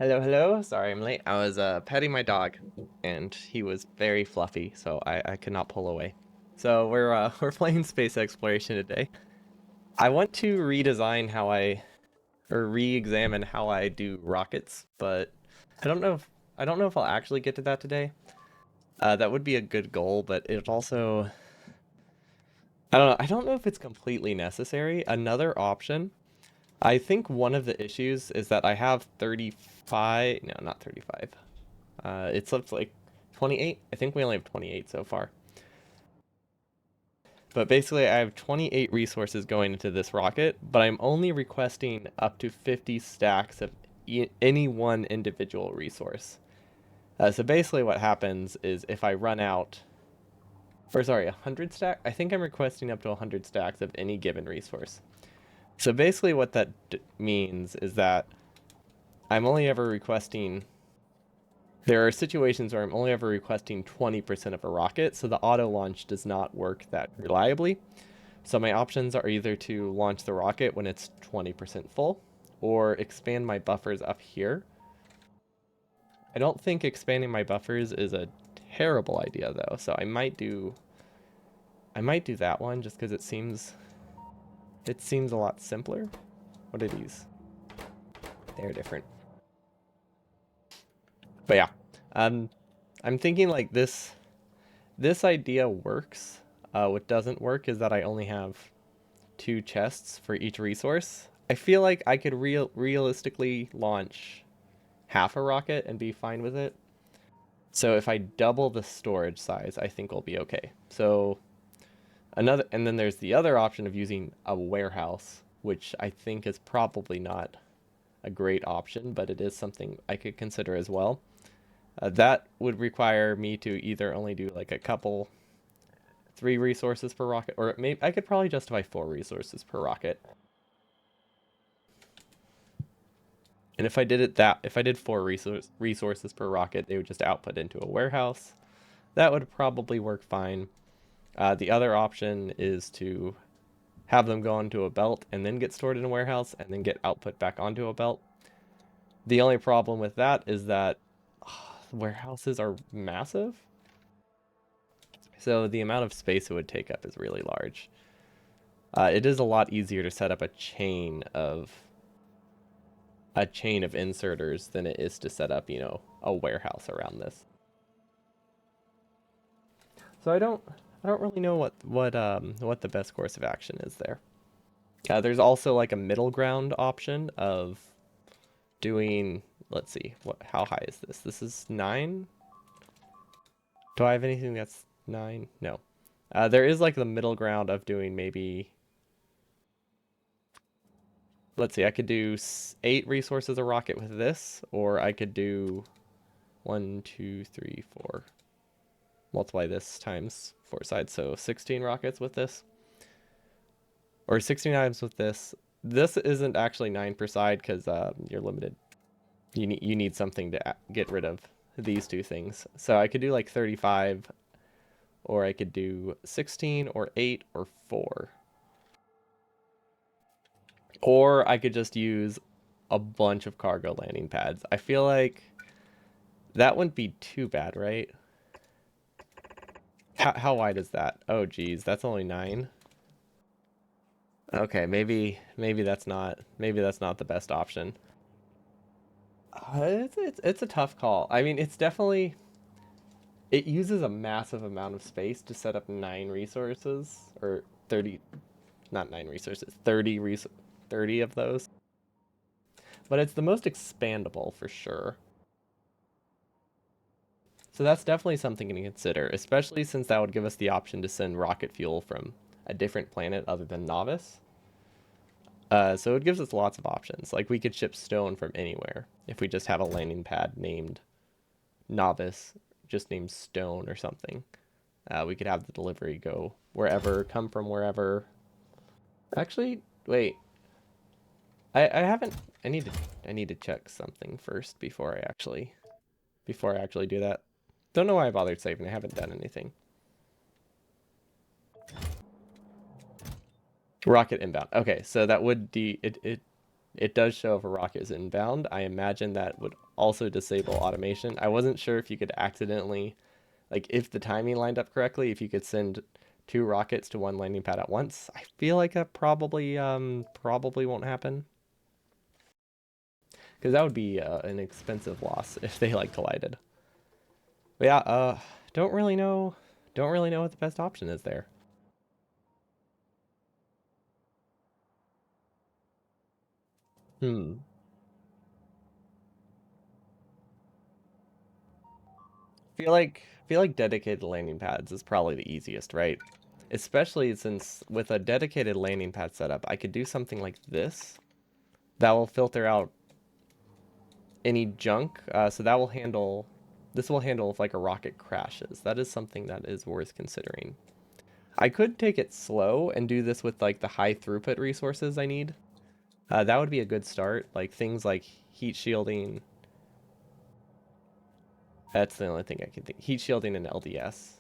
Hello, hello. Sorry I'm late. I was petting my dog, and he was very fluffy, so I could not pull away. So we're playing space exploration today. I want to redesign how or re-examine how I do rockets, but I don't know if I don't know if I'll actually get to that today. That would be a good goal, but it also I don't know. I don't know if it's completely necessary. Another option. I think one of the issues is that I have 35. No, not 35. It's looks like 28. I think we only have 28 so far. But basically, I have 28 resources going into this rocket, but I'm only requesting up to 50 stacks of any one individual resource. So basically, what happens is if I run out, or sorry, 100 stack. I think I'm requesting up to 100 stacks of any given resource. So basically, what that means is that I'm only ever requesting there are situations where I'm only ever requesting 20% of a rocket, so the auto launch does not work that reliably. So my options are either to launch the rocket when it's 20% full, or expand my buffers up here. I don't think expanding my buffers is a terrible idea though, so I might do that one just because it seems a lot simpler. What are these? They're different. But yeah, um, I'm thinking like this idea works. What doesn't work is that I only have two chests for each resource. I feel like I could realistically launch half a rocket and be fine with it. So if I double the storage size, I think we'll be okay. So and then there's the other option of using a warehouse, which I think is probably not a great option, but it is something I could consider as well. That would require me to either only do like a couple 3 resources per rocket, or maybe I could probably justify 4 resources per rocket. And if I did 4 resources per rocket, they would just output into a warehouse. That would probably work fine. The other option is to have them go onto a belt and then get stored in a warehouse and then get output back onto a belt. The only problem with that is that warehouses are massive. So the amount of space it would take up is really large. It is a lot easier to set up a chain of inserters than it is to set up, a warehouse around this. So I don't really know what the best course of action is there. There's also like a middle ground option of doing, let's see, how high is this? This is 9. Do I have anything that's 9? No. There is like the middle ground of doing maybe, let's see, I could do 8 resources a rocket with this, or I could do 1, 2, 3, 4. Multiply this times 4 sides, so 16 rockets with this, or 16 items with this. This isn't actually 9 per side because you're limited. You need something to get rid of these two things. So I could do like 35, or I could do 16, or 8, or 4. Or I could just use a bunch of cargo landing pads. I feel like that wouldn't be too bad, right? How wide is that? Oh geez, that's only 9. Okay, maybe that's not the best option. It's a tough call. I mean, it uses a massive amount of space to set up 9 resources, or 30, not 9 resources, 30 of those. But it's the most expandable for sure. So that's definitely something to consider, especially since that would give us the option to send rocket fuel from a different planet other than Novice. So it gives us lots of options. Like we could ship stone from anywhere if we just have a landing pad named Novice, just named Stone or something. We could have the delivery go wherever, come from wherever. Actually, wait. I haven't. I need to check something first before I actually do that. Don't know why I bothered saving. I haven't done anything. Rocket inbound. Okay, so that would It does show if a rocket is inbound. I imagine that would also disable automation. I wasn't sure if you could accidentally, like if the timing lined up correctly, if you could send two rockets to one landing pad at once. I feel like that probably won't happen because that would be an expensive loss if they like collided. But yeah, don't really know, don't really know what the best option is there. Hmm. Feel like dedicated landing pads is probably the easiest, right? Especially since with a dedicated landing pad setup, I could do something like this that will filter out any junk. So that will handle, this will handle if like a rocket crashes. That is something that is worth considering. I could take it slow and do this with like the high throughput resources I need. That would be a good start. Like things like heat shielding. That's the only thing I can think. Heat shielding and LDS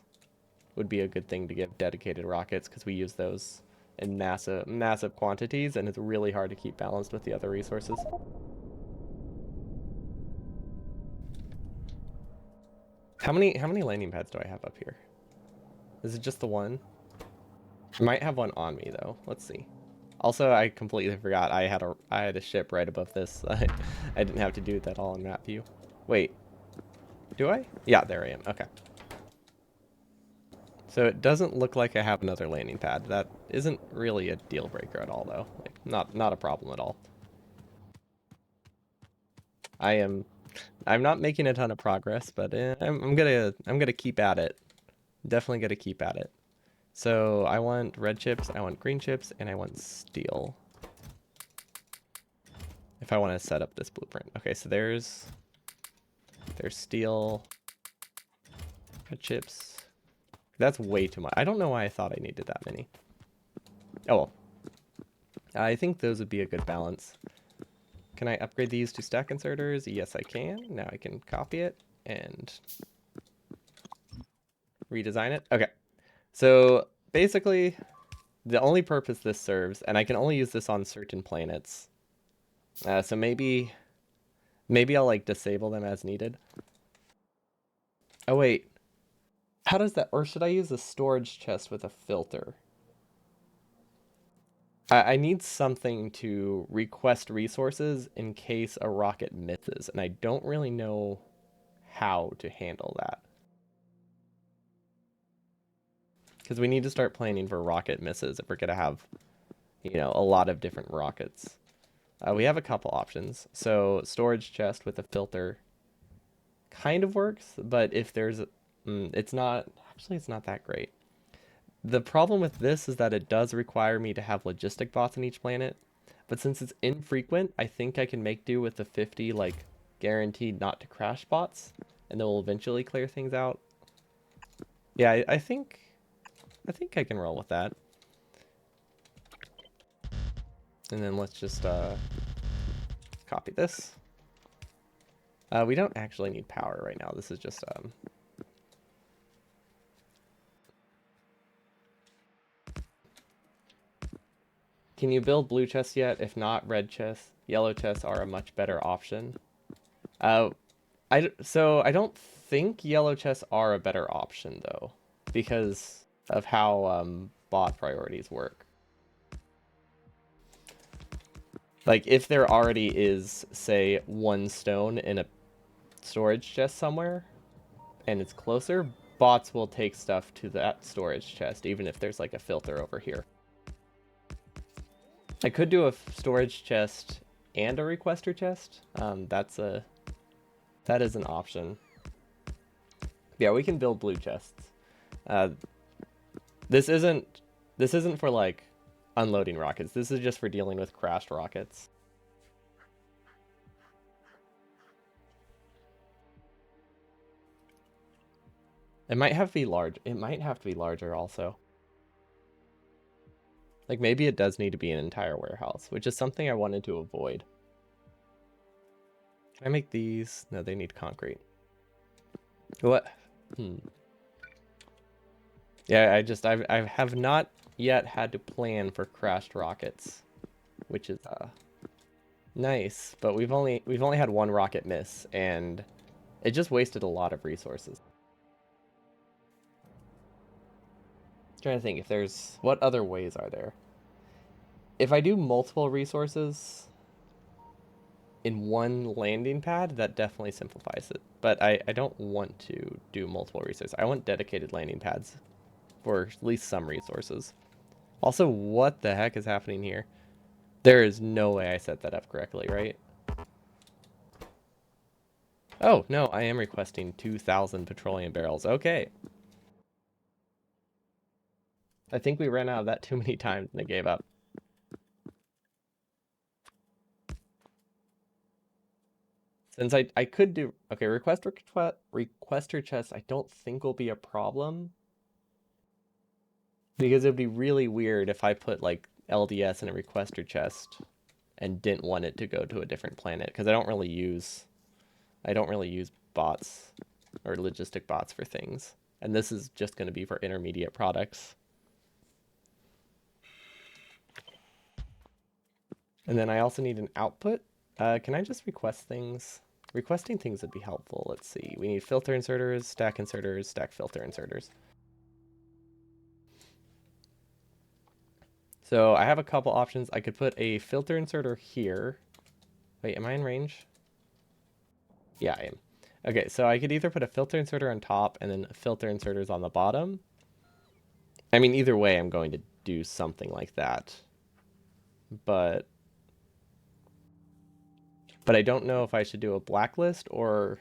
would be a good thing to give dedicated rockets because we use those in massive quantities and it's really hard to keep balanced with the other resources. How many landing pads do I have up here? Is it just the one? I might have one on me though. Let's see. Also, I completely forgot I had a ship right above this. I didn't have to do that all in map view. Wait, do I? Yeah, there I am. Okay. So it doesn't look like I have another landing pad. That isn't really a deal breaker at all though. Like not a problem at all. I am I'm not making a ton of progress, but I'm gonna keep at it. Definitely gonna keep at it. So I want red chips, I want green chips, and I want steel. If I want to set up this blueprint. Okay, so there's steel, red chips. That's way too much. I don't know why I thought I needed that many. Oh well. I think those would be a good balance. Can I upgrade these to stack inserters? Yes, I can. Now I can copy it and redesign it. Okay. So basically, the only purpose this serves, and I can only use this on certain planets. So maybe I'll like disable them as needed. Oh wait, how does that? Or should I use a storage chest with a filter? I need something to request resources in case a rocket misses, and I don't really know how to handle that. Because we need to start planning for rocket misses if we're going to have, a lot of different rockets. We have a couple options. So storage chest with a filter kind of works, but if there's, it's not that great. The problem with this is that it does require me to have logistic bots on each planet, but since it's infrequent, I think I can make do with the 50 like guaranteed not to crash bots, and then we'll eventually clear things out. Yeah, I think I can roll with that. And then let's just copy this. We don't actually need power right now. This is just Can you build blue chests yet? If not, red chests, yellow chests are a much better option. Uh, so I don't think yellow chests are a better option though, because of how bot priorities work. Like if there already is, say, one stone in a storage chest somewhere, and it's closer, bots will take stuff to that storage chest, even if there's like a filter over here. I could do a storage chest and a requester chest. That is an option. Yeah, we can build blue chests. Uh, this isn't for like unloading rockets. This is just for dealing with crashed rockets. It might have to be large. It might have to be larger also. Like maybe it does need to be an entire warehouse, which is something I wanted to avoid. Can I make these? No, they need concrete. What? Hmm. Yeah, I have not yet had to plan for crashed rockets, which is Nice, but we've only had one rocket miss, and it just wasted a lot of resources. Trying to think if there's what other ways are there. If I do multiple resources in one landing pad, that definitely simplifies it. But I don't want to do multiple resources. I want dedicated landing pads for at least some resources. Also, what the heck is happening here? There is no way I set that up correctly, right? Oh, no, I am requesting 2,000 petroleum barrels. Okay. I think we ran out of that too many times and I gave up. Since I could do... Okay, requester chest I don't think will be a problem. Because it would be really weird if I put, like, LDS in a requester chest and didn't want it to go to a different planet. Because I don't really use bots or logistic bots for things. And this is just going to be for intermediate products. And then I also need an output. Can I just request things? Requesting things would be helpful. Let's see. We need filter inserters, stack filter inserters. So I have a couple options. I could put a filter inserter here. Wait, am I in range? Yeah, I am. Okay, so I could either put a filter inserter on top and then filter inserters on the bottom. I mean, either way, I'm going to do something like that. But I don't know if I should do a blacklist or...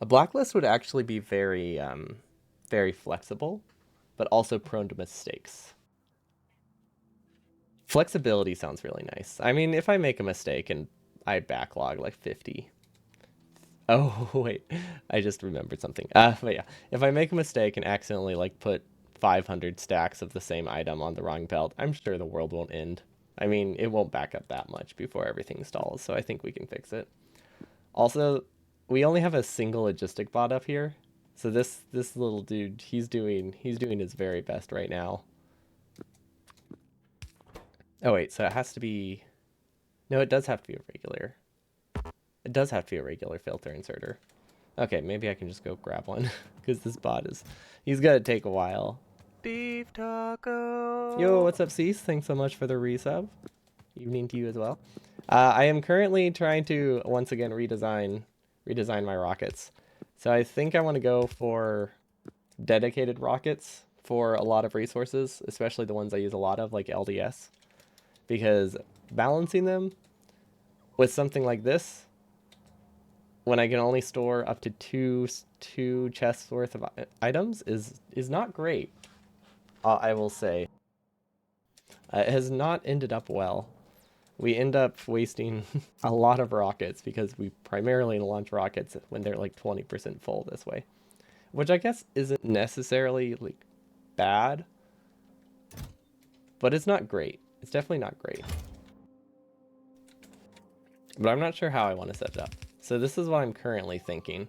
A blacklist would actually be very flexible, but also prone to mistakes. Flexibility sounds really nice. I mean, if I make a mistake and I backlog like 50. Oh, wait. I just remembered something. But yeah, if I make a mistake and accidentally like put 500 stacks of the same item on the wrong belt, I'm sure the world won't end. I mean, it won't back up that much before everything stalls, so I think we can fix it. Also, we only have a single logistic bot up here. So this little dude, he's doing his very best right now. Oh wait, so it has to be... No, it does have to be a regular. It does have to be a regular filter inserter. Okay, maybe I can just go grab one because this bot is... He's gonna take a while. Beef taco. Yo, what's up, Cease? Thanks so much for the resub. Evening to you as well. I am currently trying to once again redesign my rockets. So I think I want to go for dedicated rockets for a lot of resources, especially the ones I use a lot of, like LDS, because balancing them with something like this, when I can only store up to two chests worth of items, is not great. I will say, it has not ended up well. We end up wasting a lot of rockets because we primarily launch rockets when they're like 20% full this way, which I guess isn't necessarily like bad, but it's not great. It's definitely not great. But I'm not sure how I want to set it up. So this is what I'm currently thinking.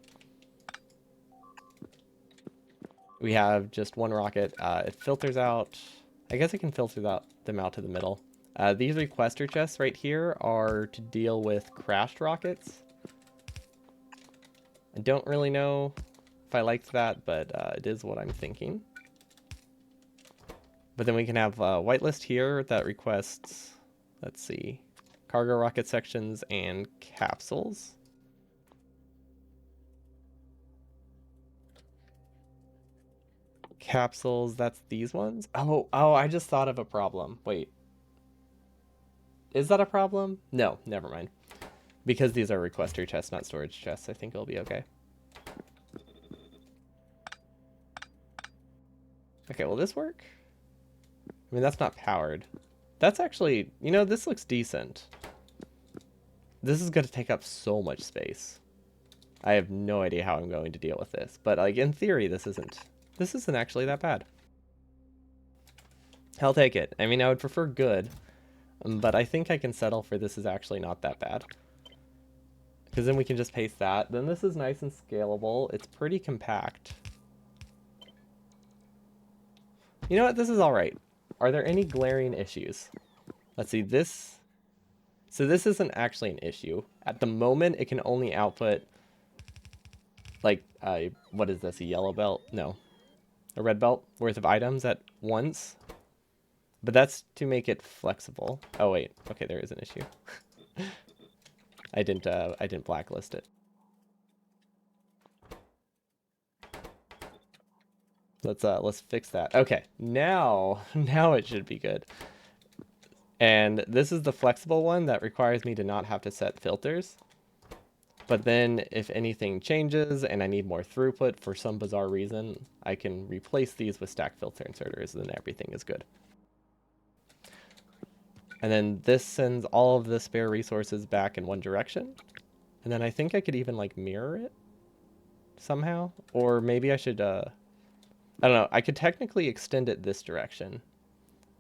We have just one rocket. It filters out... I guess I can filter them out to the middle. These requester chests right here are to deal with crashed rockets. I don't really know if I liked that, but it is what I'm thinking. But then we can have a whitelist here that requests, let's see, cargo rocket sections and capsules. Capsules, that's these ones? Oh, I just thought of a problem. Wait. Is that a problem? No, never mind. Because these are requester chests, not storage chests, I think it'll be okay. Okay, will this work? I mean, that's not powered. That's actually, this looks decent. This is going to take up so much space. I have no idea how I'm going to deal with this, but like in theory, this isn't actually that bad. I'll take it. I mean, I would prefer good, but I think I can settle for this is actually not that bad. Because then we can just paste that. Then this is nice and scalable. It's pretty compact. You know what? This is all right. Are there any glaring issues? Let's see. This So this isn't actually an issue. At the moment, it can only output, like, what is this, a yellow belt? No, a red belt worth of items at once. But that's to make it flexible. Oh, wait. Okay, there is an issue. I didn't blacklist it. Let's fix that. Okay, now it should be good. And this is the flexible one that requires me to not have to set filters. But then if anything changes and I need more throughput for some bizarre reason, I can replace these with stack filter inserters, and then everything is good. And then this sends all of the spare resources back in one direction. And then I think I could even like mirror it somehow. Or maybe I should, I don't know, I could technically extend it this direction.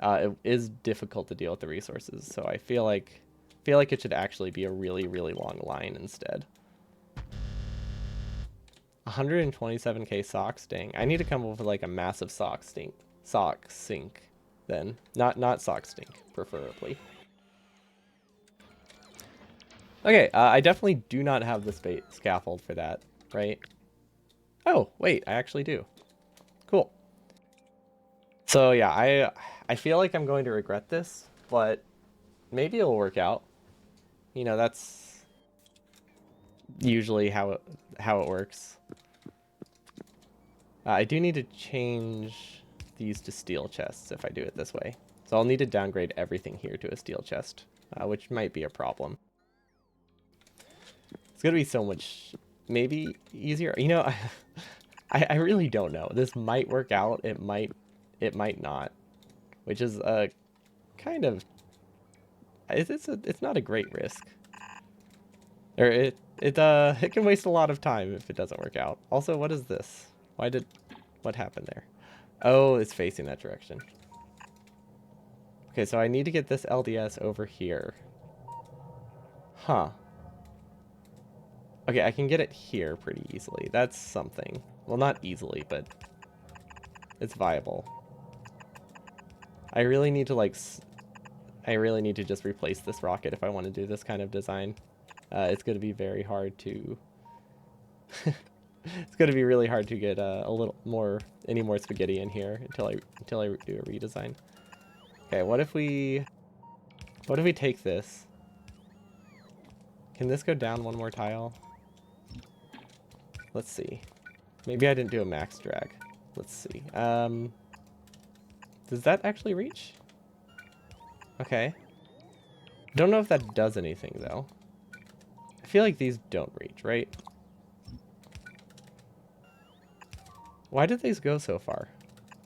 It is difficult to deal with the resources, so I feel like it should actually be a really, really long line instead. 127k socks, dang. I need to come up with like a massive sock sink then. Not sock stink, preferably. Okay, I definitely do not have the scaffold for that, right? Oh, wait, I actually do. Cool. So yeah, I feel like I'm going to regret this, but maybe it'll work out. You know, that's usually how it works. I do need to change these to steel chests if I do it this way. So I'll need to downgrade everything here to a steel chest, which might be a problem. It's gonna be so much, maybe easier. You know, I really don't know. This might work out. It might not, which is a kind of, it's not a great risk. Or it can waste a lot of time if it doesn't work out. Also, what is this? What happened there? Oh, it's facing that direction. Okay, so I need to get this LDS over here. Huh. Okay, I can get it here pretty easily. That's something. Well, not easily, but it's viable. I really need to just replace this rocket if I want to do this kind of design. It's going to be very hard to... It's going to be really hard to get any more spaghetti in here until I do a redesign. Okay, what if we take this? Can this go down one more tile? Let's see. Maybe I didn't do a max drag. Let's see. Does that actually reach? Okay. Don't know if that does anything though. I feel like these don't reach, right? Why did these go so far?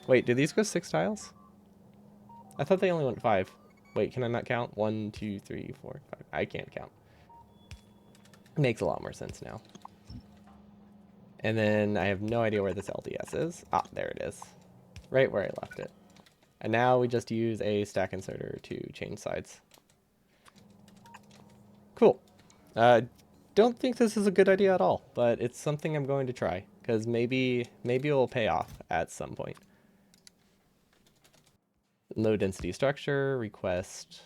Wait, did these go 6 tiles? I thought they only went 5. Wait, can I not count? 1, 2, 3, 4, 5. I can't count. Makes a lot more sense now. And then I have no idea where this LDS is. Ah, there it is. Right where I left it. And now we just use a stack inserter to change sides. Cool. Don't think this is a good idea at all, but it's something I'm going to try, because maybe it will pay off at some point. Low density structure, request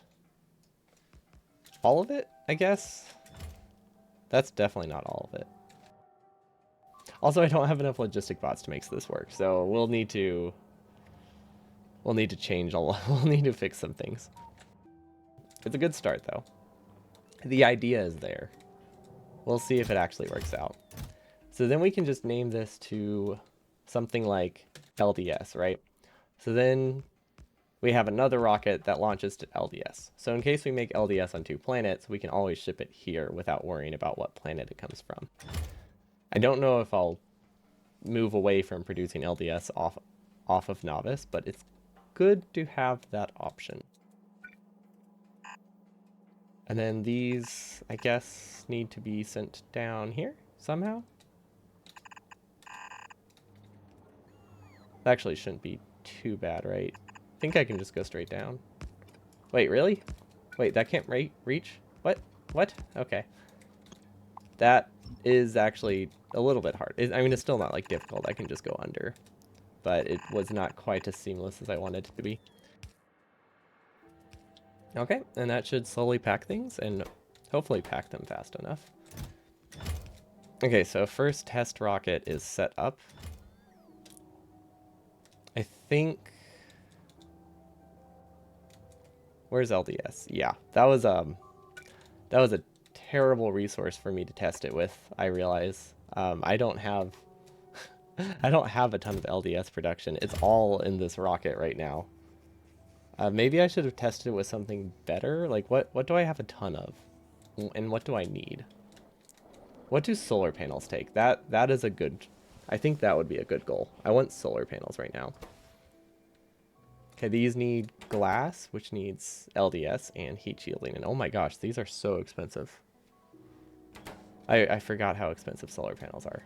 all of it, I guess. That's definitely not all of it. Also, I don't have enough logistic bots to make this work, so we'll need to change a lot. We'll need to fix some things. It's a good start though. The idea is there. We'll see if it actually works out. So then we can just name this to something like LDS, right? So then we have another rocket that launches to LDS. So in case we make LDS on 2 planets, we can always ship it here without worrying about what planet it comes from. I don't know if I'll move away from producing LDS off of Novice, but it's good to have that option. And then these, I guess, need to be sent down here somehow. That actually shouldn't be too bad, right? I think I can just go straight down. Wait, really? Wait, that can't reach? What? What? Okay. That is actually a little bit hard. I mean, it's still not, like, difficult. I can just go under. But it was not quite as seamless as I wanted it to be. Okay, and that should slowly pack things and hopefully pack them fast enough. Okay, so first test rocket is set up. I think... Where's LDS? Yeah, that was a terrible resource for me to test it with, I realize. I don't have I don't have a ton of LDS production. It's all in this rocket right now. Maybe I should have tested it with something better. Like what do I have a ton of? And what do I need? What do solar panels take? That is a good, I think that would be a good goal. I want solar panels right now. Okay, these need glass, which needs LDS and heat shielding. And oh my gosh, these are so expensive. I forgot how expensive solar panels are.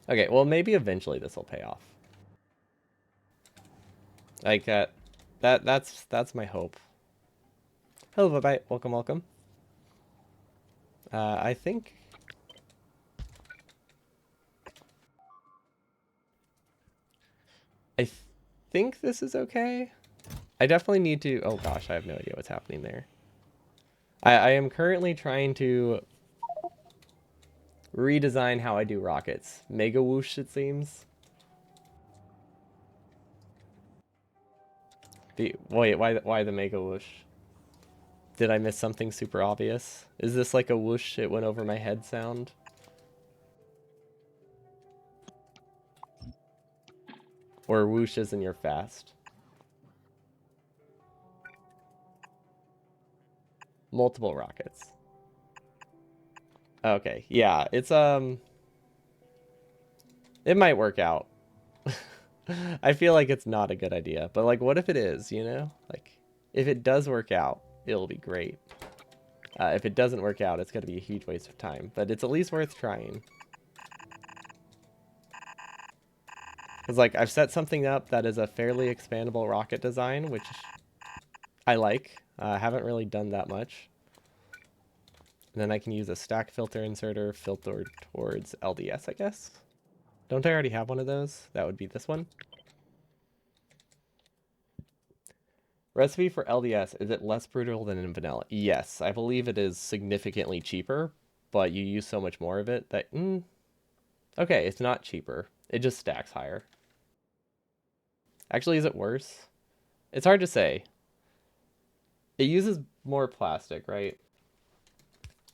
Okay, well maybe eventually this will pay off. Like that's my hope. Hello, bye bye. Welcome, welcome. I think I th think this is okay. I definitely need to. Oh gosh, I have no idea what's happening there. I am currently trying to redesign how I do rockets. Mega whoosh, it seems. Wait, why the mega whoosh? Did I miss something super obvious? Is this like a whoosh it went over my head sound? Or whoosh isn't your fast? Multiple rockets. Okay, yeah, it might work out. I feel like it's not a good idea, but like what if it is, you know? Like if it does work out, it'll be great. If it doesn't work out, it's going to be a huge waste of time, but it's at least worth trying. Because like I've set something up that is a fairly expandable rocket design, which I like. I haven't really done that much. And then I can use a stack filter inserter filtered towards LDS, I guess. Don't I already have one of those? That would be this one. Recipe for LDS, is it less brutal than in vanilla? Yes, I believe it is significantly cheaper, but you use so much more of it that... okay, it's not cheaper. It just stacks higher. Actually, is it worse? It's hard to say. It uses more plastic, right?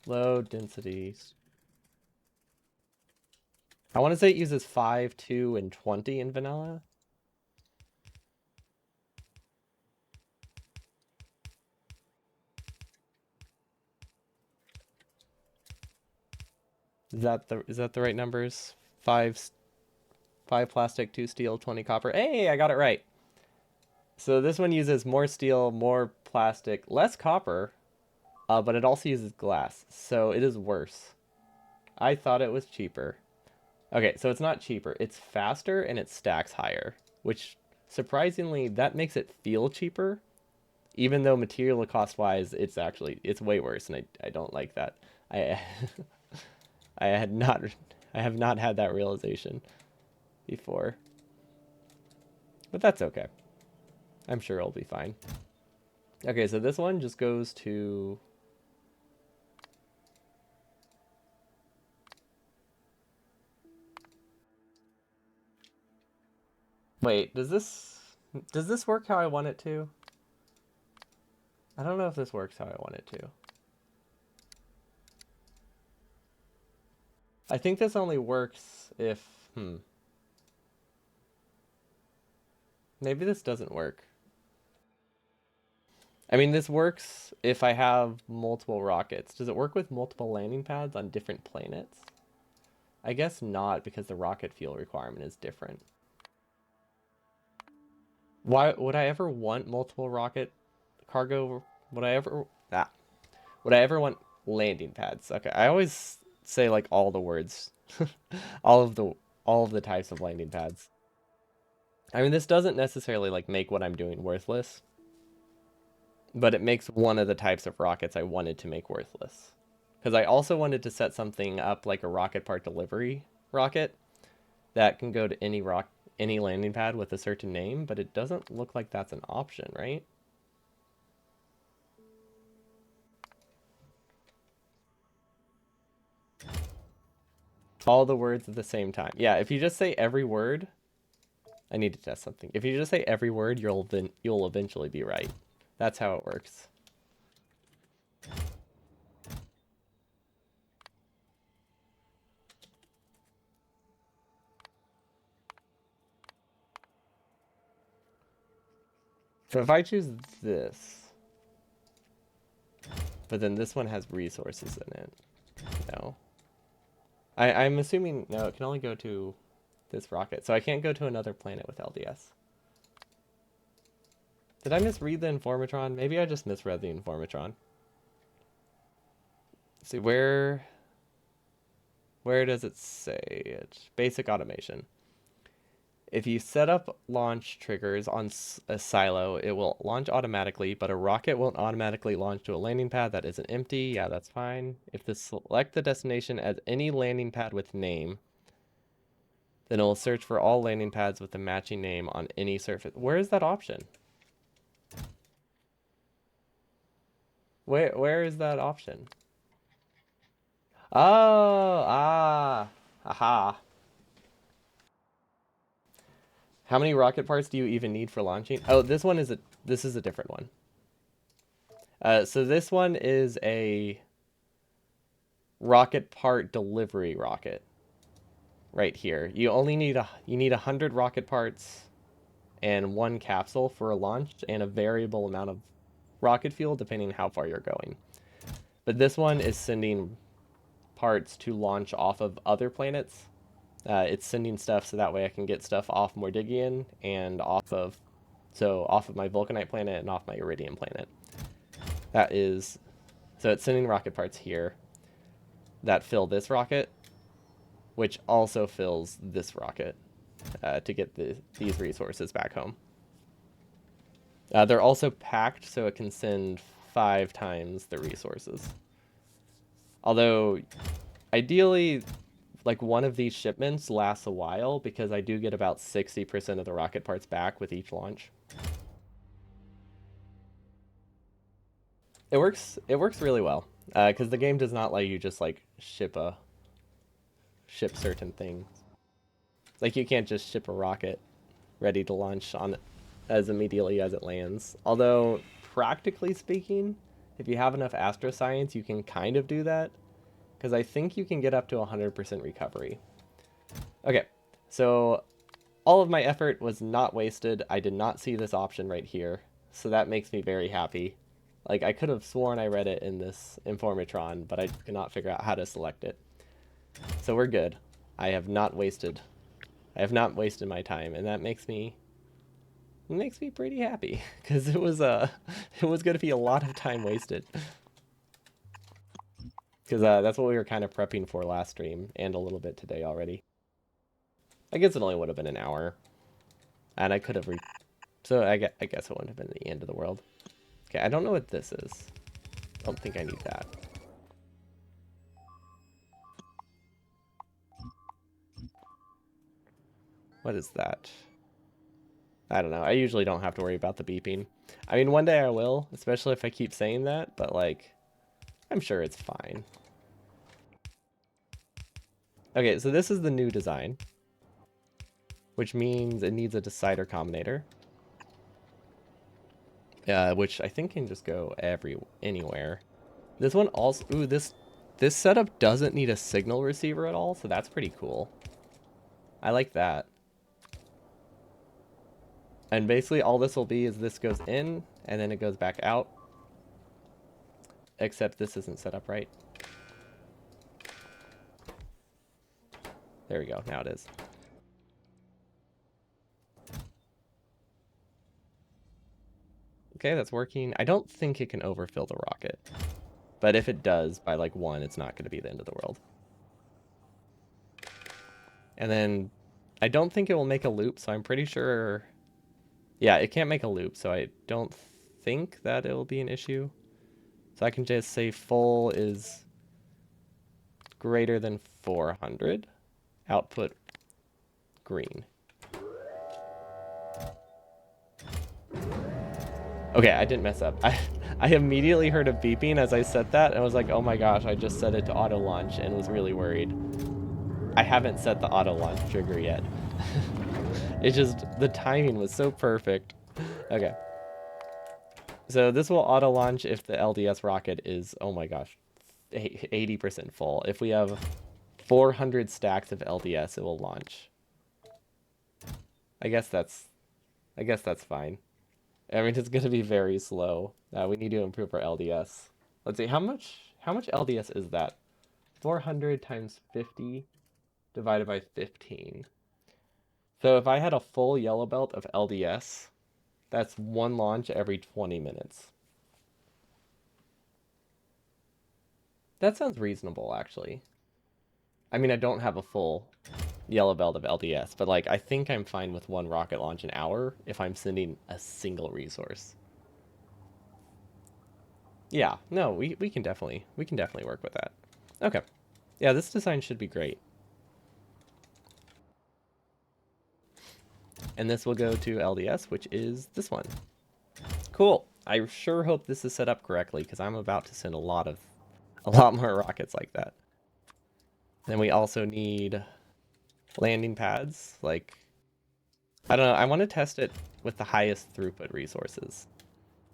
Low density. I want to say it uses 5, 2, and 20 in vanilla. Is that the right numbers? 5 plastic, 2 steel, 20 copper. Hey, I got it right. So this one uses more steel, more plastic, less copper, but it also uses glass. So it is worse. I thought it was cheaper. Okay, so it's not cheaper. It's faster and it stacks higher, which surprisingly that makes it feel cheaper, even though material cost wise it's way worse, and I don't like that. I I had not I have not had that realization before, but that's okay. I'm sure it'll be fine. Okay, so this one just goes to... Wait, does this work how I want it to? I don't know if this works how I want it to. I think this only works if maybe this doesn't work. I mean, this works if I have multiple rockets. Does it work with multiple landing pads on different planets? I guess not, because the rocket fuel requirement is different. Why would I ever want multiple rocket cargo? Would I ever would I ever want landing pads? Okay, I always say like all the words, all of the all of the types of landing pads. I mean, this doesn't necessarily like make what I'm doing worthless, but it makes one of the types of rockets I wanted to make worthless. Because I also wanted to set something up like a rocket part delivery rocket that can go to any landing pad with a certain name, but it doesn't look like that's an option, right? All the words at the same time. Yeah, if you just say every word, I need to test something. If you just say every word, you'll eventually be right. That's how it works. So if I choose this, but then this one has resources in it. No. I'm assuming, no, it can only go to this rocket. So I can't go to another planet with LDS. Did I misread the Informatron? Maybe I just misread the Informatron. Let's see, where does it say it? Basic automation. If you set up launch triggers on a silo, it will launch automatically, but a rocket won't automatically launch to a landing pad that isn't empty. Yeah, that's fine. If the select the destination as any landing pad with name, then it will search for all landing pads with the matching name on any surface. Where is that option? Where is that option? Oh, aha. How many rocket parts do you even need for launching? Oh, this is a different one. So this one is a rocket part delivery rocket. Right here. You only need 100 rocket parts and 1 capsule for a launch and a variable amount of rocket fuel depending on how far you're going. But this one is sending parts to launch off of other planets. It's sending stuff so that way I can get stuff off Mordigian and off of my Vulcanite planet and off my Iridium planet. So it's sending rocket parts here that fill this rocket, which also fills this rocket to get these resources back home. They're also packed so it can send 5 times the resources. Although, ideally, like one of these shipments lasts a while because I do get about 60% of the rocket parts back with each launch. It works really well because the game does not let you just like ship certain things. Like you can't just ship a rocket ready to launch on as immediately as it lands. Although practically speaking, if you have enough astro science, you can kind of do that because I think you can get up to 100% recovery. Okay, so all of my effort was not wasted. I did not see this option right here, so that makes me very happy. Like, I could have sworn I read it in this Informatron, but I could not figure out how to select it. So we're good. I have not wasted my time, and that makes me pretty happy because it was going to be a lot of time wasted. Because that's what we were kind of prepping for last stream and a little bit today already. I guess it only would have been an hour, and I could have so I guess it wouldn't have been the end of the world. Okay, I don't know what this is. I don't think I need that. What is that? I don't know. I usually don't have to worry about the beeping. I mean, one day I will, especially if I keep saying that, but like, I'm sure it's fine. Okay, so this is the new design, which means it needs a decider combinator. Which I think can just go anywhere. This one also, ooh, this setup doesn't need a signal receiver at all, so that's pretty cool. I like that. And basically all this will be is this goes in and then it goes back out. Except this isn't set up right. There we go, now it is. Okay, that's working. I don't think it can overfill the rocket. But if it does, by like 1, it's not going to be the end of the world. And then I don't think it will make a loop, so I'm pretty sure... Yeah, it can't make a loop, so I don't think that it will be an issue. So I can just say full is greater than 400. Output green. Okay, I didn't mess up. I immediately heard a beeping as I said that, and I was like, oh my gosh, I just set it to auto launch and was really worried. I haven't set the auto launch trigger yet. It's just, the timing was so perfect. Okay. So this will auto launch if the LDS rocket is, oh my gosh, 80% full. If we have 400 stacks of LDS, it will launch. I guess that's fine. I mean, it's gonna be very slow. We need to improve our LDS. Let's see, how much LDS is that? 400 times 50 divided by 15. So if I had a full yellow belt of LDS, that's one launch every 20 minutes. That sounds reasonable, actually. I mean, I don't have a full yellow belt of LDS, but like I think I'm fine with one rocket launch an hour if I'm sending a single resource. Yeah, no, we can definitely work with that. Okay. Yeah, this design should be great. And this will go to LDS, which is this one. Cool. I sure hope this is set up correctly because I'm about to send a lot more rockets like that. Then we also need landing pads. Like, I don't know. I want to test it with the highest throughput resources.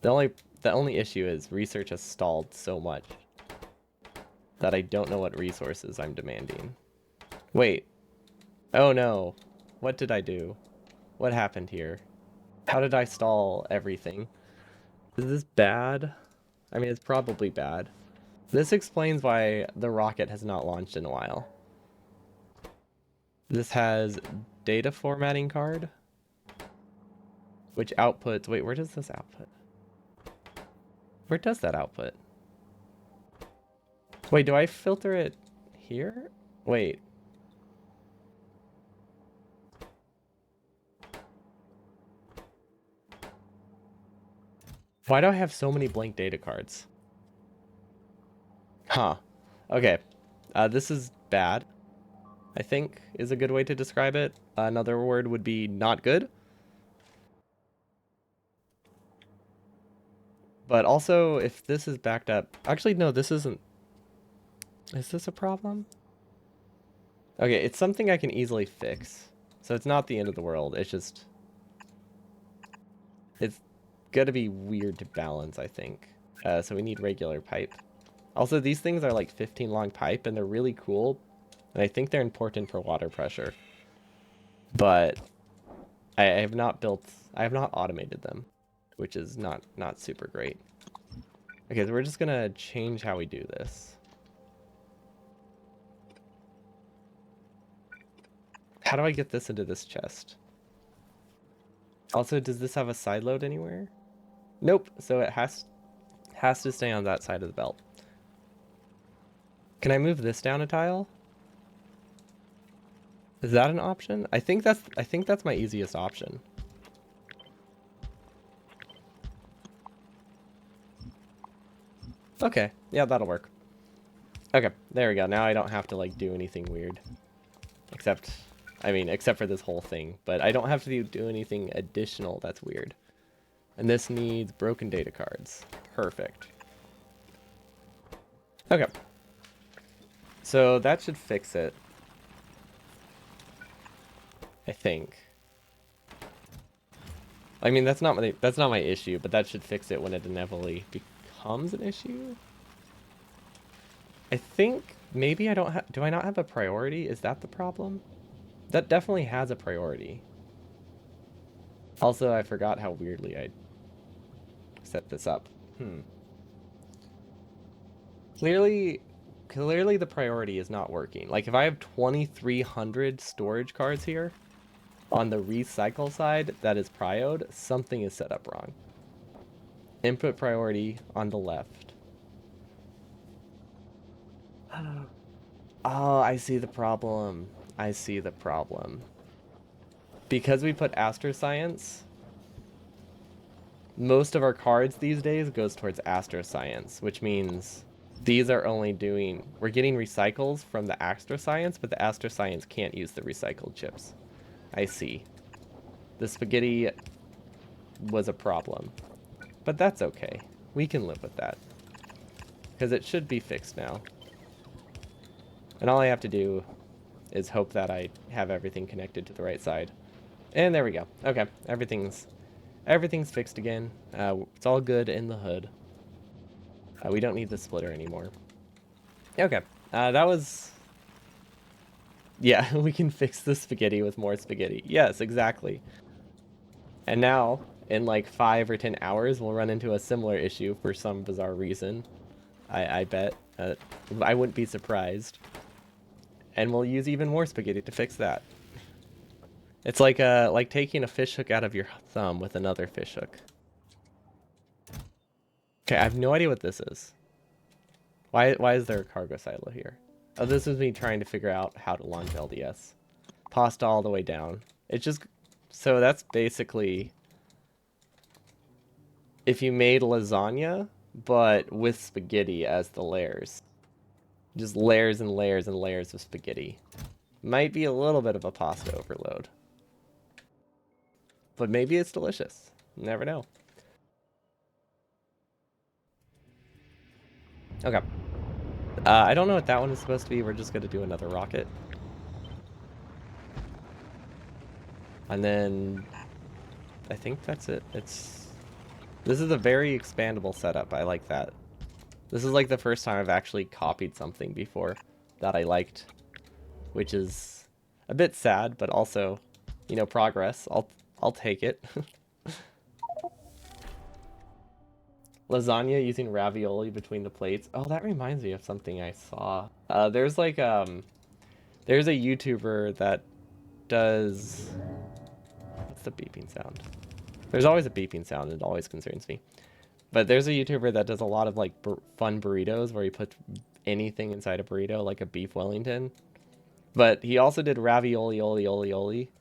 The only the only issue is research has stalled so much that I don't know what resources I'm demanding. Wait. Oh no. What did I do? What happened here? How did I stall everything? Is this bad? I mean, it's probably bad. This explains why the rocket has not launched in a while. This has data formatting card, which outputs... Wait, where does this output? Where does that output? Wait, do I filter it here? Wait. Why do I have so many blank data cards? Huh. Okay. This is bad, I think, is a good way to describe it. Another word would be not good. But also, if this is backed up... Actually, no, this isn't... Is this a problem? Okay, it's something I can easily fix. So it's not the end of the world. It's just... It's gonna be weird to balance, I think. So we need regular pipe. Also, these things are like 15 long pipe, and they're really cool. And I think they're important for water pressure. But I have not automated them, which is not super great. Okay, so we're just gonna change how we do this. How do I get this into this chest? Also, does this have a side load anywhere? Nope, so it has to stay on that side of the belt. Can I move this down a tile? Is that an option? I think that's my easiest option. Okay, yeah, that'll work. Okay, there we go. Now I don't have to like do anything weird. Except for this whole thing. But I don't have to do anything additional that's weird. And this needs broken data cards. Perfect. Okay. So that should fix it. I think. I mean, that's not my issue, but that should fix it when it inevitably becomes an issue. I think maybe I don't have... Do I not have a priority? Is that the problem? That definitely has a priority. Also, I forgot how weirdly I set this up. Clearly the priority is not working. Like, if I have 2,300 storage cards here, on the recycle side that is prioed, something is set up wrong. Input priority on the left. Oh, I see the problem. I see the problem. Because we put astroscience, most of our cards these days goes towards astroscience, which means these are only doing... We're getting recycles from the astroscience, but the astroscience can't use the recycled chips. I see. The spaghetti was a problem. But that's okay. We can live with that. Because it should be fixed now. And all I have to do is hope that I have everything connected to the right side. And there we go. Okay, everything's fixed again. It's all good in the hood. We don't need the splitter anymore. Okay, that was... Yeah, we can fix the spaghetti with more spaghetti. Yes, exactly. And now, in like 5 or 10 hours, we'll run into a similar issue for some bizarre reason. I bet. I wouldn't be surprised. And we'll use even more spaghetti to fix that. It's like taking a fish hook out of your thumb with another fish hook. Okay, I have no idea what this is. Why is there a cargo silo here? Oh, this is me trying to figure out how to launch LDS. Pasta all the way down. It's just... So that's basically... If you made lasagna, but with spaghetti as the layers. Just layers and layers and layers of spaghetti. Might be a little bit of a pasta overload. But maybe it's delicious. Never know. Okay. I don't know what that one is supposed to be. We're just going to do another rocket. And then... I think that's it. This is a very expandable setup. I like that. This is like the first time I've actually copied something before that I liked. Which is a bit sad, but also, you know, progress. I'll take it. Lasagna using ravioli between the plates. Oh, that reminds me of something I saw. There's there's a YouTuber that does... What's the beeping sound? There's always a beeping sound. It always concerns me. But there's a YouTuber that does a lot of like fun burritos where he puts anything inside a burrito, like a beef Wellington. But he also did ravioli, oli,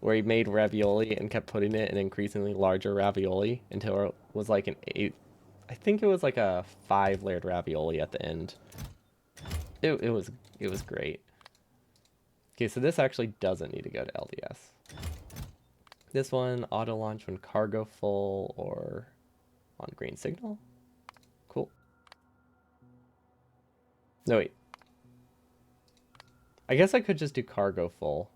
where he made ravioli and kept putting it in increasingly larger ravioli until it was like an 8... I think it was like a 5-layered ravioli at the end. It was great. Okay, so this actually doesn't need to go to LDS. This one, auto launch when cargo full or on green signal. Cool. No, wait. I guess I could just do cargo full.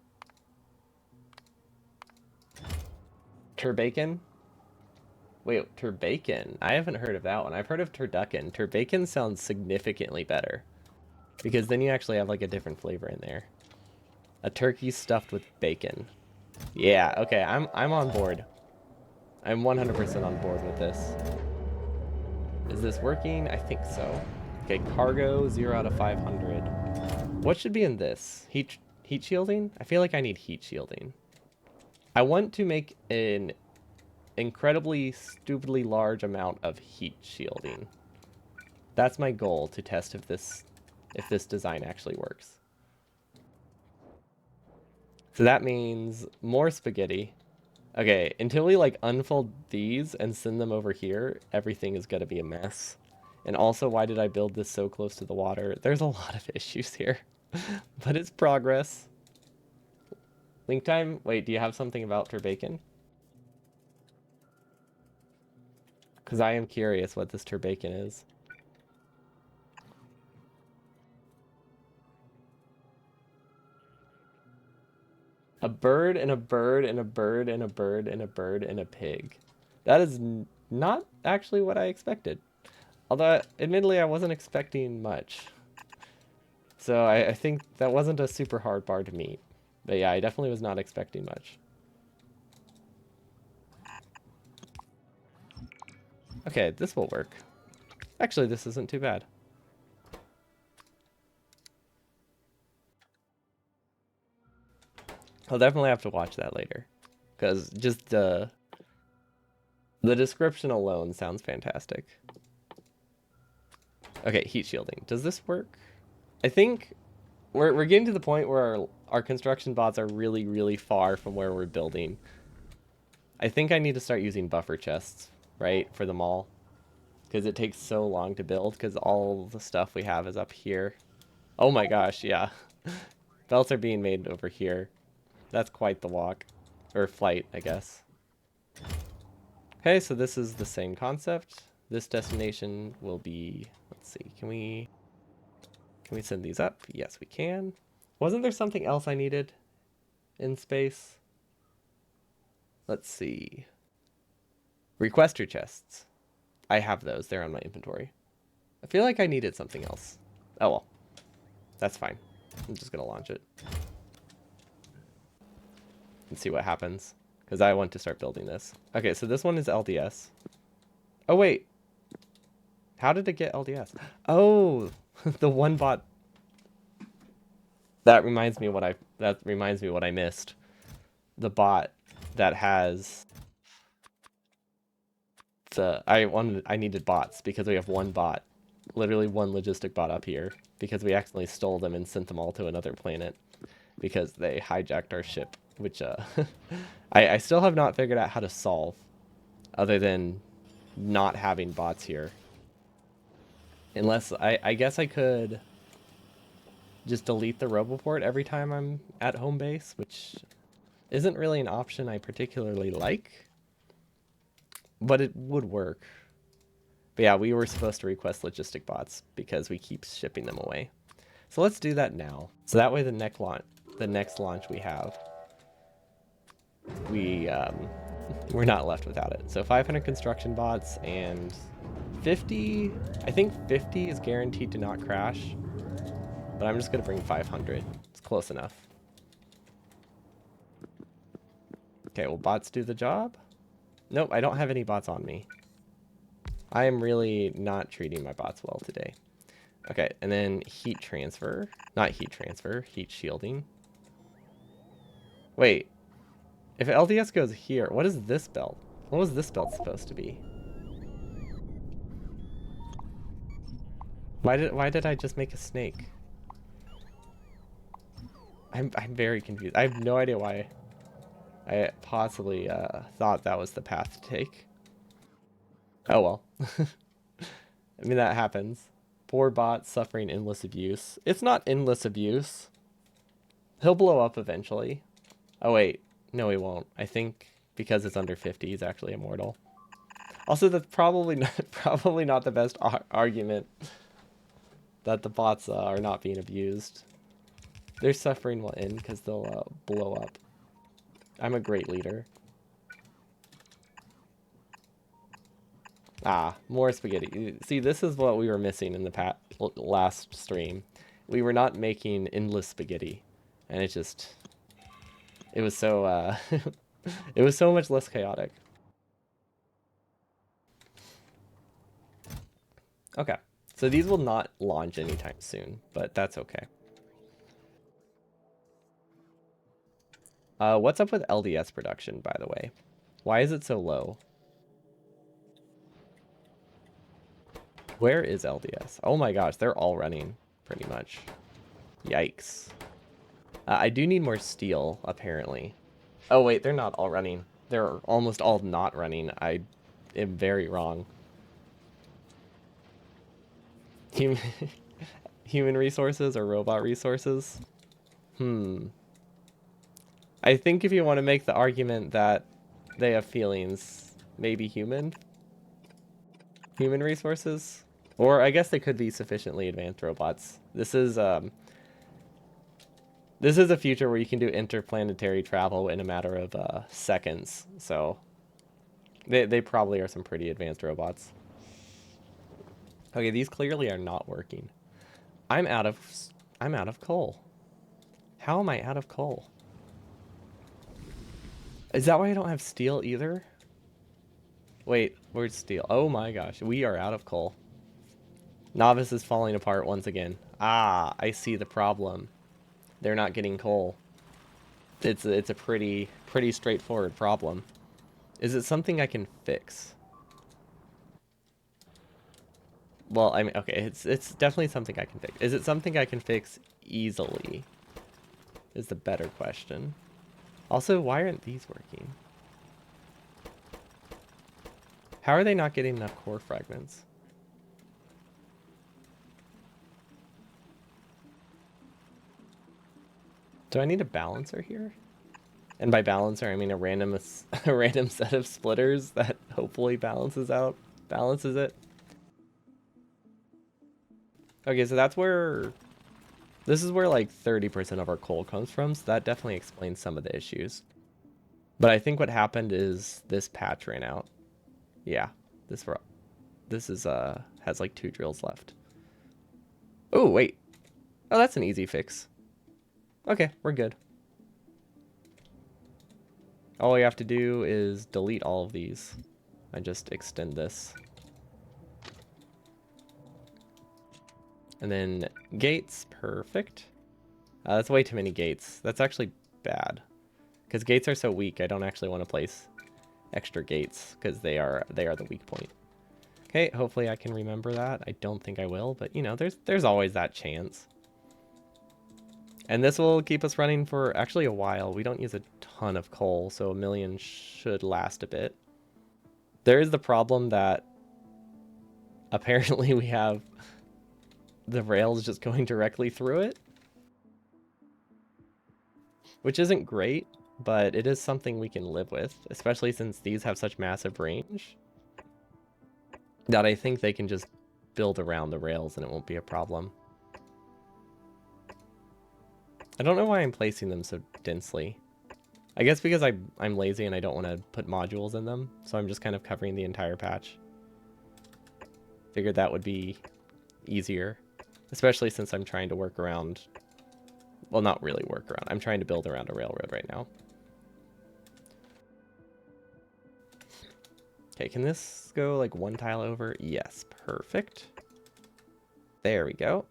Turbacon? Wait, turbacon? I haven't heard of that one. I've heard of turducken. Turbacon sounds significantly better. Because then you actually have like a different flavor in there. A turkey stuffed with bacon. Yeah, okay, I'm on board. I'm 100% on board with this. Is this working? I think so. Okay, cargo 0 out of 500. What should be in this? Heat shielding? I feel like I need heat shielding. I want to make an incredibly stupidly large amount of heat shielding. That's my goal, to test if this design actually works. So that means more spaghetti. Okay, until we like unfold these and send them over here, everything is gonna be a mess. And also, why did I build this so close to the water? There's a lot of issues here, but it's progress. Link time? Wait, do you have something about turbacon? Because I am curious what this turbacon is. A bird and a bird and a bird and a bird and a bird and a pig. That is not actually what I expected. Although, admittedly, I wasn't expecting much. So I think that wasn't a super hard bar to meet. But yeah, I definitely was not expecting much. Okay, this will work. Actually, this isn't too bad. I'll definitely have to watch that later. Because just the description alone sounds fantastic. Okay, heat shielding. Does this work? I think we're getting to the point where our construction bots are really, really far from where we're building. I think I need to start using buffer chests, right, for them all. Because it takes so long to build, because all the stuff we have is up here. Oh my gosh, yeah. Belts are being made over here. That's quite the walk. Or flight, I guess. Okay, so this is the same concept. This destination will be... Let's see, can we send these up? Yes, we can. Wasn't there something else I needed in space? Let's see. Requester chests. I have those. They're on my inventory. I feel like I needed something else. Oh well. That's fine. I'm just going to launch it. And see what happens. Because I want to start building this. Okay, so this one is LDS. Oh, wait. How did it get LDS? Oh, the one bot. That reminds me what I missed. The bot that has I needed bots because we have one bot. Literally one logistic bot up here because we accidentally stole them and sent them all to another planet because they hijacked our ship, which I still have not figured out how to solve other than not having bots here. Unless I guess I could just delete the roboport every time I'm at home base, which isn't really an option I particularly like, but it would work. But yeah, we were supposed to request logistic bots because we keep shipping them away. So let's do that now. So that way the next launch we have, we're not left without it. So 500 construction bots and 50, I think 50 is guaranteed to not crash, but I'm just gonna bring 500. It's close enough. Okay, will bots do the job? Nope, I don't have any bots on me. I am really not treating my bots well today. Okay, and then heat transfer. Not heat transfer, heat shielding. Wait, if LDS goes here, what is this belt? What was this belt supposed to be? Why did I just make a snake? I'm very confused. I have no idea why I possibly thought that was the path to take. Oh well. I mean, that happens. Poor bot suffering endless abuse. It's not endless abuse. He'll blow up eventually. Oh wait, no he won't. I think because it's under 50, he's actually immortal. Also, that's probably not the best argument that the bots are not being abused. Their suffering will end because they'll blow up. I'm a great leader. Ah, more spaghetti. See, this is what we were missing in the last stream. We were not making endless spaghetti, and it was so it was so much less chaotic. Okay, so these will not launch anytime soon, but that's okay. What's up with LDS production, by the way? Why is it so low? Where is LDS? Oh my gosh, they're all running, pretty much. Yikes. I do need more steel, apparently. Oh wait, they're not all running. They're almost all not running. I am very wrong. Human, human resources or robot resources? I think if you want to make the argument that they have feelings, maybe human resources? Or I guess they could be sufficiently advanced robots. This is a future where you can do interplanetary travel in a matter of seconds. So they probably are some pretty advanced robots. Okay, these clearly are not working. I'm out of coal. How am I out of coal? Is that why I don't have steel either? Wait, where's steel? Oh my gosh, we are out of coal. Novice is falling apart once again. Ah, I see the problem. They're not getting coal. It's a pretty straightforward problem. Is it something I can fix? Well, I mean, okay, it's definitely something I can fix. Is it something I can fix easily? Is the better question. Also, why aren't these working? How are they not getting enough core fragments? Do I need a balancer here? And by balancer, I mean a random set of splitters that hopefully balances it. Okay, so that's where This is where like 30% of our coal comes from, so that definitely explains some of the issues. But I think what happened is this patch ran out. Yeah, this is has like 2 drills left. Oh, wait. Oh, that's an easy fix. Okay, we're good. All we have to do is delete all of these and just extend this. And then gates, perfect. That's way too many gates. That's actually bad. Because gates are so weak, I don't actually want to place extra gates because they are the weak point. Okay, hopefully I can remember that. I don't think I will, but you know, there's always that chance. And this will keep us running for actually a while. We don't use a ton of coal, so 1,000,000 should last a bit. There is the problem that apparently we have the rails just going directly through it, which isn't great, but it is something we can live with, especially since these have such massive range that I think they can just build around the rails and it won't be a problem. I don't know why I'm placing them so densely. I guess because I'm lazy and I don't want to put modules in them, so I'm just kind of covering the entire patch. Figured that would be easier, especially since I'm trying to work around, well, not really work around, I'm trying to build around a railroad right now. Okay, can this go like 1 tile over? Yes, perfect. There we go.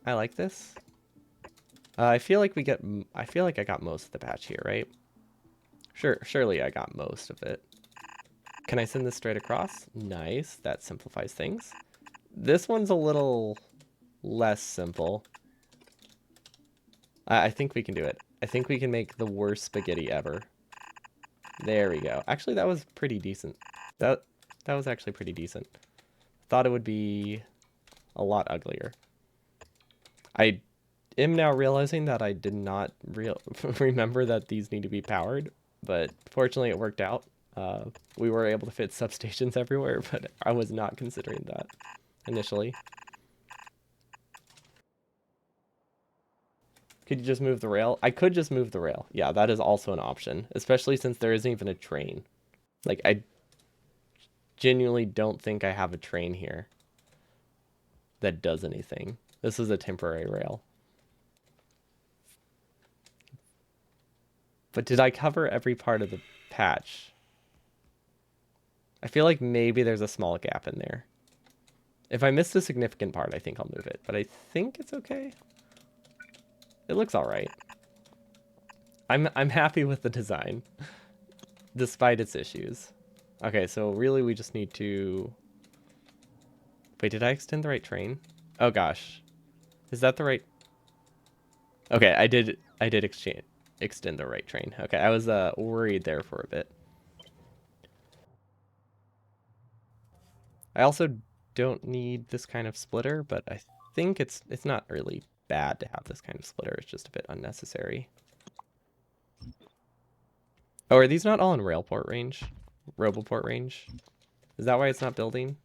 I like this. I feel like I got most of the patch here, right? Surely I got most of it. Can I send this straight across? Nice, that simplifies things. This one's a little less simple. I think we can do it. I think we can make the worst spaghetti ever. There we go. Actually, that was pretty decent. That was actually pretty decent. Thought it would be a lot uglier. I am now realizing that I did not remember that these need to be powered, but fortunately it worked out. We were able to fit substations everywhere, but I was not considering that initially. Could you just move the rail? I could just move the rail. Yeah, that is also an option, especially since there isn't even a train. Like, I genuinely don't think I have a train here that does anything. This is a temporary rail. But did I cover every part of the patch? I feel like maybe there's a small gap in there. If I missed a significant part, I think I'll move it. But I think it's okay. It looks all right. I'm happy with the design, despite its issues. Okay, so really we just need to... Wait, did I extend the right train? Oh gosh. Is that the right... Okay, I did extend the right train. Okay, I was worried there for a bit. I also don't need this kind of splitter, but I think it's not really bad to have this kind of splitter. It's just a bit unnecessary. Oh, are these not all in railport range? Roboport range? Is that why it's not building?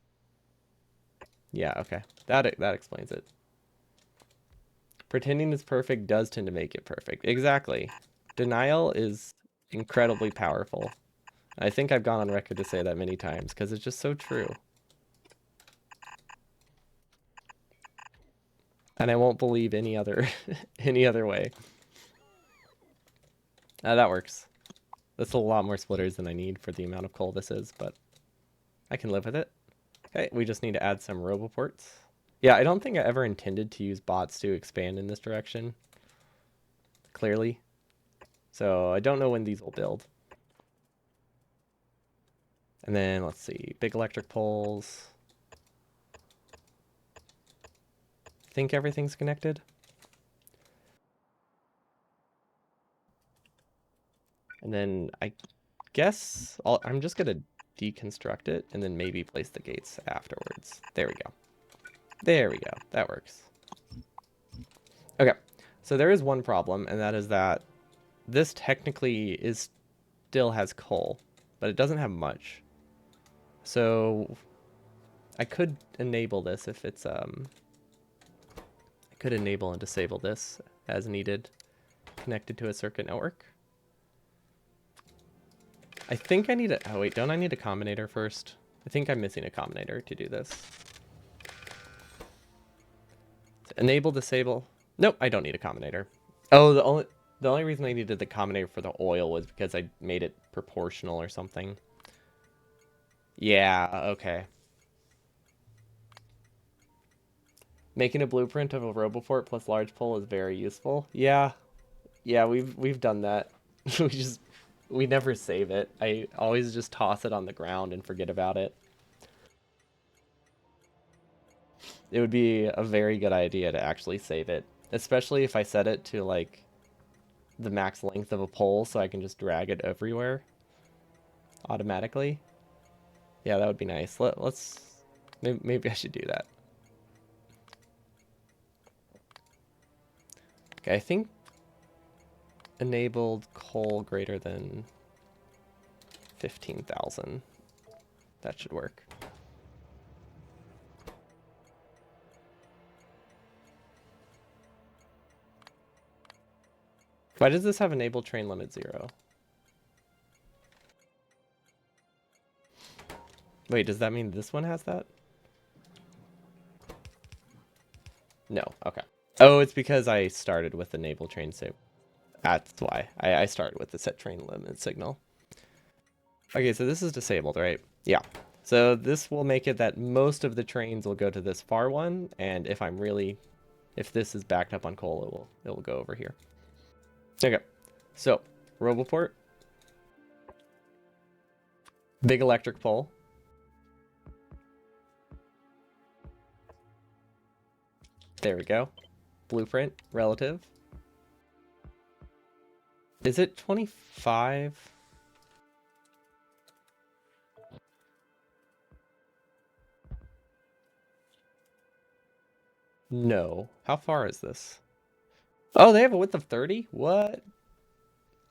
Yeah, okay. That explains it. Pretending it's perfect does tend to make it perfect. Exactly. Denial is incredibly powerful. I think I've gone on record to say that many times because it's just so true. And I won't believe any other any other way. That works. That's a lot more splitters than I need for the amount of coal this is, but I can live with it. Okay, we just need to add some roboports. Yeah, I don't think I ever intended to use bots to expand in this direction. Clearly. So I don't know when these will build. And then let's see, big electric poles. I think everything's connected. And then I guess I'm just gonna deconstruct it and then maybe place the gates afterwards. There we go. There we go. That works. Okay, so there is one problem, and that is that this technically still has coal, but it doesn't have much. So I could enable this if it's I Could enable and disable this as needed, connected to a circuit network. I think I need a, oh wait, don't I need a combinator first? I think I'm missing a combinator to do this. Enable, disable. Nope, I don't need a combinator. Oh, the only reason I needed the combinator for the oil was because I made it proportional or something. Yeah, okay. Making a blueprint of a RoboPort plus large pole is very useful. Yeah, yeah, we've done that. We never save it. I always just toss it on the ground and forget about it. It would be a very good idea to actually save it, especially if I set it to like the max length of a pole so I can just drag it everywhere automatically. Yeah, that would be nice. Let's maybe I should do that. Okay, I think enabled coal greater than 15,000. That should work. Why does this have enabled train limit 0? Wait, does that mean this one has that? No, okay. Oh, it's because I started with enable train so that's why. I started with the set train limit signal. Okay, so this is disabled, right? Yeah. So this will make it that most of the trains will go to this far one, and if this is backed up on coal, it will go over here. Okay. So, Roboport, big electric pole. There we go. Blueprint, relative. Is it 25? No. How far is this? Oh, they have a width of 30? What?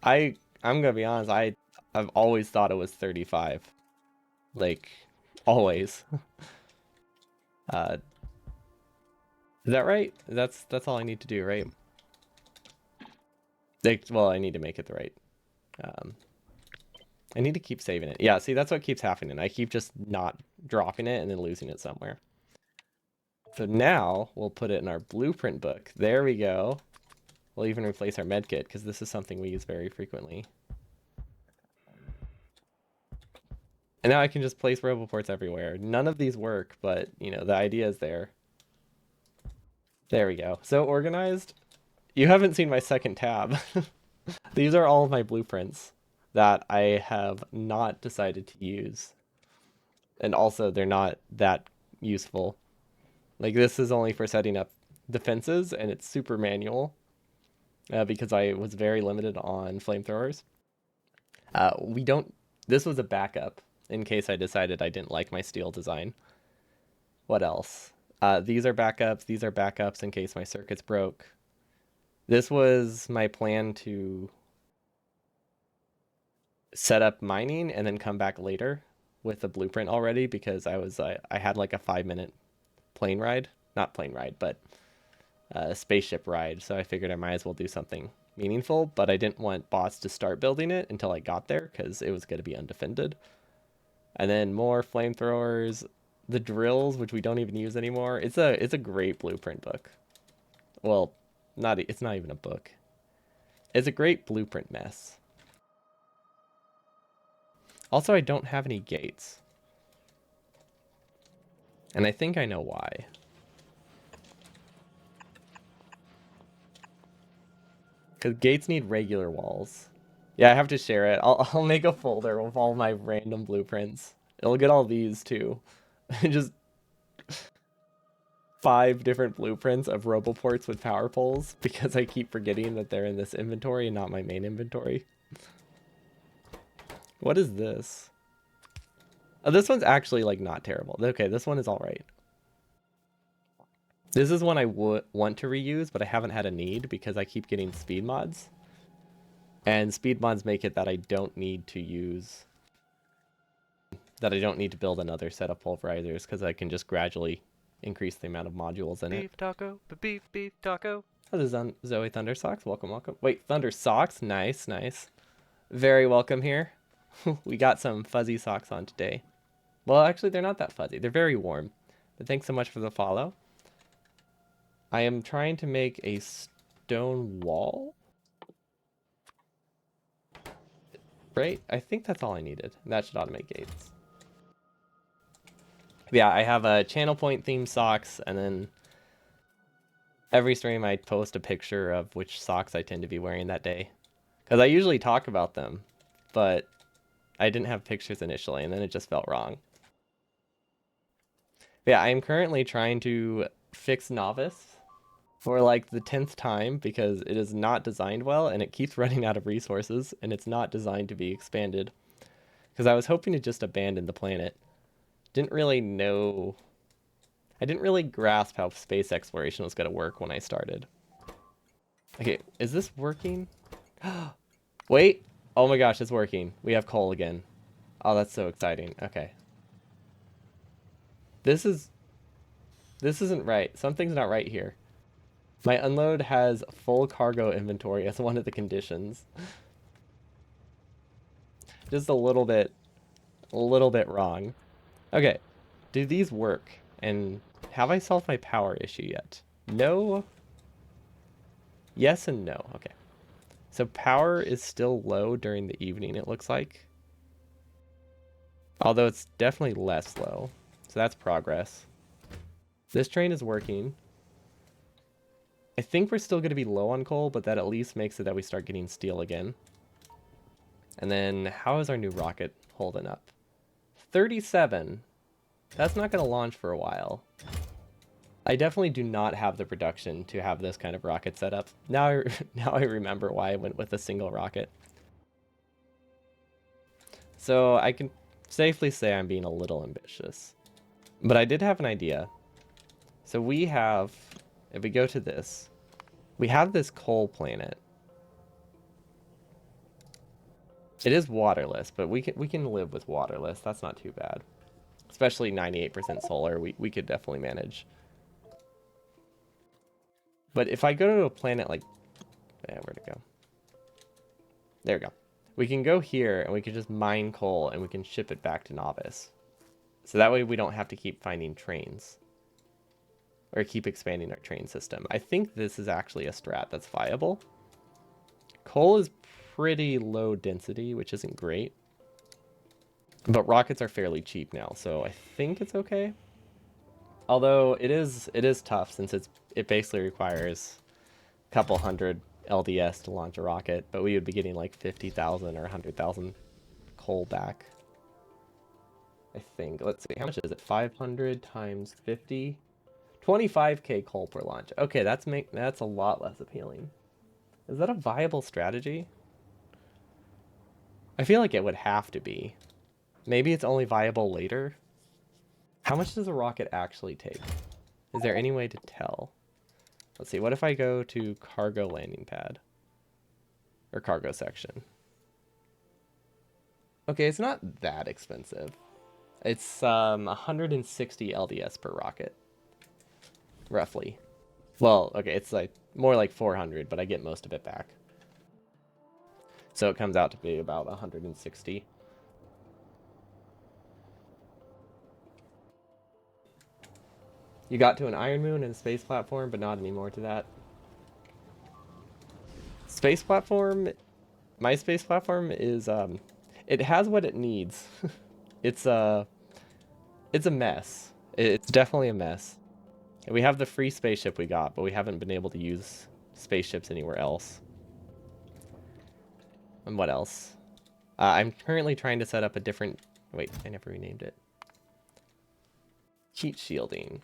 I'm gonna be honest, I've always thought it was 35. Like, always. Uh, is that right? That's all I need to do, right? Well, I need to make it the right. Um, I need to keep saving it. Yeah, see, that's what keeps happening. I keep just not dropping it and then losing it somewhere. So now we'll put it in our blueprint book. There we go. We'll even replace our medkit because this is something we use very frequently. And now I can just place roboports everywhere. None of these work, but you know, the idea is there. There we go. So organized. You haven't seen my second tab. These are all of my blueprints that I have not decided to use. And also they're not that useful. Like this is only for setting up defenses and it's super manual because I was very limited on flamethrowers. We don't, this was a backup in case I decided I didn't like my steel design. What else? These are backups. These are backups in case my circuits broke. This was my plan to set up mining and then come back later with a blueprint already because I had like a 5-minute plane ride, not plane ride, but a spaceship ride. So I figured I might as well do something meaningful, but I didn't want bots to start building it until I got there because it was going to be undefended. And then more flamethrowers, the drills, which we don't even use anymore. It's a great blueprint book. Well, it's not even a book. It's a great blueprint mess. Also, I don't have any gates. And I think I know why. Because gates need regular walls. Yeah, I have to share it. I'll make a folder with all my random blueprints. It'll get all these too. Just 5 different blueprints of roboports with power poles because I keep forgetting that they're in this inventory and not my main inventory. What is this? Oh, this one's actually like not terrible. Okay, this one is all right. This is one I would want to reuse, but I haven't had a need because I keep getting speed mods. And speed mods make it that I don't need to build another set of pulverizers because I can just gradually increase the amount of modules in it. Beef taco, beef taco. Oh, there's Zoe Thunder Socks. Welcome, welcome. Wait, Thunder Socks? Nice, nice. Very welcome here. We got some fuzzy socks on today. Well, actually, they're not that fuzzy. They're very warm. But thanks so much for the follow. I am trying to make a stone wall. Right? I think that's all I needed. That should automate gates. Yeah, I have a channel point themed socks, and then every stream I post a picture of which socks I tend to be wearing that day. Because I usually talk about them, but I didn't have pictures initially, and then it just felt wrong. Yeah, I am currently trying to fix Novice for like the 10th time because it is not designed well and it keeps running out of resources and it's not designed to be expanded. Because I was hoping to just abandon the planet. Didn't really know. I didn't really grasp how space exploration was going to work when I started. Okay, is this working? Wait! Oh my gosh, it's working. We have coal again. Oh, that's so exciting. Okay. This isn't right. Something's not right here. My unload has full cargo inventory as one of the conditions. Just a little bit wrong. Okay. Do these work? And have I solved my power issue yet? No. Yes and no. Okay. So power is still low during the evening, it looks like. Although it's definitely less low. So that's progress. This train is working. I think we're still going to be low on coal, but that at least makes it that we start getting steel again. And then how is our new rocket holding up? 37. That's not going to launch for a while. I definitely do not have the production to have this kind of rocket set up. Now I remember why I went with a single rocket. So I can safely say I'm being a little ambitious. But I did have an idea. So we have, if we go to this, we have this coal planet. It is waterless, but we can live with waterless. That's not too bad. Especially 98% solar, we could definitely manage. But if I go to a planet like, where'd it go? There we go. We can go here and we can just mine coal and we can ship it back to Novice. So that way we don't have to keep finding trains. Or keep expanding our train system. I think this is actually a strat that's viable. Coal is pretty low density, which isn't great. But rockets are fairly cheap now, so I think it's okay. Although it is tough since it basically requires a couple hundred LDS to launch a rocket, but we would be getting like 50,000 or 100,000 coal back. I think. Let's see, how much is it? 500 times 50? 25k coal per launch. Okay, that's a lot less appealing. Is that a viable strategy? I feel like it would have to be. Maybe it's only viable later. How much does a rocket actually take? Is there any way to tell? Let's see, what if I go to cargo landing pad? Or cargo section. Okay, it's not that expensive. It's 160 LDS per rocket. Roughly. Well, okay, it's like more like 400, but I get most of it back. So it comes out to be about 160. You got to an iron moon and a space platform, but not anymore to that. Space platform, my space platform is it has what it needs. it's a mess. It's definitely a mess. We have the free spaceship we got, but we haven't been able to use spaceships anywhere else. And what else? I'm currently trying to set up a different... Wait, I never renamed it. Heat shielding.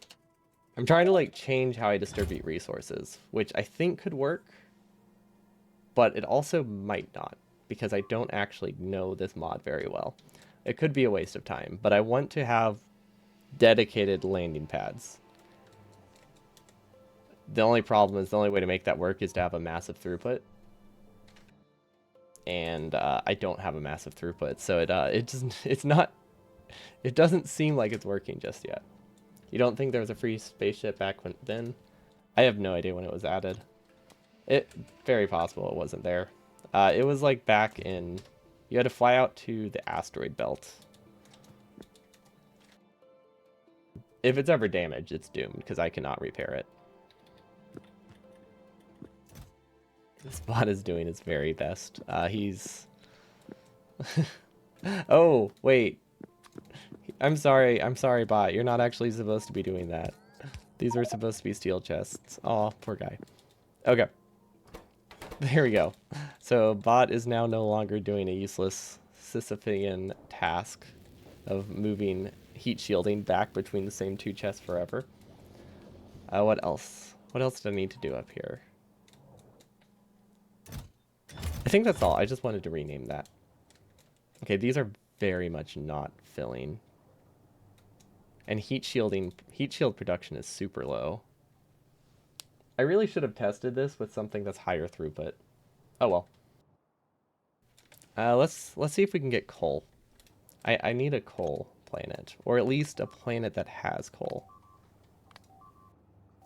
I'm trying to like change how I distribute resources, which I think could work, but it also might not, because I don't actually know this mod very well. It could be a waste of time, but I want to have dedicated landing pads. The only problem is the only way to make that work is to have a massive throughput. And I don't have a massive throughput, so it doesn't seem like it's working just yet. You don't think there was a free spaceship back then? I have no idea when it was added. It very possible it wasn't there. It was like back in. You had to fly out to the asteroid belt. If it's ever damaged, it's doomed because I cannot repair it. This bot is doing his very best. He's. Oh wait. I'm sorry, bot. You're not actually supposed to be doing that. These were supposed to be steel chests. Oh, poor guy. Okay. There we go. So bot is now no longer doing a useless Sisyphean task of moving heat shielding back between the same two chests forever. What else? What else do I need to do up here? I think that's all. I just wanted to rename that. Okay, these are very much not filling. And heat shield production is super low. I really should have tested this with something that's higher throughput. Oh well. Let's see if we can get coal. I need a coal planet, or at least a planet that has coal.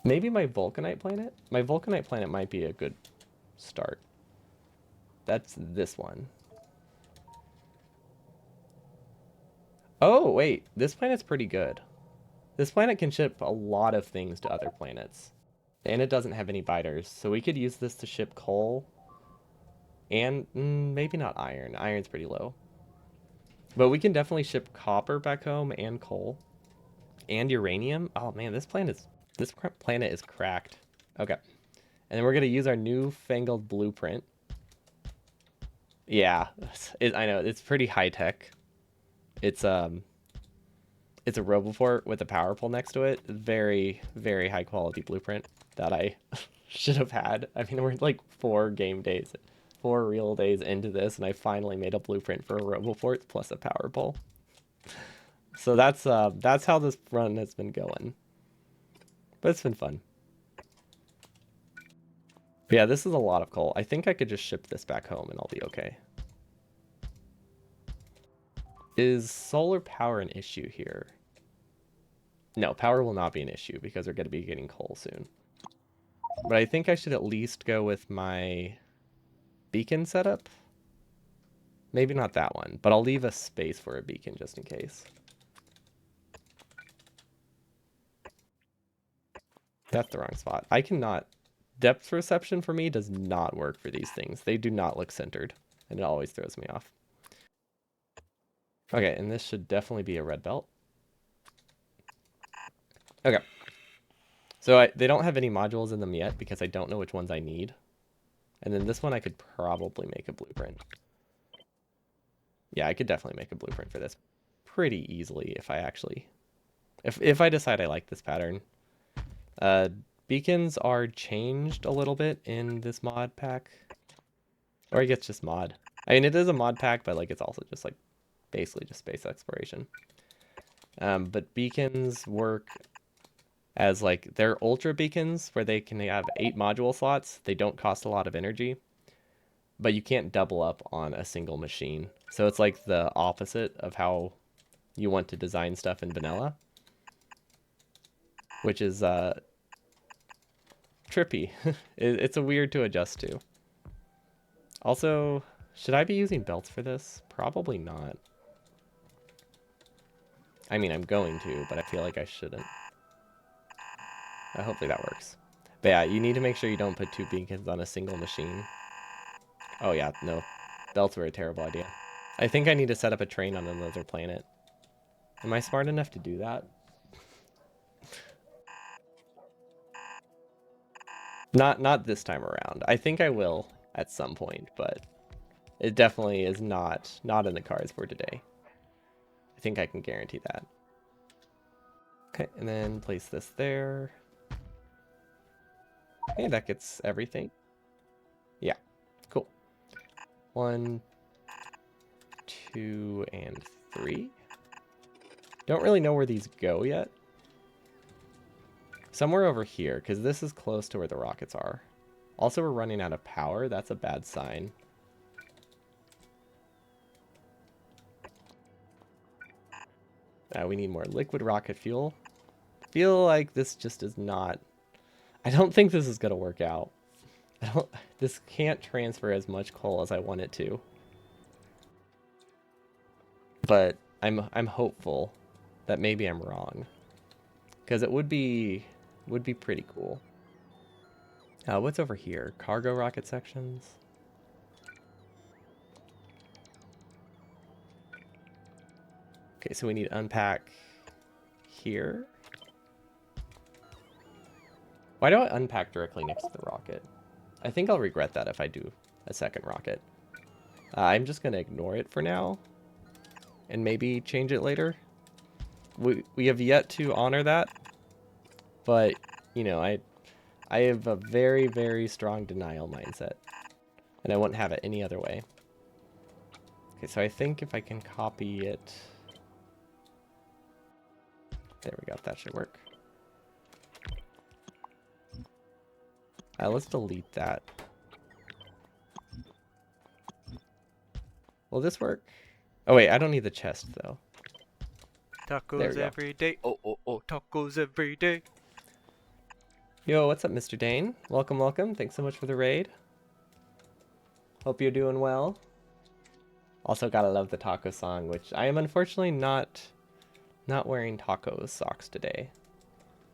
Maybe my vulcanite planet? My vulcanite planet might be a good start. That's this one. Oh, wait. This planet's pretty good. This planet can ship a lot of things to other planets. And it doesn't have any biters, so we could use this to ship coal. And maybe not iron. Iron's pretty low. But we can definitely ship copper back home and coal. And uranium. Oh man, this planet is cracked. Okay. And then we're going to use our newfangled blueprint. Yeah, I know. It's pretty high tech. It's a Roboport with a power pole next to it. Very, very high quality blueprint that I should have had. I mean, we're like 4 real days into this, and I finally made a blueprint for a Roboport plus a power pole. So that's how this run has been going. But it's been fun. But yeah, this is a lot of coal. I think I could just ship this back home and I'll be okay. Is solar power an issue here? No, power will not be an issue because we're going to be getting coal soon. But I think I should at least go with my beacon setup. Maybe not that one, but I'll leave a space for a beacon just in case. That's the wrong spot. I cannot... Depth perception for me does not work for these things. They do not look centered, and it always throws me off. Okay, and this should definitely be a red belt. Okay. So they don't have any modules in them yet because I don't know which ones I need. And then this one I could probably make a blueprint. Yeah, I could definitely make a blueprint for this pretty easily if I actually... If I decide I like this pattern. Beacons are changed a little bit in this mod pack. Or I guess just mod. I mean, it is a mod pack, but like it's also just like basically just space exploration. But beacons work as like they're ultra beacons where they can have 8 module slots. They don't cost a lot of energy, but you can't double up on a single machine. So it's like the opposite of how you want to design stuff in vanilla, which is trippy. It's a weird to adjust to. Also, should I be using belts for this? Probably not. I mean, I'm going to, but I feel like I shouldn't. Hopefully that works. But yeah, you need to make sure you don't put 2 beacons on a single machine. Oh yeah, no. Belts were a terrible idea. I think I need to set up a train on another planet. Am I smart enough to do that? Not this time around. I think I will at some point, but it definitely is not in the cards for today. I think I can guarantee that. Okay, and then place this there. Okay, that gets everything. Yeah, cool. 1, 2, and 3. Don't really know where these go yet. Somewhere over here, because this is close to where the rockets are. Also, we're running out of power. That's a bad sign. We need more liquid rocket fuel. feel like this just is not... I don't think this is going to work out. I don't... This can't transfer as much coal as I want it to. But I'm hopeful that maybe I'm wrong. Because it would be pretty cool. What's over here? Cargo rocket sections? Okay, so we need to unpack here. Why do I unpack directly next to the rocket? I think I'll regret that if I do a second rocket. I'm just going to ignore it for now and maybe change it later. We have yet to honor that, but, you know, I have a very, very strong denial mindset, and I wouldn't have it any other way. Okay, so I think if I can copy it... There we go, that should work. Let's delete that. Will this work? Oh wait, I don't need the chest though. Tacos every day. Oh, oh, oh, tacos every day. Yo, what's up, Mr. Dane? Welcome, welcome. Thanks so much for the raid. Hope you're doing well. Also gotta love the taco song, which I am unfortunately not wearing taco socks today.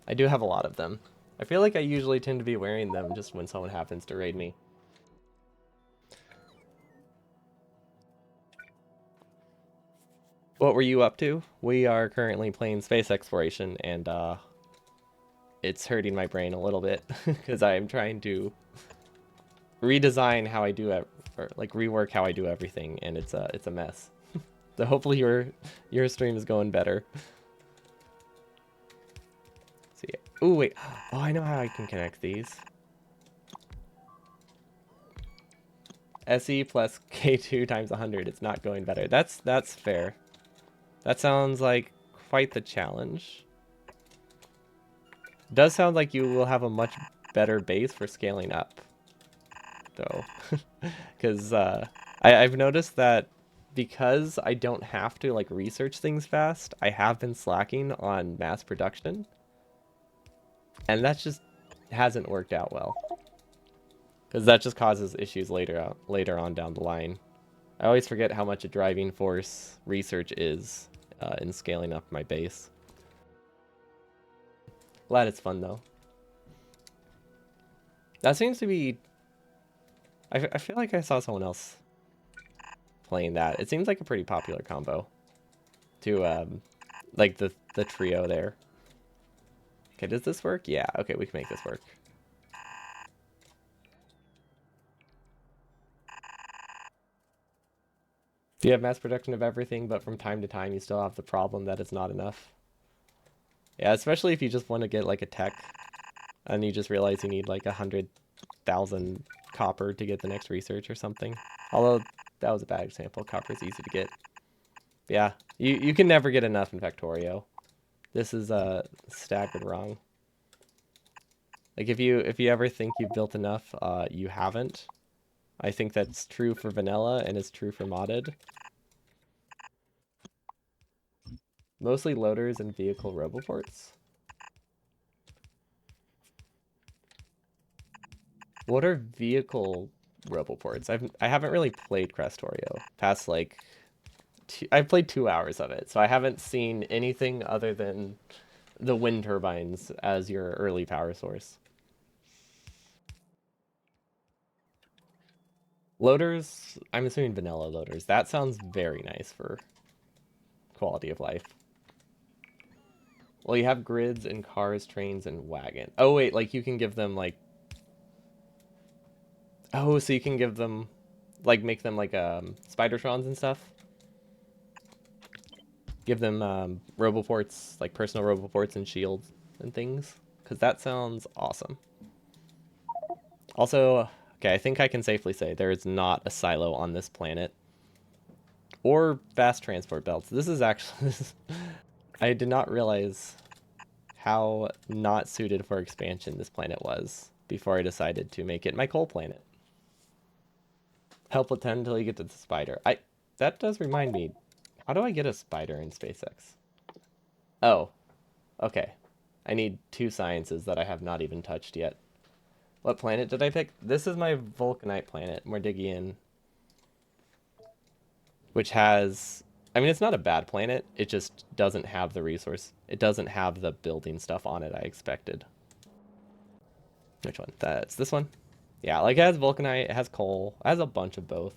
I do have a lot of them. I feel like I usually tend to be wearing them just when someone happens to raid me. What were you up to? We are currently playing space exploration, and it's hurting my brain a little bit because I am trying to redesign how I do it, or like rework how I do everything, and it's a mess. So hopefully your stream is going better. So yeah. Oh wait. Oh, I know how I can connect these. SE plus K2 times 100. It's not going better. That's fair. That sounds like quite the challenge. Does sound like you will have a much better base for scaling up, though. Because I've noticed that because I don't have to like research things fast, I have been slacking on mass production. And that just hasn't worked out well. Because that just causes issues later on down the line. I always forget how much a driving force research is in scaling up my base. Glad it's fun though. That seems to be... I feel like I saw someone else playing that. It seems like a pretty popular combo to like the trio there. Okay, does this work? Yeah, okay, we can make this work. Do you have mass production of everything, but from time to time you still have the problem that it's not enough? Yeah, especially if you just want to get like a tech and you just realize you need like 100,000 copper to get the next research or something. Although that was a bad example. Copper is easy to get. Yeah, you can never get enough in Factorio. This is staggered wrong. Like if you ever think you've built enough, you haven't. I think that's true for vanilla and it's true for modded. Mostly loaders and vehicle roboports. What are vehicle roboports? I haven't really played Crestorio past like I've played 2 hours of it, so I haven't seen anything other than the wind turbines as your early power source. Loaders, I'm assuming vanilla loaders. That sounds very nice for quality of life. Well, you have grids and cars, trains, and wagon. Oh wait, like you can give them like... Oh, so you can give them, like make them like Spidertrons and stuff? Give them roboports, like personal roboports and shields and things? Because that sounds awesome. Also, okay, I think I can safely say there is not a silo on this planet. Or fast transport belts. This is actually... I did not realize how not suited for expansion this planet was before I decided to make it my coal planet. Help with 10 until you get to the spider. That does remind me. How do I get a spider in SpaceX? Oh, okay. I need 2 sciences that I have not even touched yet. What planet did I pick? This is my Vulcanite planet, Mordigian, which has... I mean, it's not a bad planet. It just doesn't have the resource. It doesn't have the building stuff on it I expected. Which one? That's this one. Yeah, like it has Vulcanite, it has coal, it has a bunch of both.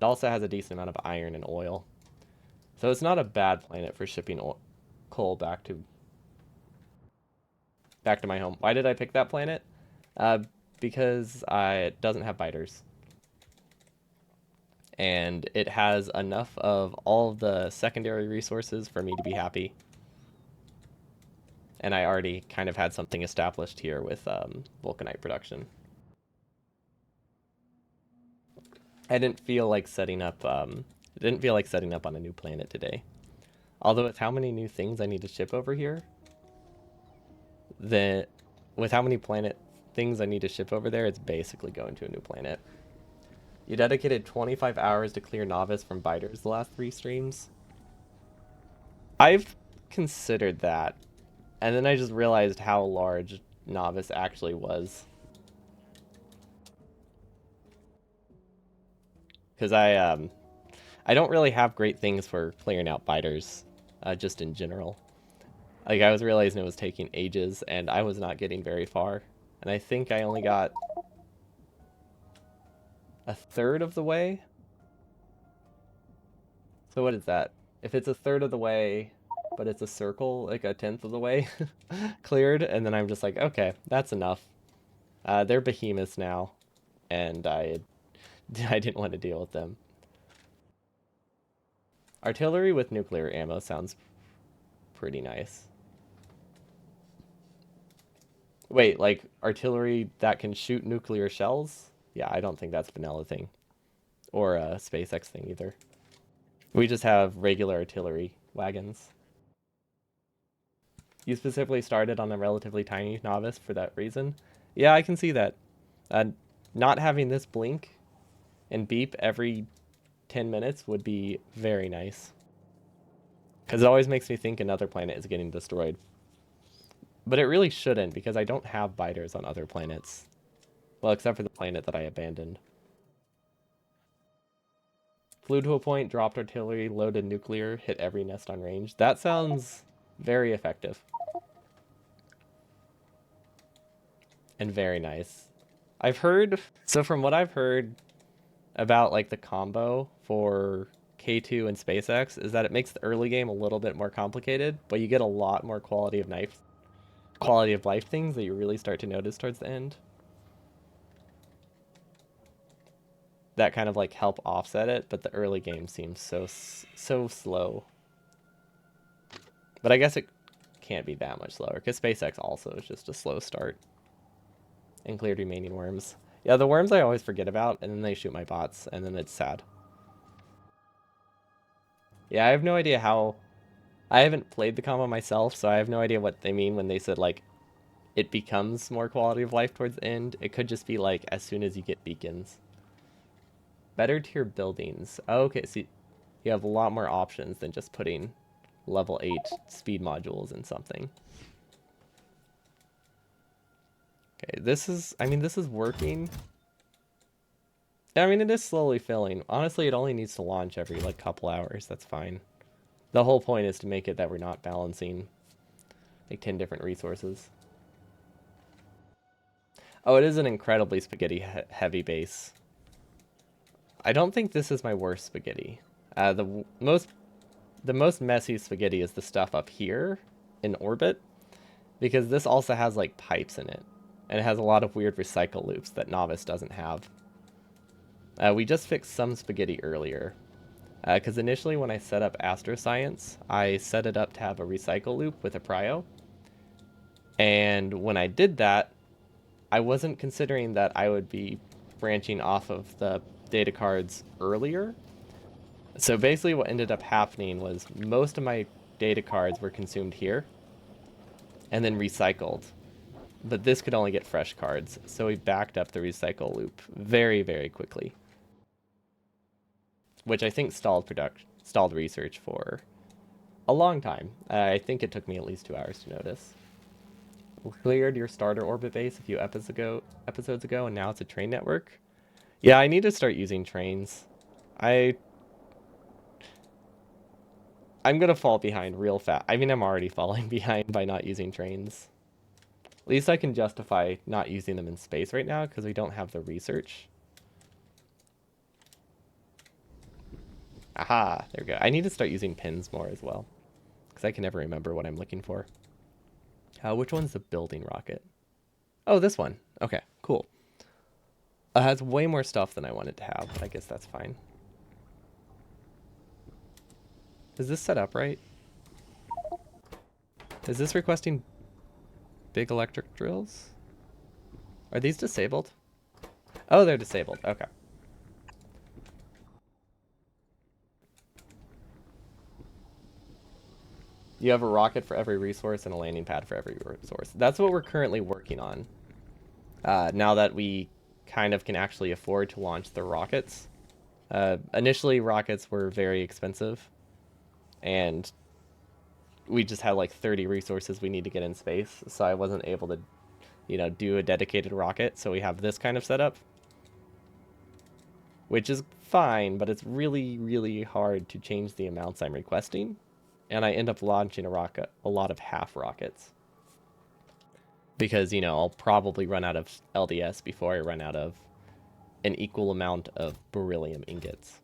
It also has a decent amount of iron and oil. So it's not a bad planet for shipping coal back to my home. Why did I pick that planet? Uh, because it doesn't have biters. And it has enough of all of the secondary resources for me to be happy. And I already kind of had something established here with Vulcanite production. I didn't feel like setting up on a new planet today. Although with how many new things I need to ship over here, with how many planet things I need to ship over there, it's basically going to a new planet. You dedicated 25 hours to clear Novice from biters the last 3 streams. I've considered that, and then I just realized how large Novice actually was. Because I don't really have great things for clearing out biters, just in general. Like, I was realizing it was taking ages, and I was not getting very far. And I think I only got a third of the way. So what is that? If it's a third of the way, but it's a circle, like a tenth of the way cleared, and then I'm just like, okay, that's enough. They're behemoths now, and I didn't want to deal with them. Artillery with nuclear ammo sounds pretty nice. Wait, like artillery that can shoot nuclear shells? Yeah, I don't think that's vanilla thing. Or a SpaceX thing either. We just have regular artillery wagons. You specifically started on a relatively tiny novice for that reason? Yeah, I can see that. Not having this blink and beep every 10 minutes would be very nice. Because it always makes me think another planet is getting destroyed. But it really shouldn't, because I don't have biters on other planets. Well, except for the planet that I abandoned. Flew to a point, dropped artillery, loaded nuclear, hit every nest on range. That sounds very effective. And very nice. So from what I've heard about like the combo for K2 and SpaceX is that it makes the early game a little bit more complicated, but you get a lot more quality of life things that you really start to notice towards the end. That kind of like help offset it, but the early game seems so slow. But I guess it can't be that much slower because SpaceX also is just a slow start. And cleared remaining worms. Yeah, the worms I always forget about, and then they shoot my bots, and then it's sad. Yeah, I have no idea how... I haven't played the combo myself, so I have no idea what they mean when they said, like, it becomes more quality of life towards the end. It could just be, like, as soon as you get beacons. Better tier buildings. Oh, okay, so you have a lot more options than just putting level 8 speed modules in something. Okay, this is working. I mean, it is slowly filling. Honestly, it only needs to launch every, like, couple hours. That's fine. The whole point is to make it that we're not balancing, like, 10 different resources. Oh, it is an incredibly spaghetti heavy base. I don't think this is my worst spaghetti. The most messy spaghetti is the stuff up here in orbit, because this also has, like, pipes in it. And it has a lot of weird recycle loops that Novice doesn't have. We just fixed some spaghetti earlier. Because initially when I set up Astroscience, I set it up to have a recycle loop with a prio. And when I did that, I wasn't considering that I would be branching off of the data cards earlier. So basically what ended up happening was most of my data cards were consumed here and then recycled. But this could only get fresh cards, so we backed up the recycle loop very, very quickly. Which I think stalled research for a long time. I think it took me at least 2 hours to notice. Cleared your starter orbit base a few episodes ago, and now it's a train network. Yeah, I need to start using trains. I'm gonna fall behind real fast. I mean, I'm already falling behind by not using trains. At least I can justify not using them in space right now because we don't have the research. Aha, there we go. I need to start using pins more as well because I can never remember what I'm looking for. Which one's the building rocket? Oh, this one. Okay, cool. It has way more stuff than I wanted to have, but I guess that's fine. Is this set up right? Is this requesting big electric drills? Are these disabled? Oh, they're disabled. Okay. You have a rocket for every resource and a landing pad for every resource. That's what we're currently working on. Now that we kind of can actually afford to launch the rockets. Initially, rockets were very expensive, and we just had like 30 resources we need to get in space, so I wasn't able to, do a dedicated rocket. So we have this kind of setup, which is fine, but it's really, really hard to change the amounts I'm requesting, and I end up launching a lot of half rockets. Because, I'll probably run out of LDS before I run out of an equal amount of beryllium ingots.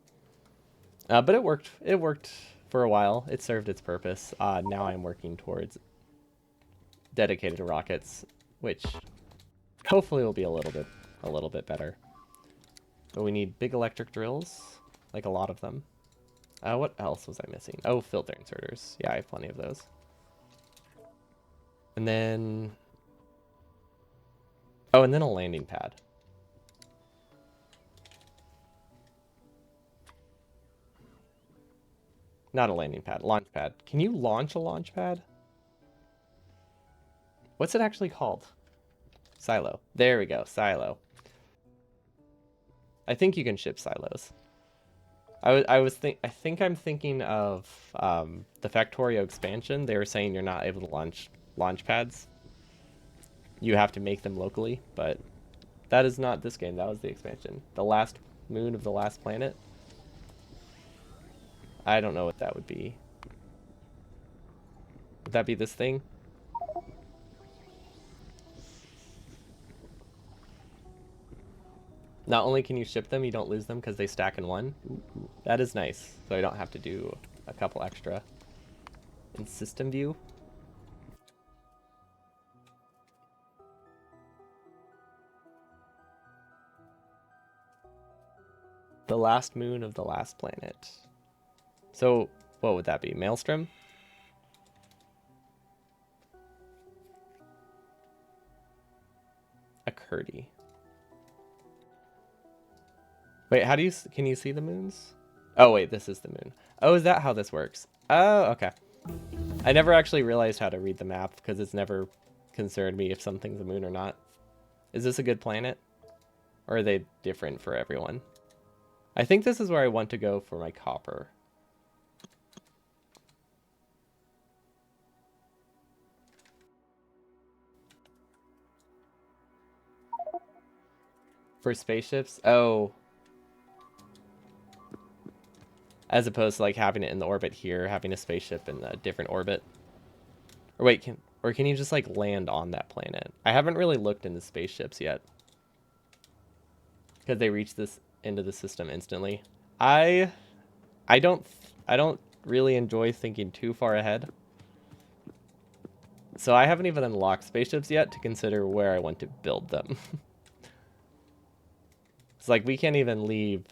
But it worked. It worked for a while. It served its purpose. Now I'm working towards dedicated rockets, which hopefully will be a little bit better. But we need big electric drills, like a lot of them. What else was I missing? Oh, filter inserters. Yeah, I have plenty of those. And then... Oh, and then a landing pad. Not a landing pad, launch pad. Can you launch a launch pad? What's it actually called? Silo. There we go, silo. I think you can ship silos. I think I'm thinking of the Factorio expansion. They were saying you're not able to launch pads. You have to make them locally, but that is not this game. That was the expansion. The last moon of the last planet. I don't know what that would be. Would that be this thing? Not only can you ship them, you don't lose them because they stack in one. Ooh, that is nice. So I don't have to do a couple extra. In system view. The last moon of the last planet. So what would that be? Maelstrom? A Curdy. Wait, can you see the moons? Oh wait, this is the moon. Oh, is that how this works? Oh, okay. I never actually realized how to read the map because it's never concerned me if something's a moon or not. Is this a good planet? Or are they different for everyone? I think this is where I want to go for my copper. For spaceships? Oh. As opposed to like having it in the orbit here, having a spaceship in a different orbit. Or wait, can you just like land on that planet? I haven't really looked into spaceships yet. Because they reach this into the system instantly. I don't really enjoy thinking too far ahead. So I haven't even unlocked spaceships yet to consider where I want to build them. It's like we can't even leave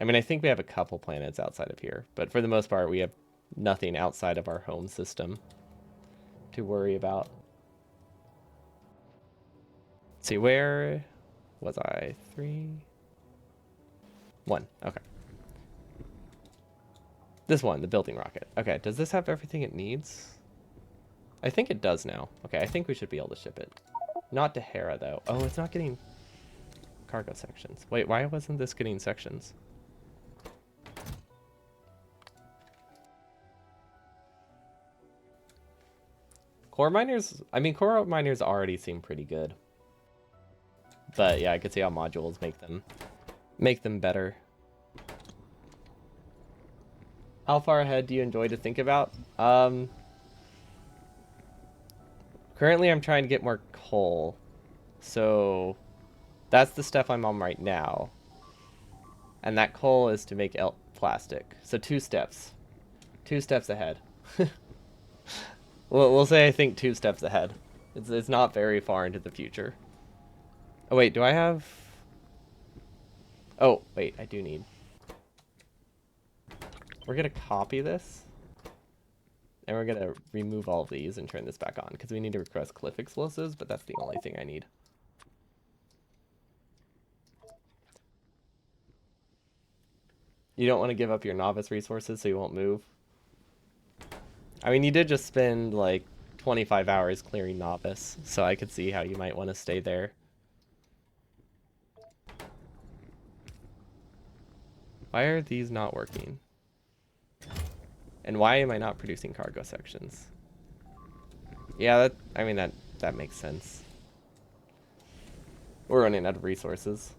I mean, I think we have a couple planets outside of here, but for the most part, we have nothing outside of our home system to worry about. Let's see, where was I? 3, 1. Okay. This one, the building rocket. Okay, does this have everything it needs? I think it does now. Okay, I think we should be able to ship it. Not to Hera, though. Oh, it's not getting cargo sections. Wait, why wasn't this getting sections? core miners, I mean, core miners already seem pretty good. But yeah, I could see how modules make them better. How far ahead do you enjoy to think about? Currently I'm trying to get more coal. So that's the step I'm on right now. And that coal is to make plastic. So 2 steps. 2 steps ahead. We'll say I think 2 steps ahead. It's not very far into the future. Oh wait, do I have... Oh, wait, I do need... We're gonna copy this. And we're gonna remove all of these and turn this back on. Because we need to request cliff explosives, but that's the only thing I need. You don't want to give up your novice resources so you won't move? I mean, you did just spend like 25 hours clearing novice, so I could see how you might want to stay there. Why are these not working? And why am I not producing cargo sections? Yeah, I mean, that makes sense. We're running out of resources.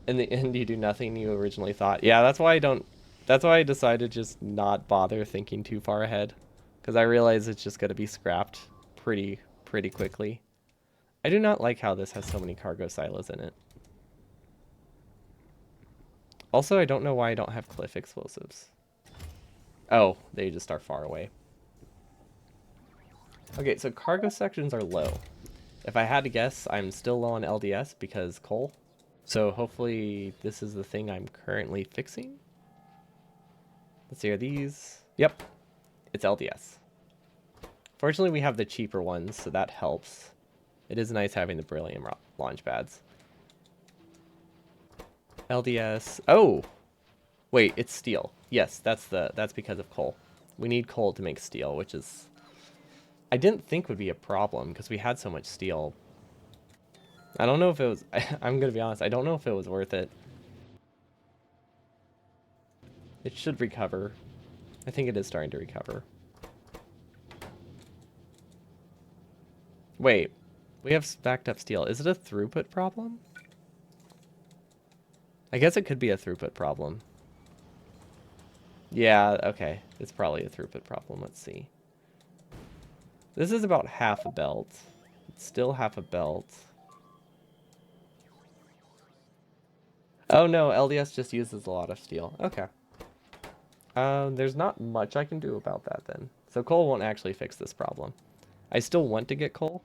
In the end, you do nothing you originally thought. Yeah, that's why I decided to just not bother thinking too far ahead. Because I realize it's just going to be scrapped pretty quickly. I do not like how this has so many cargo silos in it. Also, I don't know why I don't have cliff explosives. Oh, they just are far away. Okay, so cargo sections are low. If I had to guess, I'm still low on LDS because coal. So hopefully this is the thing I'm currently fixing. Let's see, are these? Yep, it's LDS. Fortunately, we have the cheaper ones, so that helps. It is nice having the beryllium launch pads. LDS. Oh, wait, it's steel. Yes, that's because of coal. We need coal to make steel, which is I didn't think would be a problem because we had so much steel. I don't know if it was. I'm gonna be honest. I don't know if it was worth it. It should recover. I think it is starting to recover. Wait, we have stacked up steel. Is it a throughput problem? I guess it could be a throughput problem. Yeah, okay. It's probably a throughput problem. Let's see. This is about half a belt. It's still half a belt. Oh no, LDS just uses a lot of steel. Okay. There's not much I can do about that then. So coal won't actually fix this problem. I still want to get coal,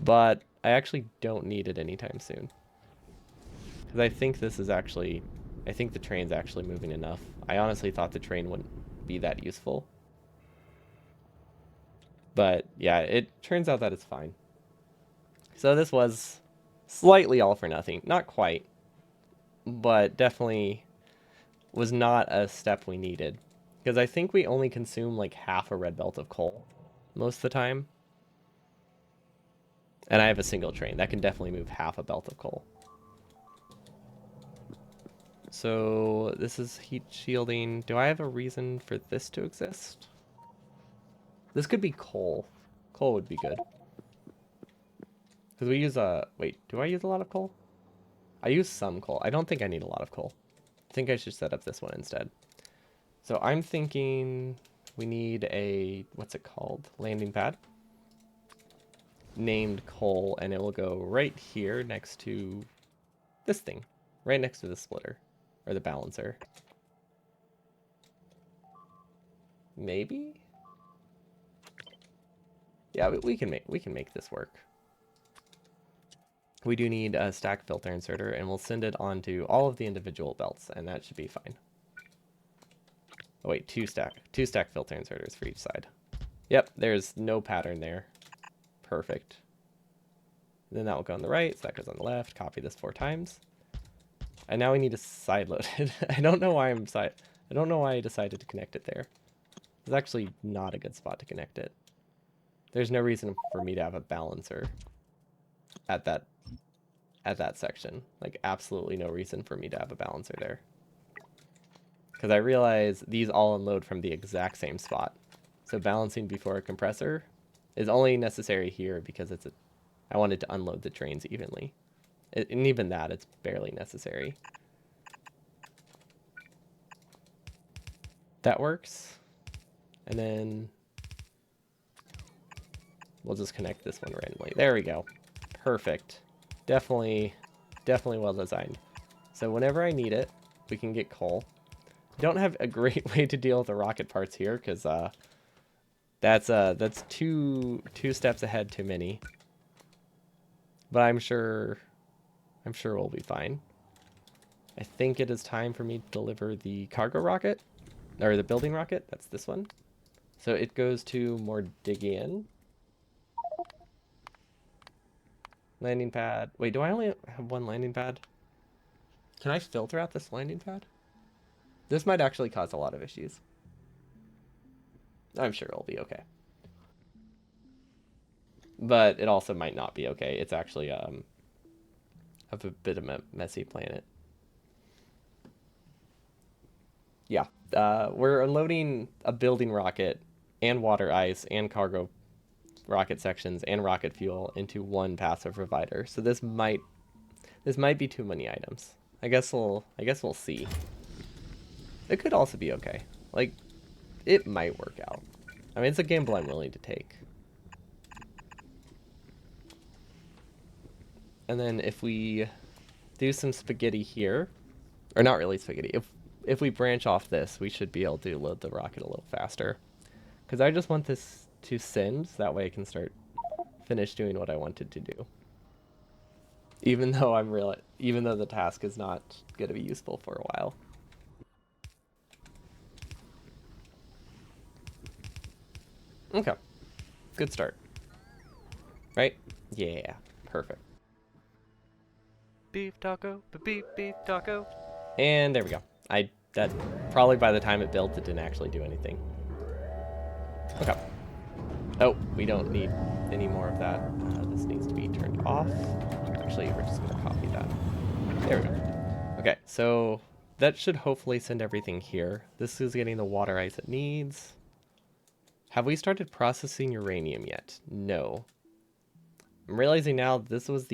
but I actually don't need it anytime soon. Because I think this is actually... I think the train's actually moving enough. I honestly thought the train wouldn't be that useful. But yeah, it turns out that it's fine. So this was slightly all for nothing. Not quite, but definitely was not a step we needed. Because I think we only consume like half a red belt of coal most of the time. And I have a single train. That can definitely move half a belt of coal. So this is heat shielding. Do I have a reason for this to exist? This could be coal. Coal would be good. Because we use a... Wait, do I use a lot of coal? I use some coal. I don't think I need a lot of coal. I think I should set up this one instead. So I'm thinking we need a... What's it called? Landing pad. Named coal, and it will go right here next to this thing. Right next to the splitter. Or the balancer. Maybe? Yeah, we can make this work. We do need a stack filter inserter, and we'll send it onto all of the individual belts, and that should be fine. Oh wait, two stack filter inserters for each side. Yep, there's no pattern there. Perfect. And then that will go on the right, so that goes on the left. Copy this 4 times. And now we need to side load it. I don't know why I decided to connect it there. It's actually not a good spot to connect it. There's no reason for me to have a balancer at that section. Like, absolutely no reason for me to have a balancer there. Because I realize these all unload from the exact same spot. So balancing before a compressor is only necessary here because I wanted to unload the trains evenly. And even that, it's barely necessary. That works. And then we'll just connect this one randomly. There we go. Perfect. Definitely well designed. So whenever I need it, we can get coal. Don't have a great way to deal with the rocket parts here because that's two steps ahead too many. But I'm sure we'll be fine. I think it is time for me to deliver the cargo rocket or the building rocket. That's this one. So it goes to Mordigian. Landing pad. Wait, do I only have one landing pad? Can I filter out this landing pad? This might actually cause a lot of issues. I'm sure it'll be okay. But it also might not be okay. It's actually a bit of a messy planet. Yeah. We're unloading a building rocket and water ice and cargo rocket sections and rocket fuel into one passive provider. So this might be too many items. I guess we'll see. It could also be okay. Like, it might work out. I mean, it's a gamble I'm willing to take. And then if we do some spaghetti here, or not really spaghetti, if we branch off this, we should be able to load the rocket a little faster. Because I just want this to send, so that way I can finish doing what I wanted to do. Even though even though the task is not going to be useful for a while. Okay. Good start. Right? Yeah. Perfect. Beef taco, beef taco. And there we go. That probably by the time it built, it didn't actually do anything. Okay. Oh, we don't need any more of that. This needs to be turned off. Actually, we're just going to copy that. There we go. Okay, so that should hopefully send everything here. This is getting the water ice it needs. Have we started processing uranium yet? No. I'm realizing now this was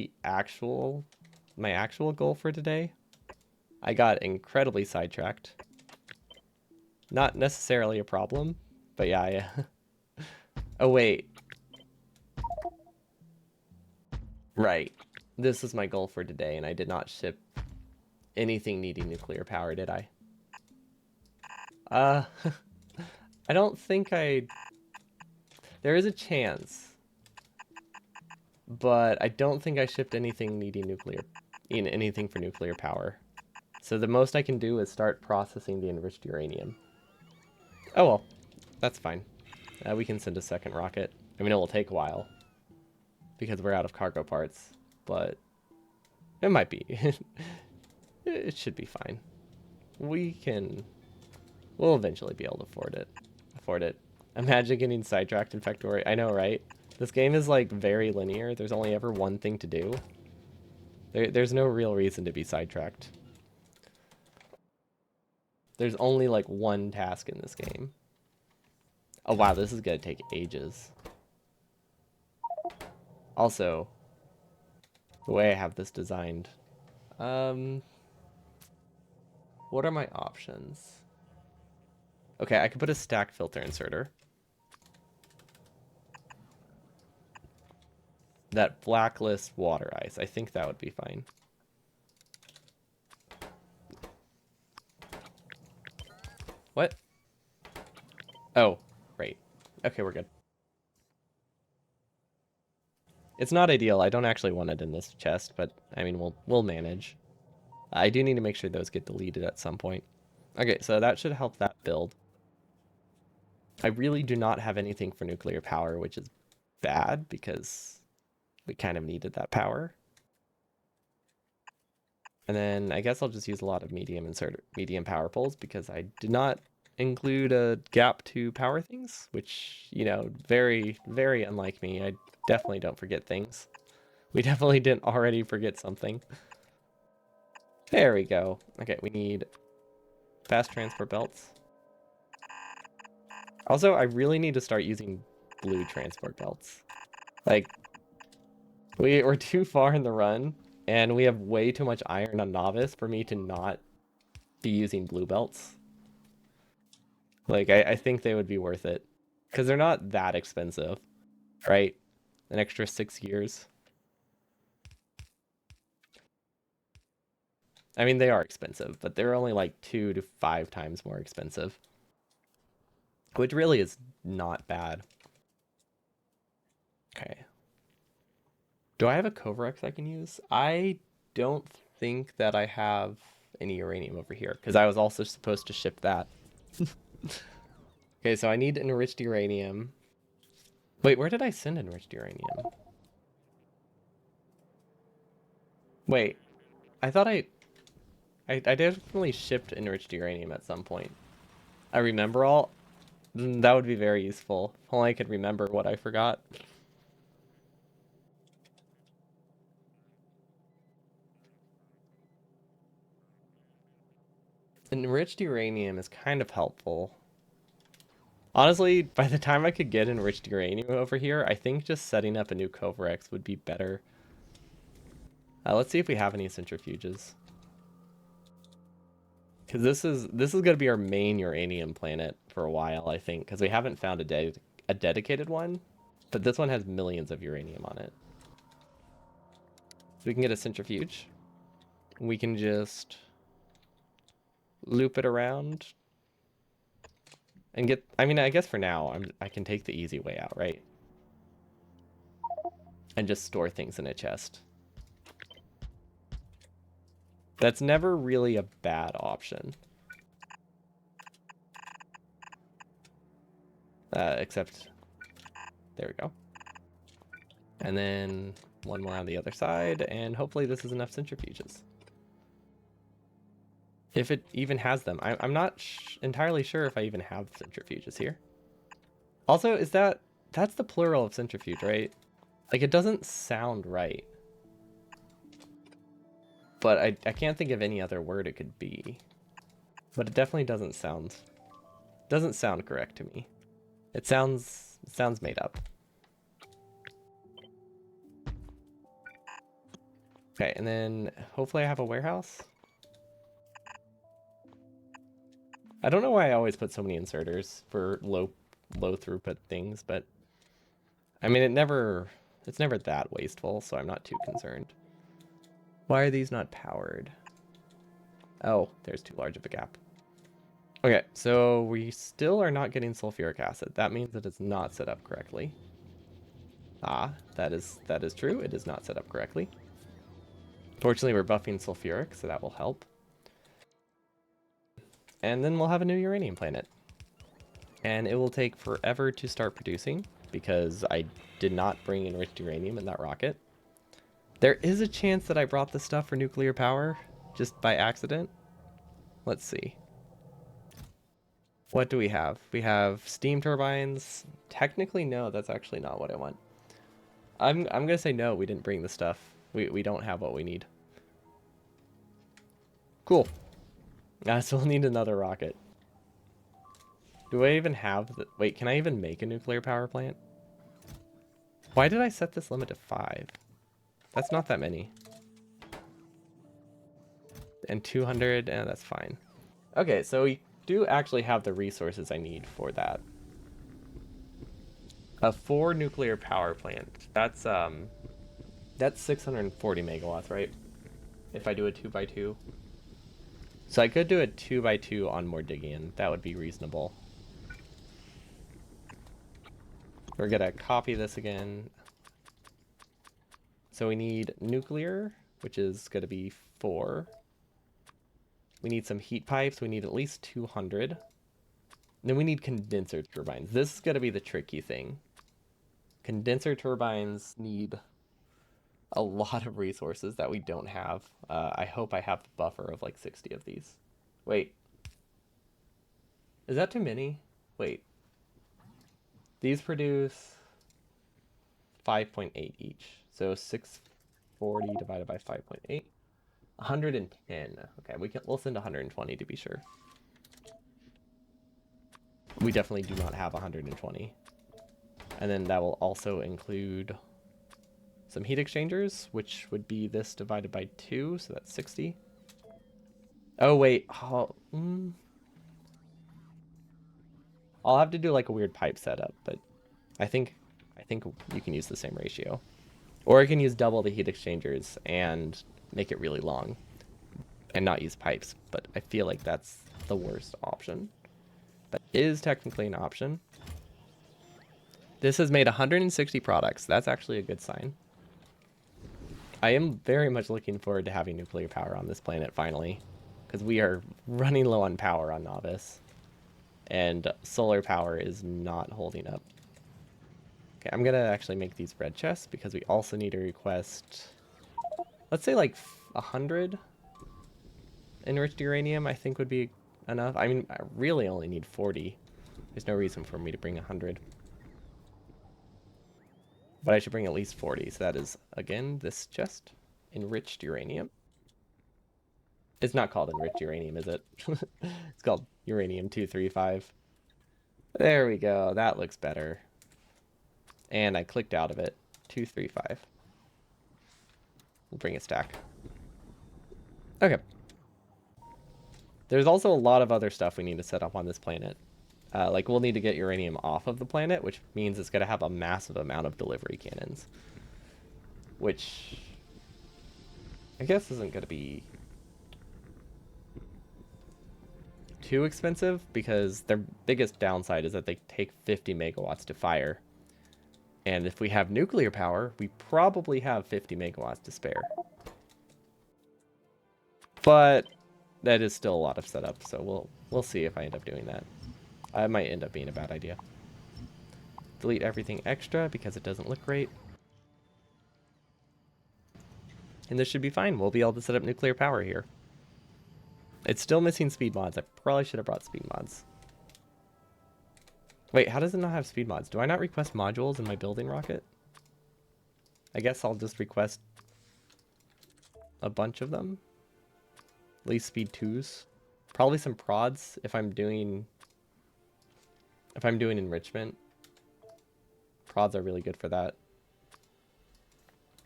my actual goal for today. I got incredibly sidetracked. Not necessarily a problem, but yeah. Oh, wait. Right. This is my goal for today, and I did not ship anything needing nuclear power, did I? I don't think there is a chance, but I don't think I shipped anything needing anything for nuclear power. So the most I can do is start processing the enriched uranium. Oh well, that's fine. We can send a second rocket. I mean, it will take a while because we're out of cargo parts, but it might be. It should be fine. We'll eventually be able to afford it. Imagine getting sidetracked in Factorio. I know, right? This game is like very linear. There's only ever one thing to do. There's no real reason to be sidetracked. There's only like one task in this game. Oh wow, this is gonna take ages. Also, the way I have this designed, what are my options? Okay, I could put a stack filter inserter. That blacklist water ice. I think that would be fine. What? Oh, right. Okay, we're good. It's not ideal. I don't actually want it in this chest, but I mean, we'll manage. I do need to make sure those get deleted at some point. Okay, so that should help that build. I really do not have anything for nuclear power, which is bad because we kind of needed that power. And then I guess I'll just use a lot of medium power poles because I did not include a gap to power things, which, you know, very, very unlike me. I definitely don't forget things. We definitely didn't already forget something. There we go. Okay, we need fast transport belts. Also, I really need to start using blue transport belts. Like, we're too far in the run, and we have way too much iron on novice for me to not be using blue belts. Like, I think they would be worth it. Because they're not that expensive, right? An extra 6 years. I mean, they are expensive, but they're only like 2 to 5 times more expensive. Which really is not bad. Okay. Do I have a Kovarex I can use? I don't think that I have any uranium over here, because I was also supposed to ship that. Okay, so I need enriched uranium. Wait, where did I send enriched uranium? Wait, I thought I definitely shipped enriched uranium at some point. I remember all. That would be very useful. If only I could remember what I forgot. Enriched uranium is kind of helpful. Honestly, by the time I could get enriched uranium over here, I think just setting up a new Kovarex would be better. Let's see if we have any centrifuges. Because this is going to be our main uranium planet for a while, I think, because we haven't found a dedicated one, but this one has millions of uranium on it. So we can get a centrifuge. We can just loop it around and get. I mean, I guess for now, I can take the easy way out, right? And just store things in a chest. That's never really a bad option. Except, there we go. And then one more on the other side, and hopefully this is enough centrifuges. If it even has them. I'm not entirely sure if I even have centrifuges here. Also, that's the plural of centrifuge, right? Like, it doesn't sound right. But I can't think of any other word it could be. But it definitely doesn't sound correct to me. It sounds made up. Okay, and then hopefully I have a warehouse. I don't know why I always put so many inserters for low throughput things, but I mean it's never that wasteful, so I'm not too concerned. Why are these not powered? Oh, there's too large of a gap. Okay, so we still are not getting sulfuric acid. That means that it's not set up correctly. Ah, that is true. It is not set up correctly. Fortunately, we're buffing sulfuric, so that will help. And then we'll have a new uranium planet. And it will take forever to start producing because I did not bring enriched uranium in that rocket. There is a chance that I brought the stuff for nuclear power just by accident. Let's see. What do we have? We have steam turbines. Technically, no, that's actually not what I want. I'm gonna say no, we didn't bring the stuff. We don't have what we need. Cool. I still need another rocket. Do I even have the... Wait, can I even make a nuclear power plant? Why did I set this limit to 5? That's not that many. And 200, that's fine. Okay, so we do actually have the resources I need for that. A 4 nuclear power plant. That's 640 megawatts, right? If I do a 2x2. So I could do a 2x2 on Mordigian. That would be reasonable. We're gonna copy this again. So we need nuclear, which is gonna be 4. We need some heat pipes. We need at least 200. Then we need condenser turbines. This is gonna be the tricky thing. Condenser turbines need a lot of resources that we don't have. I hope I have a buffer of like 60 of these. Wait. Is that too many? Wait. These produce 5.8 each. So 640 divided by 5.8. 110. Okay, we'll send 120 to be sure. we definitely do not have 120. And then that will also include some heat exchangers, which would be this divided by 2, so that's 60. Oh, wait. Oh, I'll have to do like a weird pipe setup, but I think you can use the same ratio. Or I can use double the heat exchangers and make it really long and not use pipes, but I feel like that's the worst option. But it is technically an option. This has made 160 products. That's actually a good sign. I am very much looking forward to having nuclear power on this planet finally, because we are running low on power on Novice, and solar power is not holding up. Okay, I'm gonna actually make these red chests because we also need to request, let's say like 100 enriched uranium. I think would be enough. I mean, I really only need 40. There's no reason for me to bring 100. But I should bring at least 40. So that is, again, this chest. Enriched uranium. It's not called enriched uranium, is it? It's called uranium-235. There we go. That looks better. And I clicked out of it. 235. We'll bring a stack. Okay. There's also a lot of other stuff we need to set up on this planet. Like, we'll need to get uranium off of the planet, which means it's going to have a massive amount of delivery cannons. Which I guess isn't going to be too expensive, because their biggest downside is that they take 50 megawatts to fire. And if we have nuclear power, we probably have 50 megawatts to spare. But that is still a lot of setup, so we'll see if I end up doing that. I might end up being a bad idea. Delete everything extra because it doesn't look great. And this should be fine. We'll be able to set up nuclear power here. It's still missing speed mods. I probably should have brought speed mods. Wait, how does it not have speed mods? Do I not request modules in my building rocket? I guess I'll just request a bunch of them. At least speed 2s. Probably some prods if I'm doing enrichment. Prods are really good for that.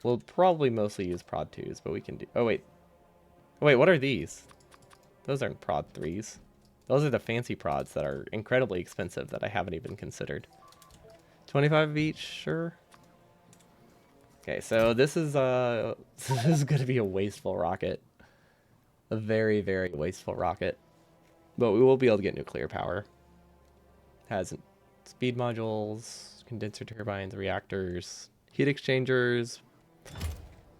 We'll probably mostly use prod 2s, but we can do... Oh, wait. Oh, wait, what are these? Those aren't prod 3s. Those are the fancy prods that are incredibly expensive that I haven't even considered. 25 of each, sure. Okay, so this is this is going to be a wasteful rocket. A very, very wasteful rocket. But we will be able to get nuclear power. Has speed modules, condenser turbines, reactors, heat exchangers.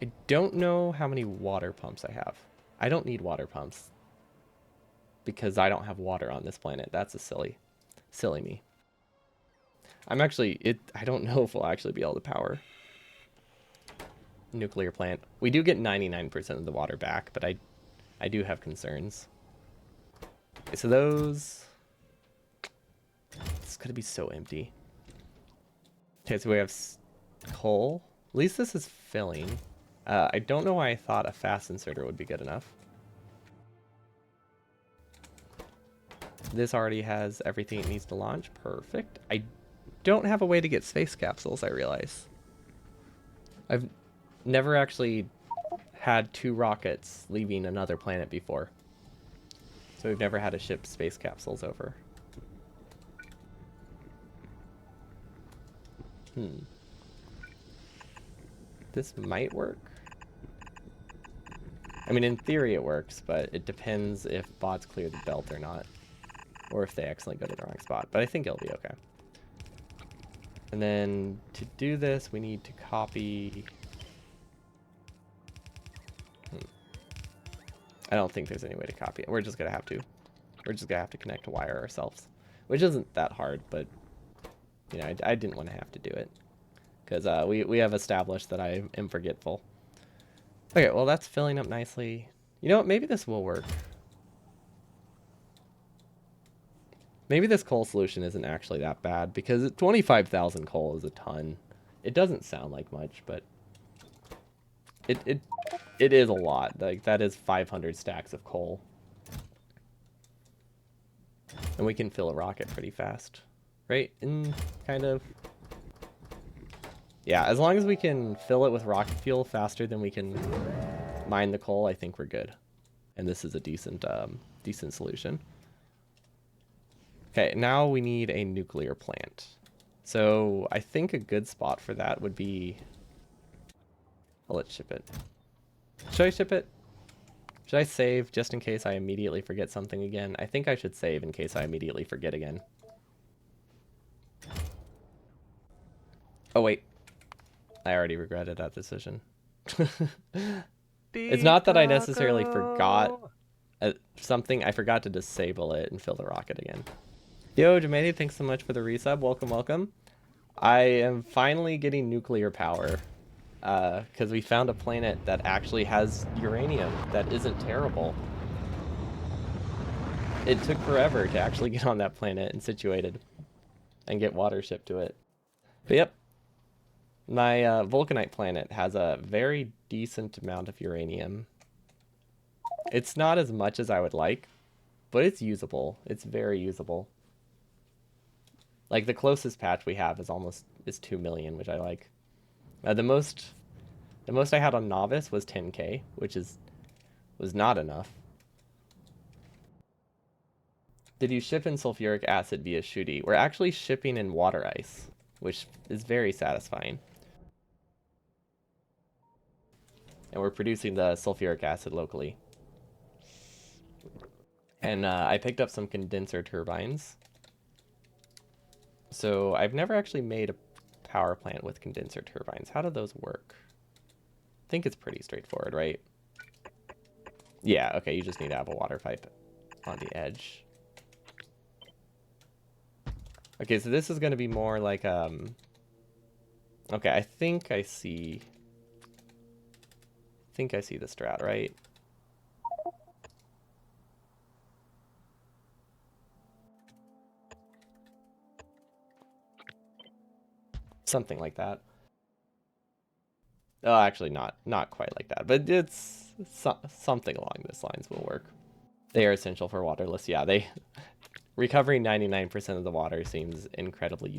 I don't know how many water pumps I have. I don't need water pumps because I don't have water on this planet. That's a silly me. I don't know if we'll actually be able to power nuclear plant. We do get 99% of the water back, but I do have concerns. Okay, so those... It's gonna be so empty. Okay, so we have coal. At least this is filling. I don't know why I thought a fast inserter would be good enough. This already has everything it needs to launch. Perfect. I don't have a way to get space capsules, I realize. I've never actually had 2 rockets leaving another planet before. So we've never had to ship space capsules over. This might work. I mean, in theory it works, but it depends if bots clear the belt or not. Or if they accidentally go to the wrong spot. But I think it'll be okay. And then to do this, we need to copy... I don't think there's any way to copy it. We're just gonna have to. We're just gonna have to connect a wire ourselves. Which isn't that hard, but... You know, I didn't want to have to do it. Because we have established that I am forgetful. Okay, well that's filling up nicely. You know what, maybe this will work. Maybe this coal solution isn't actually that bad, because 25,000 coal is a ton. It doesn't sound like much, but it is a lot. Like, that is 500 stacks of coal. And we can fill a rocket pretty fast. Right? Kind of. Yeah, as long as we can fill it with rocket fuel faster than we can mine the coal, I think we're good. And this is a decent solution. Okay, now we need a nuclear plant. So I think a good spot for that would be... Well, let's ship it. Should I ship it? Should I save just in case I immediately forget something again? I think I should save in case I immediately forget again. Oh, wait. I already regretted that decision. It's not that I necessarily forgot something. I forgot to disable it and fill the rocket again. Yo, Jamaidi, thanks so much for the resub. Welcome, welcome. I am finally getting nuclear power. Because we found a planet that actually has uranium that isn't terrible. It took forever to actually get on that planet and situated and get water shipped to it. But yep, my Vulcanite planet has a very decent amount of uranium. It's not as much as I would like, but it's usable. It's very usable. Like the closest patch we have is 2 million, which I like. The most I had on Novice was 10k, which was not enough. Did you ship in sulfuric acid via Shooty? We're actually shipping in water ice, which is very satisfying. And we're producing the sulfuric acid locally. And I picked up some condenser turbines. So I've never actually made a power plant with condenser turbines. How do those work? I think it's pretty straightforward, right? Yeah, okay, you just need to have a water pipe on the edge. Okay, so this is going to be more like, okay, I think I see the strat, right? Something like that. Oh, actually not quite like that, but it's something along those lines will work. They are essential for waterless. Yeah, recovering 99% of the water seems incredibly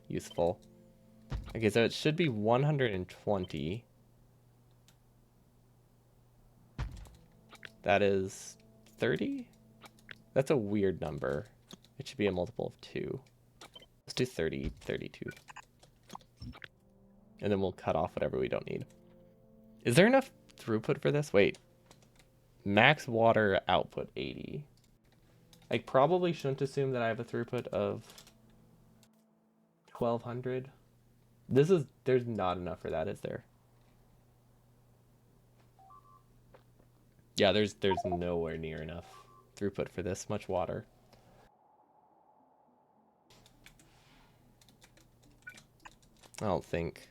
useful. Okay, so it should be 120. That is 30? That's a weird number. It should be a multiple of 2. Let's do 30, 32. And then we'll cut off whatever we don't need. Is there enough throughput for this? Wait. Max water output 80. I probably shouldn't assume that I have a throughput of 1200. There's not enough for that, is there? Yeah, there's nowhere near enough throughput for this much water. I don't think.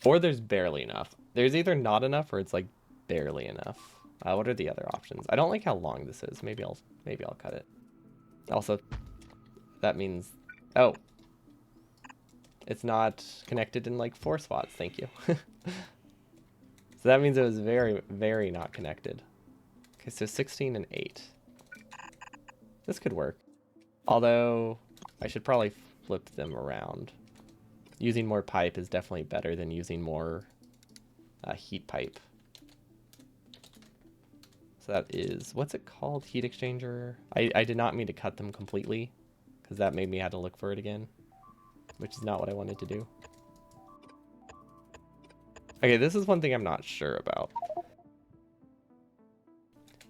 Or there's barely enough. There's either not enough or it's like barely enough. What are the other options? I don't like how long this is. Maybe I'll cut it. Also, that means, oh, it's not connected in like 4 spots. Thank you. So that means it was very, very not connected. Okay, so 16 and 8. This could work. Although I should probably flip them around. Using more pipe is definitely better than using more heat pipe. So that is, what's it called? Heat exchanger. I did not mean to cut them completely because that made me have to look for it again, which is not what I wanted to do. Okay, this is one thing I'm not sure about.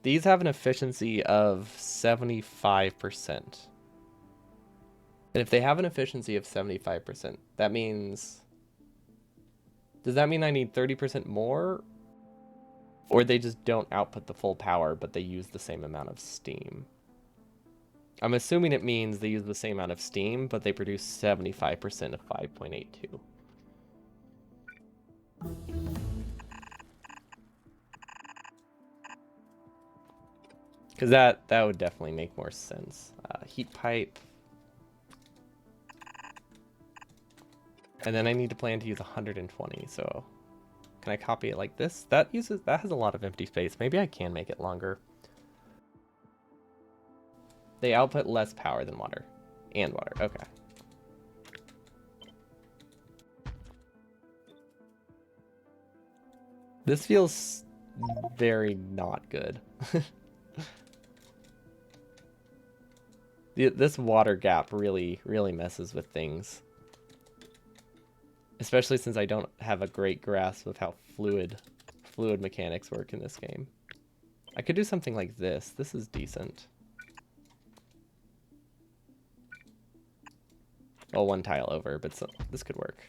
These have an efficiency of 75%. And if they have an efficiency of 75%, that means... Does that mean I need 30% more? Or they just don't output the full power, but they use the same amount of steam? I'm assuming it means they use the same amount of steam, but they produce 75% of 5.82. Because that would definitely make more sense. Heat pipe. And then I need to plan to use 120, so can I copy it like this? That has a lot of empty space. Maybe I can make it longer. They output less power than water. And water, okay. This feels very not good. This water gap really messes with things. Especially since I don't have a great grasp of how fluid mechanics work in this game. I could do something like this. This is decent. Well, one tile over, but this could work.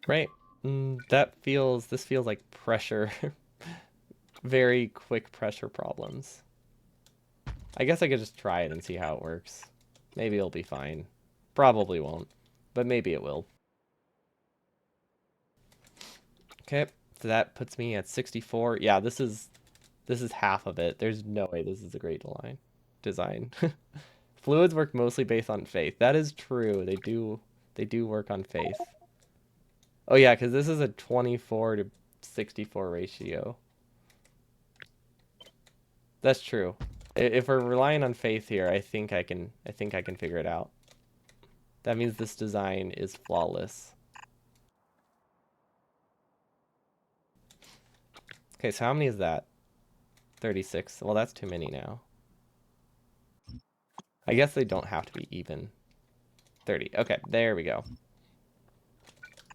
Right. This feels like pressure. Very quick pressure problems. I guess I could just try it and see how it works. Maybe it'll be fine. Probably won't, but maybe it will. Okay, so that puts me at 64. Yeah, this is half of it. There's no way this is a great design. Fluids work mostly based on faith. That is true. They do work on faith. Oh yeah, because this is a 24 to 64 ratio. That's true. If we're relying on faith here, I think I can figure it out. That means this design is flawless. Okay, so how many is that? 36. Well, that's too many now. I guess they don't have to be even. 30. Okay, there we go.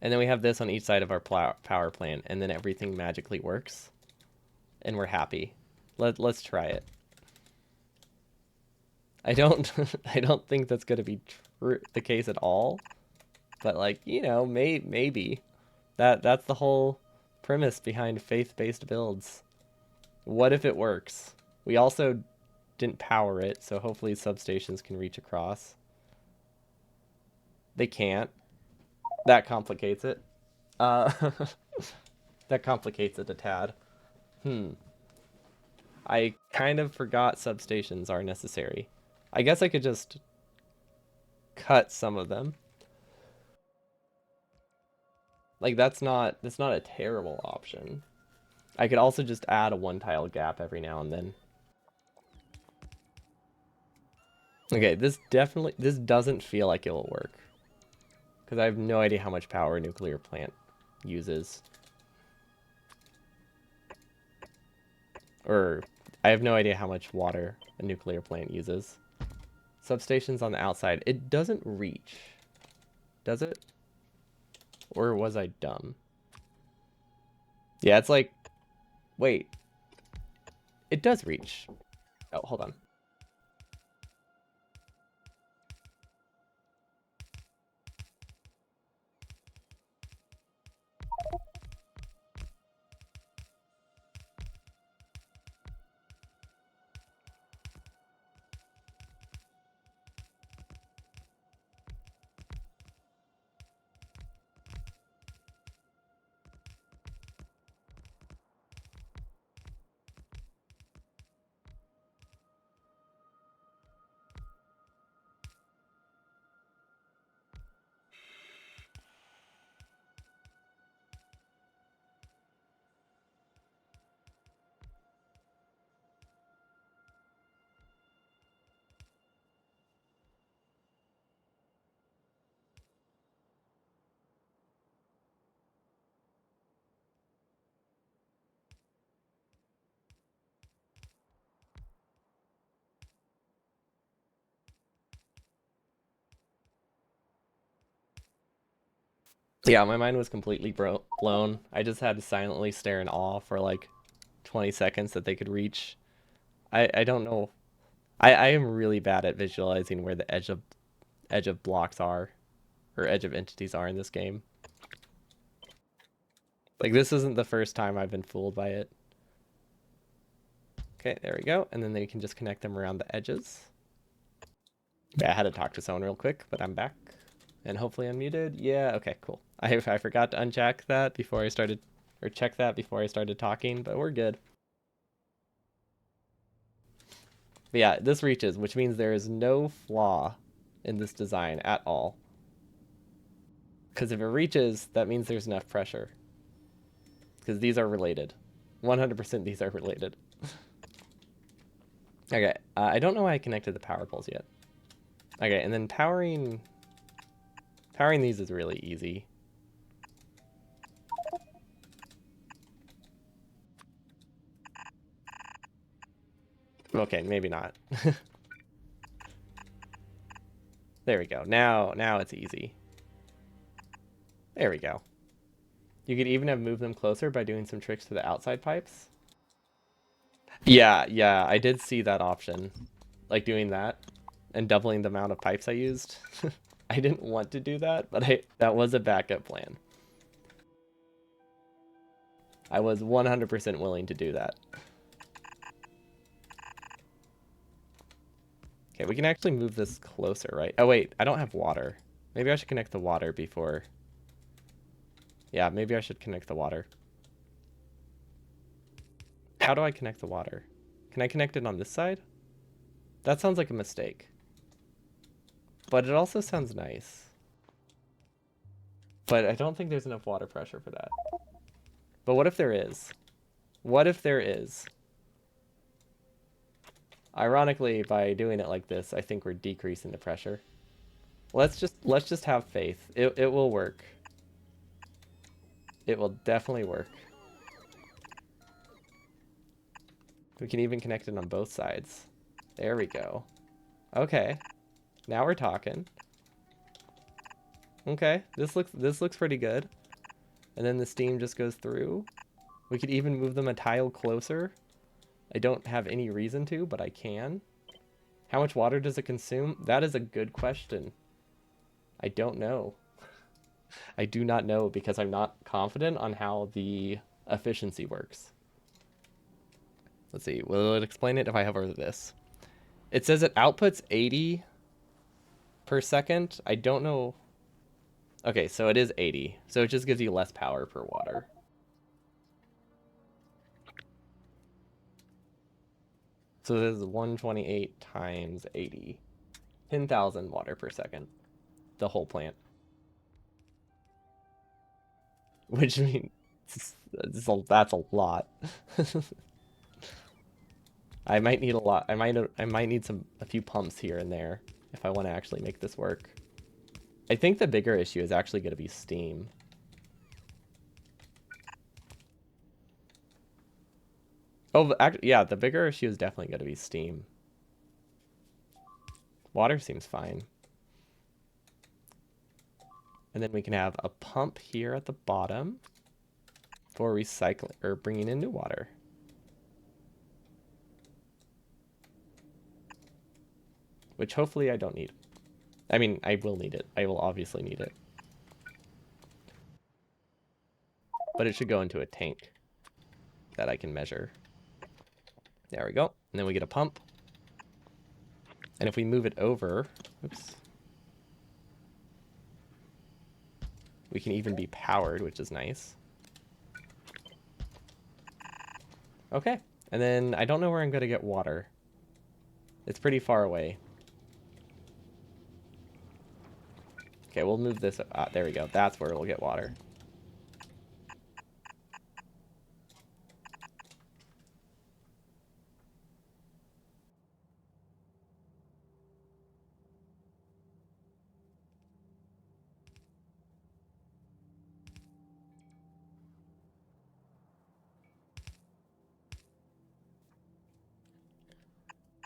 And then we have this on each side of our power plant, and then everything magically works. And we're happy. Let's try it. I don't I don't think that's going to be the case at all. But like, you know, maybe. That's the whole premise behind faith-based builds. What if it works? We also didn't power it, so hopefully substations can reach across. They can't. That complicates it. Uh, that complicates it a tad. I kind of forgot substations are necessary. I guess I could just cut some of them. Like that's not a terrible option. I could also just add a one tile gap every now and then. Okay, this doesn't feel like it will work. Because I have no idea how much power a nuclear plant uses. Or I have no idea how much water a nuclear plant uses. Substations on the outside. It doesn't reach. Does it? Or was I dumb? Yeah, it's like... Wait. It does reach. Oh, hold on. Yeah, my mind was completely blown. I just had to silently stare in awe for like 20 seconds that they could reach. I don't know. I am really bad at visualizing where the edge of blocks are, or edge of entities are in this game. Like this isn't the first time I've been fooled by it. Okay, there we go. And then they can just connect them around the edges. Yeah, I had to talk to someone real quick, but I'm back. And hopefully unmuted. Yeah, okay, cool. I forgot to uncheck that before I started, or check that before I started talking, but we're good. But yeah, this reaches, which means there is no flaw in this design at all. Because if it reaches, that means there's enough pressure. Because these are related. 100% these are related. Okay, I don't know why I connected the power poles yet. Okay, and then powering these is really easy. Okay, maybe not. There we go. Now it's easy. There we go. You could even have moved them closer by doing some tricks to the outside pipes. Yeah, I did see that option. Like doing that and doubling the amount of pipes I used. I didn't want to do that, but that was a backup plan. I was 100% willing to do that. Okay, we can actually move this closer, right? Oh wait, I don't have water. Maybe I should connect the water before. Yeah, maybe I should connect the water. How do I connect the water? Can I connect it on this side? That sounds like a mistake. But it also sounds nice. But I don't think there's enough water pressure for that. But what if there is? What if there is? Ironically, by doing it like this, I think we're decreasing the pressure. Let's just have faith. It will work. It will definitely work. We can even connect it on both sides. There we go. Okay. Now we're talking. Okay, this looks pretty good. And then the steam just goes through. We could even move them a tile closer. I don't have any reason to, but I can. How much water does it consume? That is a good question. I don't know. I do not know because I'm not confident on how the efficiency works. Let's see. Will it explain it if I hover this? It says it outputs 80 per second. I don't know. Okay, so it is 80. So it just gives you less power per water. So this is 128 times 80. 10,000 water per second. The whole plant. Which means that's a lot. I might need a lot. I might need a few pumps here and there if I want to actually make this work. I think the bigger issue is actually going to be steam. Oh, yeah, the bigger issue is definitely going to be steam. Water seems fine. And then we can have a pump here at the bottom for recycling or bringing in new water. Which hopefully I don't need. I mean, I will need it. I will obviously need it. But it should go into a tank that I can measure. There we go. And then we get a pump. And if we move it over, oops, we can even be powered, which is nice. Okay. And then I don't know where I'm going to get water. It's pretty far away. Okay, we'll move this. There we go. That's where it'll get water.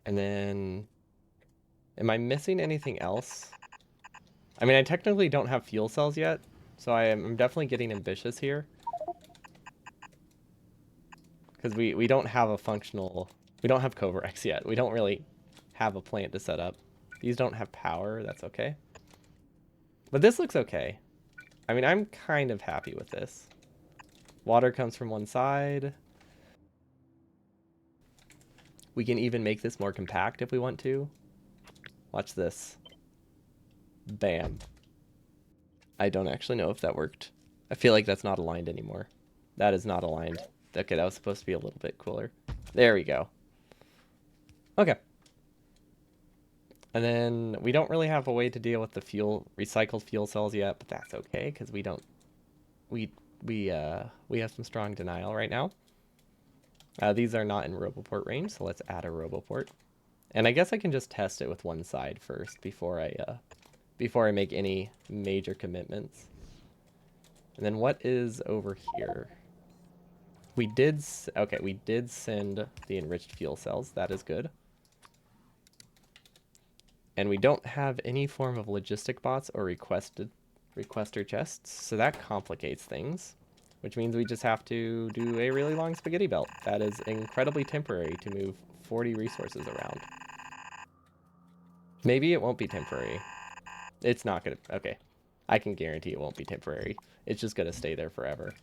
And then, am I missing anything else? I mean, I technically don't have fuel cells yet, so I'm definitely getting ambitious here. Because we don't have a functional, we don't have Covarex yet. We don't really have a plant to set up. These don't have power, that's okay. But this looks okay. I mean, I'm kind of happy with this. Water comes from one side. We can even make this more compact if we want to. Watch this. Bam. I don't actually know if that worked. I feel like that's not aligned anymore. That is not aligned. Okay, that was supposed to be a little bit cooler. There we go. Okay. And then we don't really have a way to deal with the recycled fuel cells yet, but that's okay because we have some strong denial right now. These are not in Roboport range, so let's add a Roboport. And I guess I can just test it with one side first before I make any major commitments. And then what is over here? We did send the enriched fuel cells. That is good. And we don't have any form of logistic bots or requester chests, so that complicates things, which means we just have to do a really long spaghetti belt. That is incredibly temporary to move 40 resources around. Maybe it won't be temporary. It's not gonna, okay. I can guarantee it won't be temporary. It's just gonna stay there forever.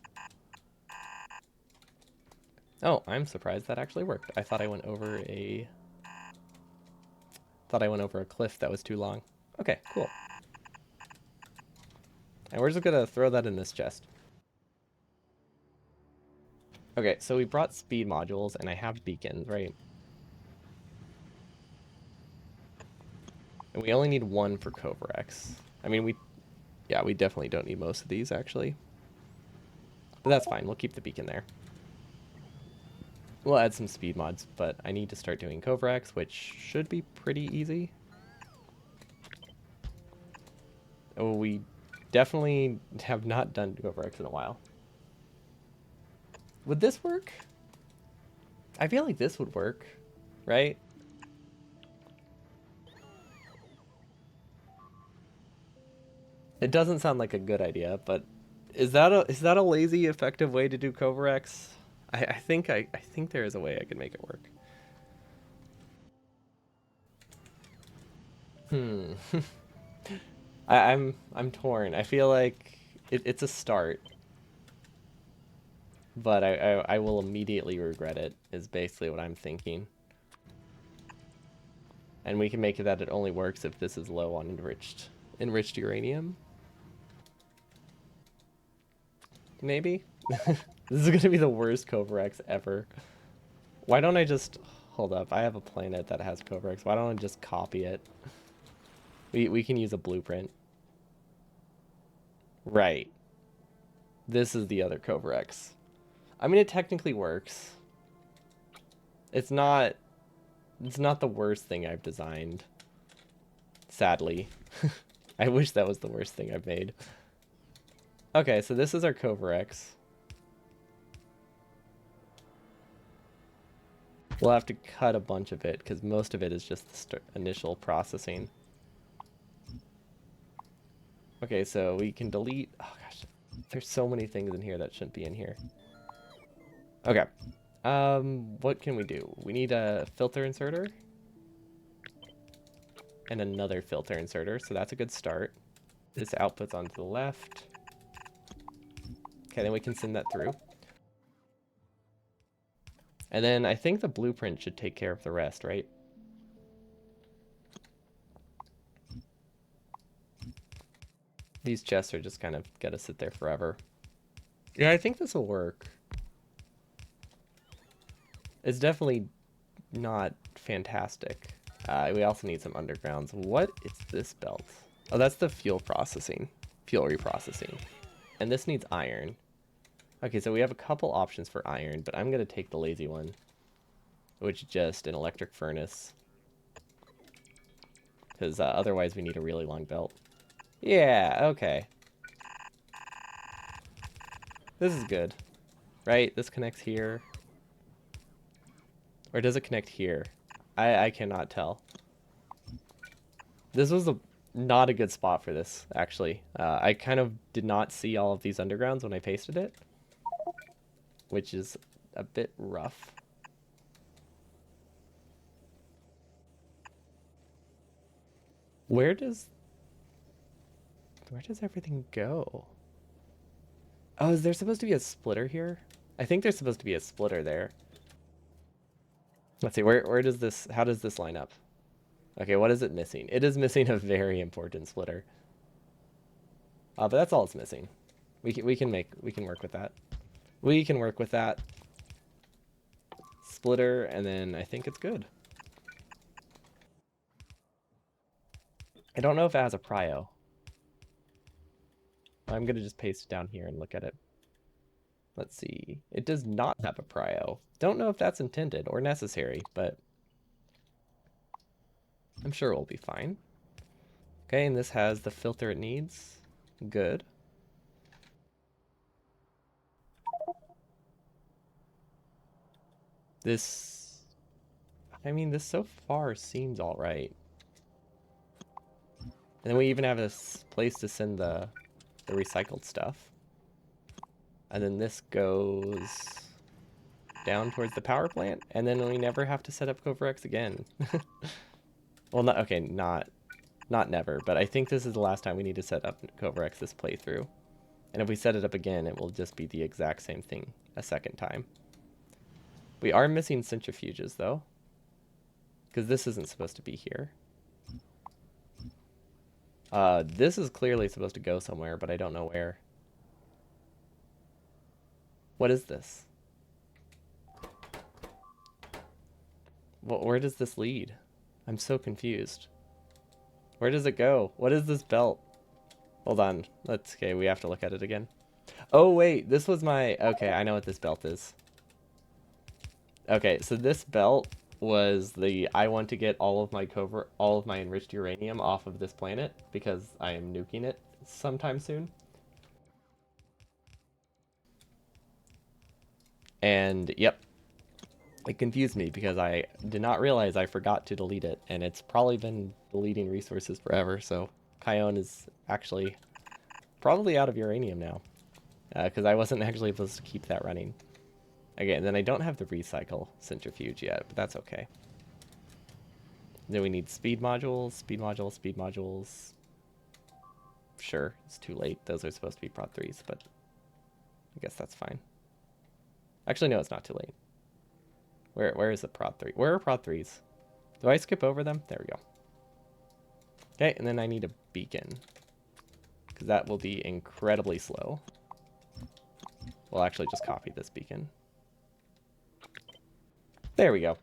Oh, I'm surprised that actually worked. I thought I went over a cliff that was too long. Okay, cool. And we're just gonna throw that in this chest. Okay, so we brought speed modules, and I have beacons, right? And we only need one for Kovarex. I mean, we definitely don't need most of these, actually. But that's fine, we'll keep the beacon there. We'll add some speed mods, but I need to start doing Kovarex, which should be pretty easy. Oh, we definitely have not done Kovarex in a while. Would this work? I feel like this would work, right? It doesn't sound like a good idea, but is that a lazy, effective way to do Kovarex? I think there is a way I could make it work. I'm torn. I feel like it's a start, but I will immediately regret it, is basically what I'm thinking. And we can make it that it only works if this is low on enriched uranium. Maybe? This is gonna be the worst Kovarex ever. Why don't I just... Hold up, I have a planet that has Kovarex. Why don't I just copy it? We can use a blueprint. Right. This is the other Kovarex. I mean, it technically works. It's not the worst thing I've designed. Sadly. I wish that was the worst thing I've made. Okay, so this is our Kovarex. We'll have to cut a bunch of it, because most of it is just the initial processing. Okay, so we can delete... Oh gosh, there's so many things in here that shouldn't be in here. Okay. What can we do? We need a filter inserter. And another filter inserter, so that's a good start. This output's onto the left. Okay, then we can send that through. And then I think the blueprint should take care of the rest, right? These chests are just kind of gotta sit there forever. Yeah, I think this will work. It's definitely not fantastic. We also need some undergrounds. What is this belt? Oh, that's the fuel reprocessing. And this needs iron. Okay, so we have a couple options for iron, but I'm gonna take the lazy one, which is just an electric furnace. Because otherwise we need a really long belt. Yeah, okay. This is good, right? This connects here. Or does it connect here? I cannot tell. This was not a good spot for this, actually. I kind of did not see all of these undergrounds when I pasted it, which is a bit rough. Where does everything go? Oh, is there supposed to be a splitter here? I think there's supposed to be a splitter there. Let's see, where does this, how does this line up? Okay, what is it missing? It is missing a very important splitter. But that's all it's missing. We can work with that. We can work with that. Splitter, and then I think it's good. I don't know if it has a prio. I'm gonna just paste it down here and look at it. Let's see. It does not have a prio. Don't know if that's intended or necessary, but I'm sure we'll be fine. Okay, and this has the filter it needs. Good. This, I mean, this so far seems all right. And then we even have this place to send the recycled stuff. And then this goes down towards the power plant, and then we never have to set up CoverX again. Well, not okay, not never, but I think this is the last time we need to set up CoverX this playthrough. And if we set it up again, it will just be the exact same thing a second time. We are missing centrifuges, though, because this isn't supposed to be here. This is clearly supposed to go somewhere, but I don't know where. What is this? Well, where does this lead? I'm so confused. Where does it go? What is this belt? Hold on. Okay, we have to look at it again. Oh, wait, this was my... Okay, I know what this belt is. Okay, so this belt was the... I want to get all of my enriched uranium off of this planet because I am nuking it sometime soon. And, yep. It confused me because I did not realize I forgot to delete it, and it's probably been deleting resources forever, so Kion is actually probably out of uranium now, because I wasn't actually supposed to keep that running. Okay, and then I don't have the recycle centrifuge yet, but that's okay. Then we need speed modules, speed modules, speed modules. Sure, it's too late. Those are supposed to be prod 3s, but I guess that's fine. Actually, no, it's not too late. Where is the prod 3? Where are prod 3s? Do I skip over them? There we go. Okay, and then I need a beacon, because that will be incredibly slow. We'll actually just copy this beacon. There we go.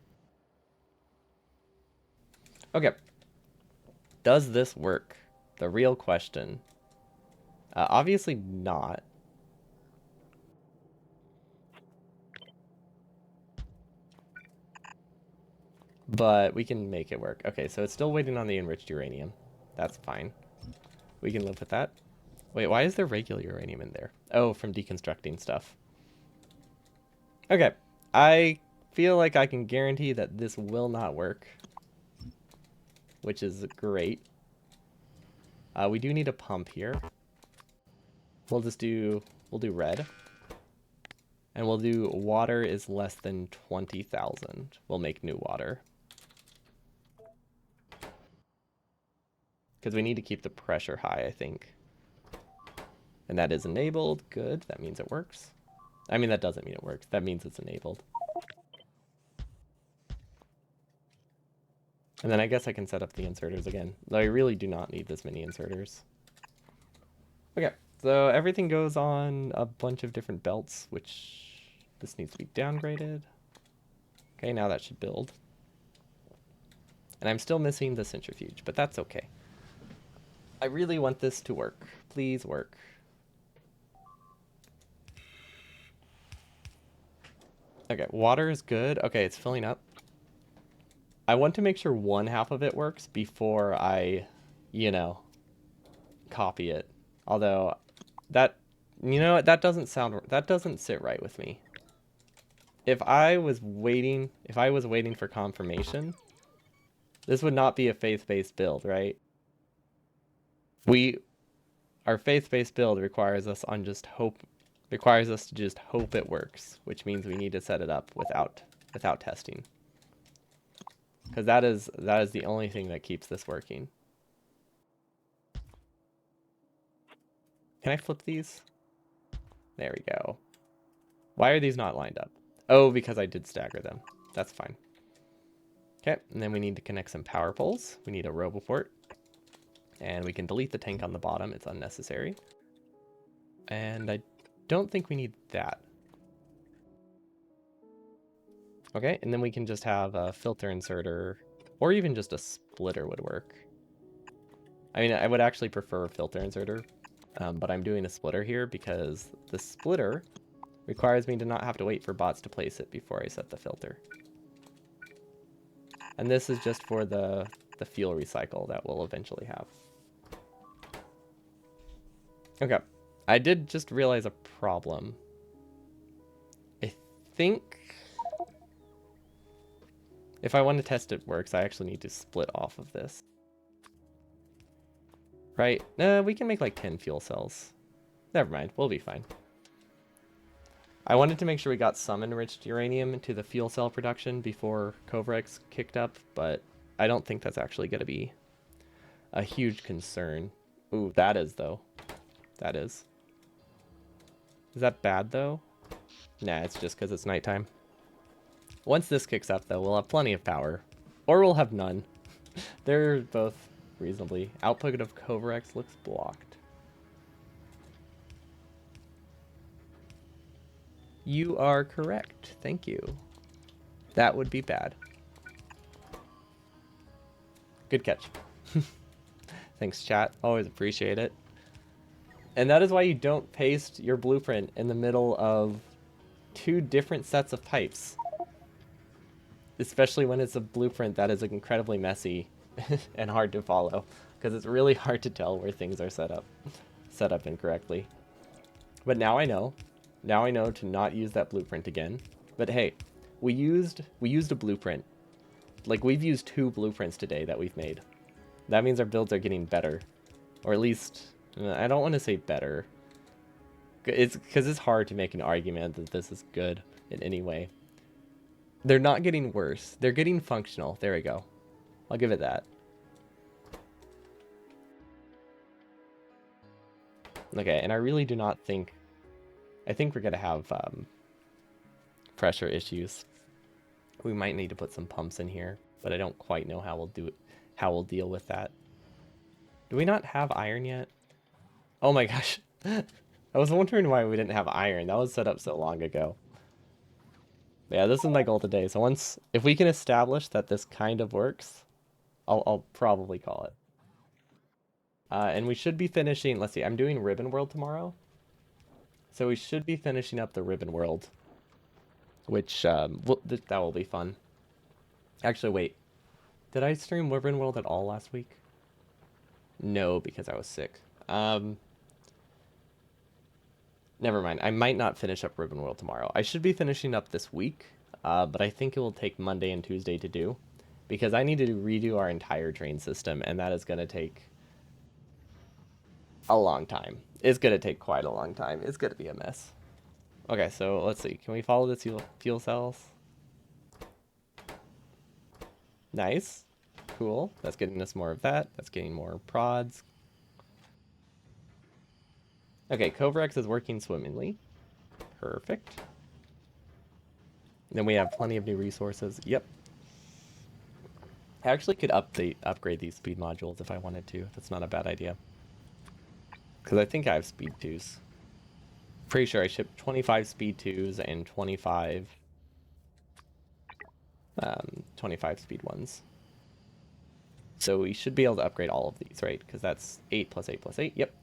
Okay. Does this work? The real question. Obviously not. But we can make it work. Okay, so it's still waiting on the enriched uranium. That's fine. We can live with that. Wait, why is there regular uranium in there? Oh, from deconstructing stuff. Okay, I feel like I can guarantee that this will not work, which is great. We do need a pump here. We'll do red. And we'll do water is less than 20,000. We'll make new water. Because we need to keep the pressure high, I think. And that is enabled. Good. That means it works. I mean, that doesn't mean it works. That means it's enabled. And then I guess I can set up the inserters again. Though I really do not need this many inserters. Okay. So everything goes on a bunch of different belts, which this needs to be downgraded. Okay, now that should build. And I'm still missing the centrifuge, but that's okay. I really want this to work. Please work. Okay, water is good. Okay, it's filling up. I want to make sure one half of it works before I, copy it. Although that, that doesn't sit right with me. If I was waiting for confirmation, this would not be a faith-based build, right? Our faith-based build requires us to just hope it works, which means we need to set it up without testing. Because that is the only thing that keeps this working. Can I flip these? There we go. Why are these not lined up? Oh, because I did stagger them. That's fine. Okay, and then we need to connect some power poles. We need a roboport. And we can delete the tank on the bottom. It's unnecessary. And I don't think we need that. Okay, and then we can just have a filter inserter, or even just a splitter would work. I mean, I would actually prefer a filter inserter, but I'm doing a splitter here because the splitter Requires me to not have to wait for bots to place it before I set the filter. And this is just for the fuel recycle that we'll eventually have. Okay. I did just realize a problem. I think if I want to test it works, I actually need to split off of this. Right? We can make like 10 fuel cells. Never mind, we'll be fine. I wanted to make sure we got some enriched uranium into the fuel cell production before Covrex kicked up, but I don't think that's actually going to be a huge concern. Ooh, that is, though. That is. Is that bad, though? Nah, it's just because it's nighttime. Once this kicks up, though, we'll have plenty of power. Or we'll have none. They're both reasonably. Output of Covrex looks blocked. You are correct. Thank you. That would be bad. Good catch. Thanks, chat. Always appreciate it. And that is why you don't paste your blueprint in the middle of two different sets of pipes. Especially when it's a blueprint that is incredibly messy and hard to follow. Because it's really hard to tell where things are set up incorrectly. But now I know. Now I know to not use that blueprint again. But hey, we used a blueprint. Like, we've used 2 blueprints today that we've made. That means our builds are getting better. Or at least, I don't want to say better. It's because it's hard to make an argument that this is good in any way. They're not getting worse. They're getting functional. There we go. I'll give it that. Okay, and I really do not think... I think we're going to have pressure issues. We might need to put some pumps in here, but I don't quite know how we'll do it, how we'll deal with that. Do we not have iron yet? Oh my gosh. I was wondering why we didn't have iron. That was set up so long ago. But yeah, this is my goal today. So if we can establish that this kind of works, I'll probably call it. And we should be finishing, let's see, I'm doing Ribbon World tomorrow. So we should be finishing up the Ribbon World, which that will be fun. Actually, wait. Did I stream Ribbon World at all last week? No, because I was sick. Never mind. I might not finish up Ribbon World tomorrow. I should be finishing up this week, but I think it will take Monday and Tuesday to do, because I need to redo our entire train system, and that is going to take a long time. It's going to take quite a long time. It's going to be a mess. Okay, so let's see. Can we follow the fuel cells? Nice. Cool. That's getting us more of that. That's getting more prods. Okay, Covrex is working swimmingly. Perfect. Then we have plenty of new resources. Yep. I actually could upgrade these speed modules if I wanted to. That's not a bad idea. Because I think I have speed 2s. Pretty sure I shipped 25 speed 2s and 25 speed 1s. So we should be able to upgrade all of these, right? Because that's 8 plus 8 plus 8. Yep.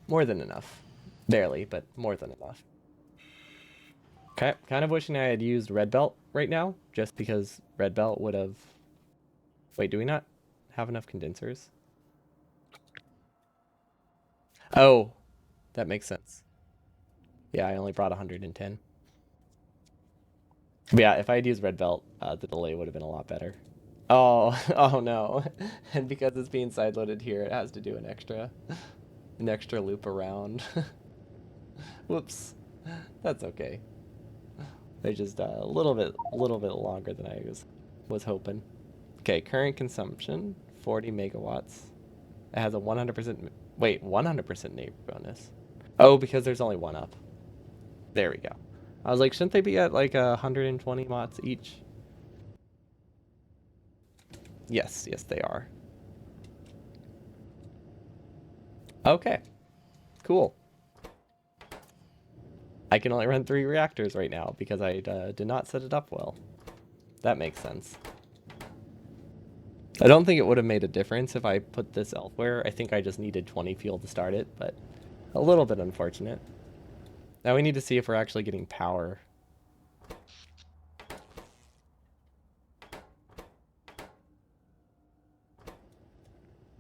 More than enough. Barely, but more than enough. Okay, kind of wishing I had used Red Belt right now, just because Red Belt would have... Wait, do we not have enough condensers? Oh, that makes sense. Yeah, I only brought 110. But yeah, if I had used Red Belt, the delay would have been a lot better. Oh, oh no. And because it's being sideloaded here, it has to do an extra loop around. Whoops. That's okay. They're just a little bit longer than I was hoping. Okay, current consumption, 40 megawatts. It has a 100%, wait, 100% neighbor bonus. Oh, because there's only one up. There we go. I was like, shouldn't they be at like 120 watts each? Yes, yes they are. Okay, cool. I can only run 3 reactors right now because I did not set it up well. That makes sense. I don't think it would have made a difference if I put this elsewhere. I think I just needed 20 fuel to start it, but a little bit unfortunate. Now we need to see if we're actually getting power.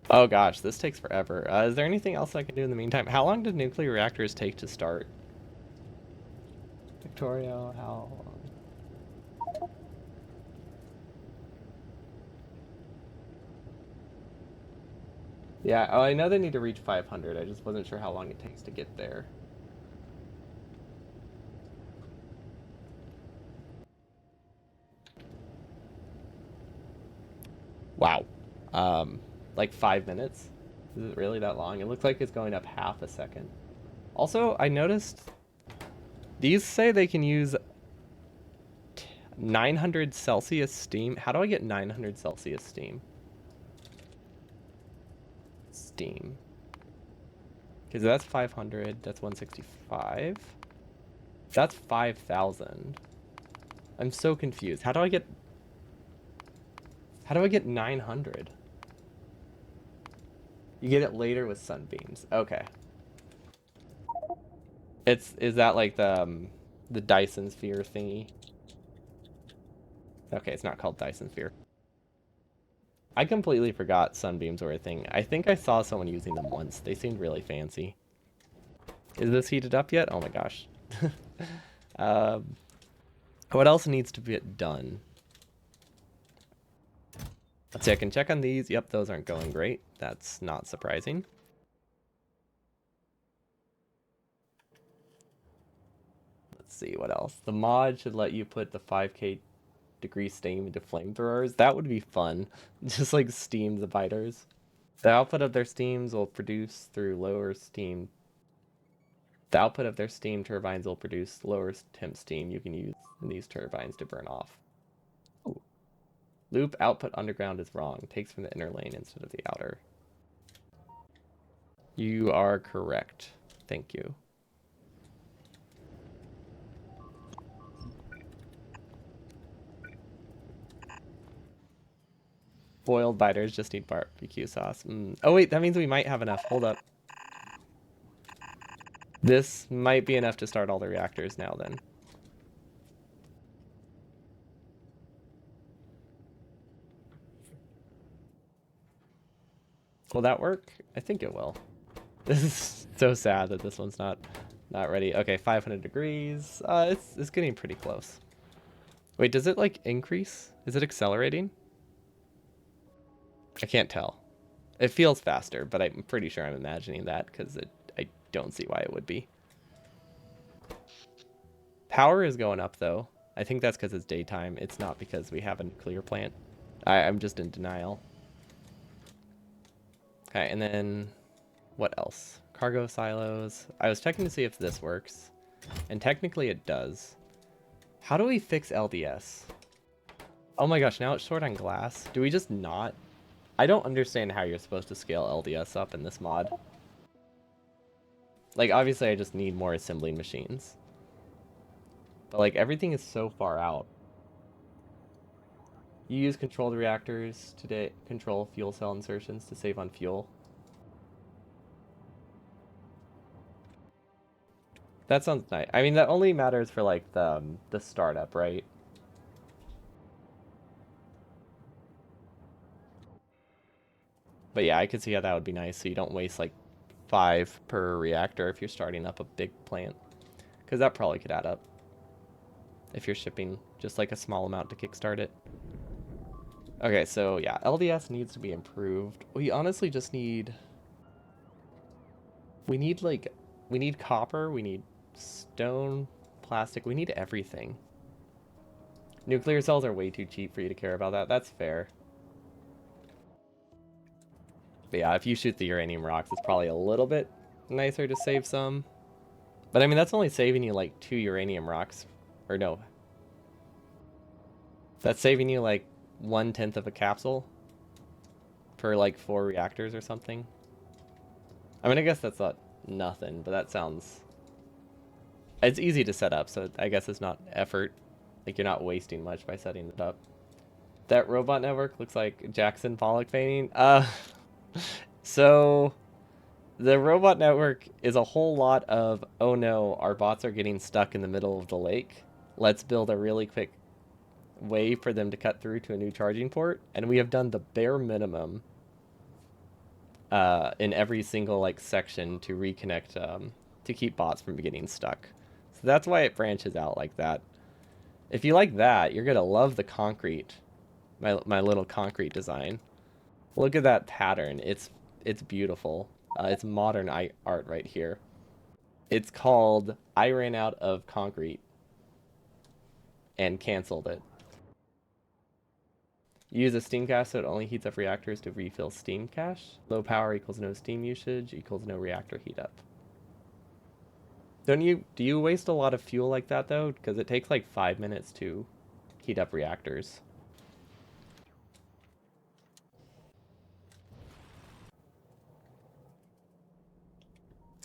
Oh gosh, this takes forever. Is there anything else I can do in the meantime? How long do nuclear reactors take to start? Factorio, how long? Yeah, oh, I know they need to reach 500. I just wasn't sure how long it takes to get there. Wow. Like 5 minutes? Is it really that long? It looks like it's going up half a second. Also, I noticed these say they can use 900 Celsius steam. How do I get 900 Celsius steam? Steam. Because that's 500, that's 165. That's 5,000. I'm so confused. How do I get 900? You get it later with sunbeams. Okay. Is that like the Dyson sphere thingy? Okay, it's not called Dyson sphere. I completely forgot sunbeams were a thing. I think I saw someone using them once. They seemed really fancy. Is this heated up yet? Oh my gosh. um, what else needs to get done? Let's see, I can check on these. Yep, those aren't going great. That's not surprising. Let's see, what else? The mod should let you put the 5k degree steam into flamethrowers. That would be fun. Just like steam the biters. The output of their steams will produce through lower steam. The output of their steam turbines will produce lower temp steam you can use in these turbines to burn off. Ooh. Loop output underground is wrong. Takes from the inner lane instead of the outer. You are correct. Thank you. Boiled biters just need barbecue sauce. Oh wait, that means we might have enough. Hold up. This might be enough to start all the reactors now then. Will that work? I think it will. This is so sad that this one's not ready. Okay, 500 degrees. It's getting pretty close. Wait, does it like increase? Is it accelerating? I can't tell. It feels faster, but I'm pretty sure I'm imagining that because I don't see why it would be. Power is going up though. I think that's because it's daytime. It's not because we have a nuclear plant. I'm just in denial. Okay, and then what else? Cargo silos. I was checking to see if this works, and technically it does. How do we fix LDS? Oh my gosh, now it's short on glass. Do we just not? I don't understand how you're supposed to scale LDS up in this mod. Like, obviously I just need more assembling machines. But like, everything is so far out. You use controlled reactors to control fuel cell insertions to save on fuel. That sounds nice. I mean, that only matters for like the startup, right? But yeah, I could see how that would be nice, so you don't waste like 5 per reactor if you're starting up a big plant. Because that probably could add up if you're shipping just like a small amount to kickstart it. Okay, so yeah, LDS needs to be improved. We honestly just need... We need copper, we need stone, plastic, we need everything. Nuclear cells are way too cheap for you to care about that. That's fair. But yeah, if you shoot the uranium rocks, it's probably a little bit nicer to save some. But I mean, that's only saving you like 2 uranium rocks. Or no. That's saving you like 1/10 of a capsule per like 4 reactors or something. I mean, I guess that's not nothing, but that sounds... It's easy to set up, so I guess it's not effort. Like, you're not wasting much by setting it up. That robot network looks like Jackson Pollock painting. So The robot network is a whole lot of, oh no, our bots are getting stuck in the middle of the lake. Let's build a really quick way for them to cut through to a new charging port. And we have done the bare minimum in every single like section to reconnect to keep bots from getting stuck. So that's why it branches out like that. If you like that, you're gonna love the concrete, my little concrete design. Look at that pattern. It's beautiful. It's modern art right here. It's called I ran out of concrete and canceled it. Use a steam cache so it only heats up reactors to refill steam cache. Low power equals no steam usage equals no reactor heat up. Do you waste a lot of fuel like that though? Because it takes like 5 minutes to heat up reactors.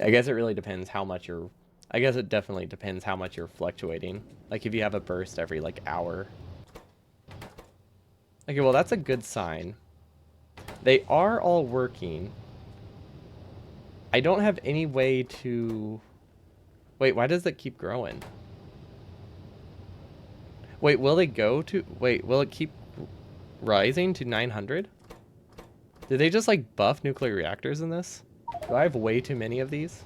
I guess it really depends how much you're. I guess it definitely depends how much you're fluctuating. Like if you have a burst every like hour. Okay, well that's a good sign. They are all working. I don't have any way to. Wait, why does it keep growing? Wait, will they go to. Wait, will it keep rising to 900? Did they just like buff nuclear reactors in this? Do I have way too many of these?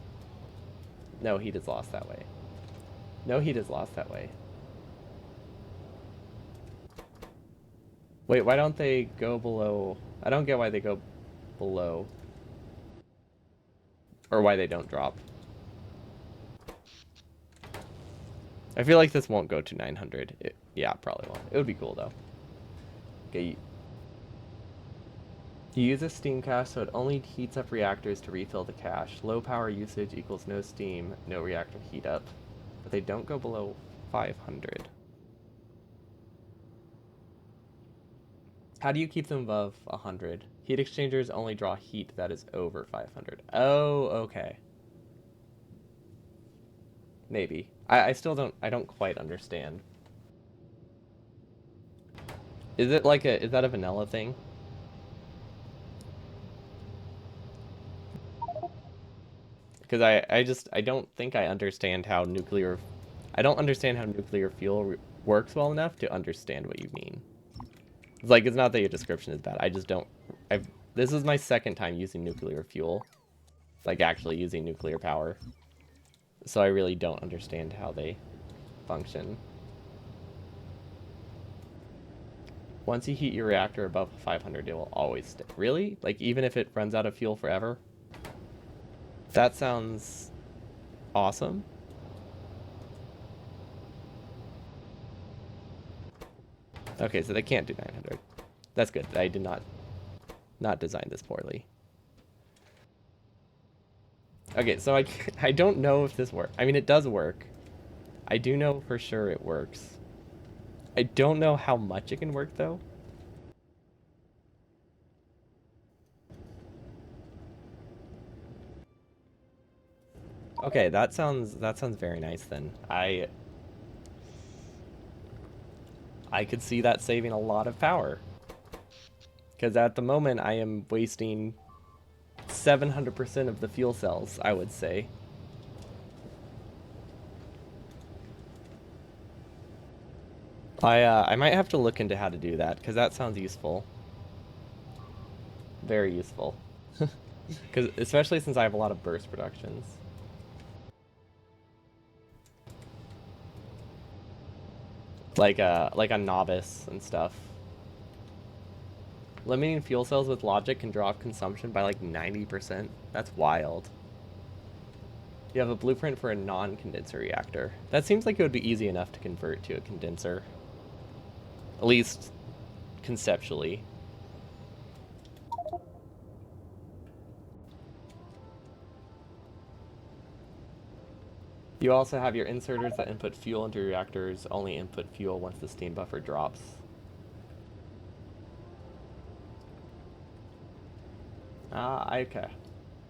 No, heat is lost that way. No heat is lost that way. Wait, why don't they go below? I don't get why they go below. Or why they don't drop. I feel like this won't go to 900. Yeah, probably won't. It would be cool though. Okay. You use a steam cache so it only heats up reactors to refill the cache. Low power usage equals no steam, no reactor heat up. But they don't go below 500. How do you keep them above 100? Heat exchangers only draw heat that is over 500. Oh, okay. Maybe. I still don't, I don't quite understand. Is it like is that a vanilla thing? Because I don't think I understand how I don't understand how nuclear fuel works well enough to understand what you mean. It's like, it's not that your description is bad. I just don't, this is my second time using nuclear fuel. Like actually using nuclear power. So I really don't understand how they function. Once you heat your reactor above 500, it will always stay. Really? Like even if it runs out of fuel forever? That sounds awesome. Okay, so they can't do 900. That's good. I did not design this poorly. Okay, so I don't know if this works. I mean, it does work. I do know for sure it works. I don't know how much it can work though. Okay, that sounds very nice then. I could see that saving a lot of power. Because at the moment I am wasting 700% of the fuel cells, I would say. I might have to look into how to do that because that sounds useful. Very useful. Because especially since I have a lot of burst productions. Like a novice and stuff. Limiting fuel cells with logic can drop consumption by like 90%. That's wild. You have a blueprint for a non-condenser reactor. That seems like it would be easy enough to convert to a condenser. At least conceptually. You also have your inserters that input fuel into reactors, only input fuel once the steam buffer drops. Okay.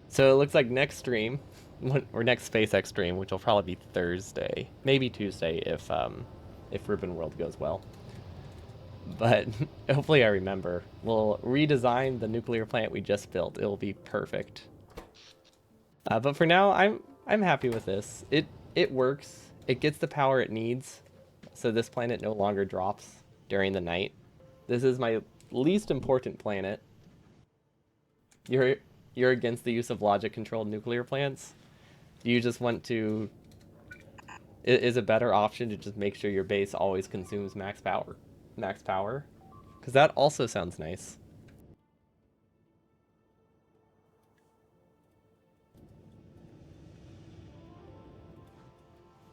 So it looks like next stream, or next SpaceX stream, which will probably be Thursday, maybe Tuesday if Ribbon World goes well. But hopefully I remember. We'll redesign the nuclear plant we just built. It'll be perfect. But for now, I'm happy with this. It works. It gets the power it needs, so this planet no longer drops during the night. This is my least important planet. You're you're against the use of logic-controlled nuclear plants? Do you just want to? Is a better option to just make sure your base always consumes max power? Max power? Because that also sounds nice.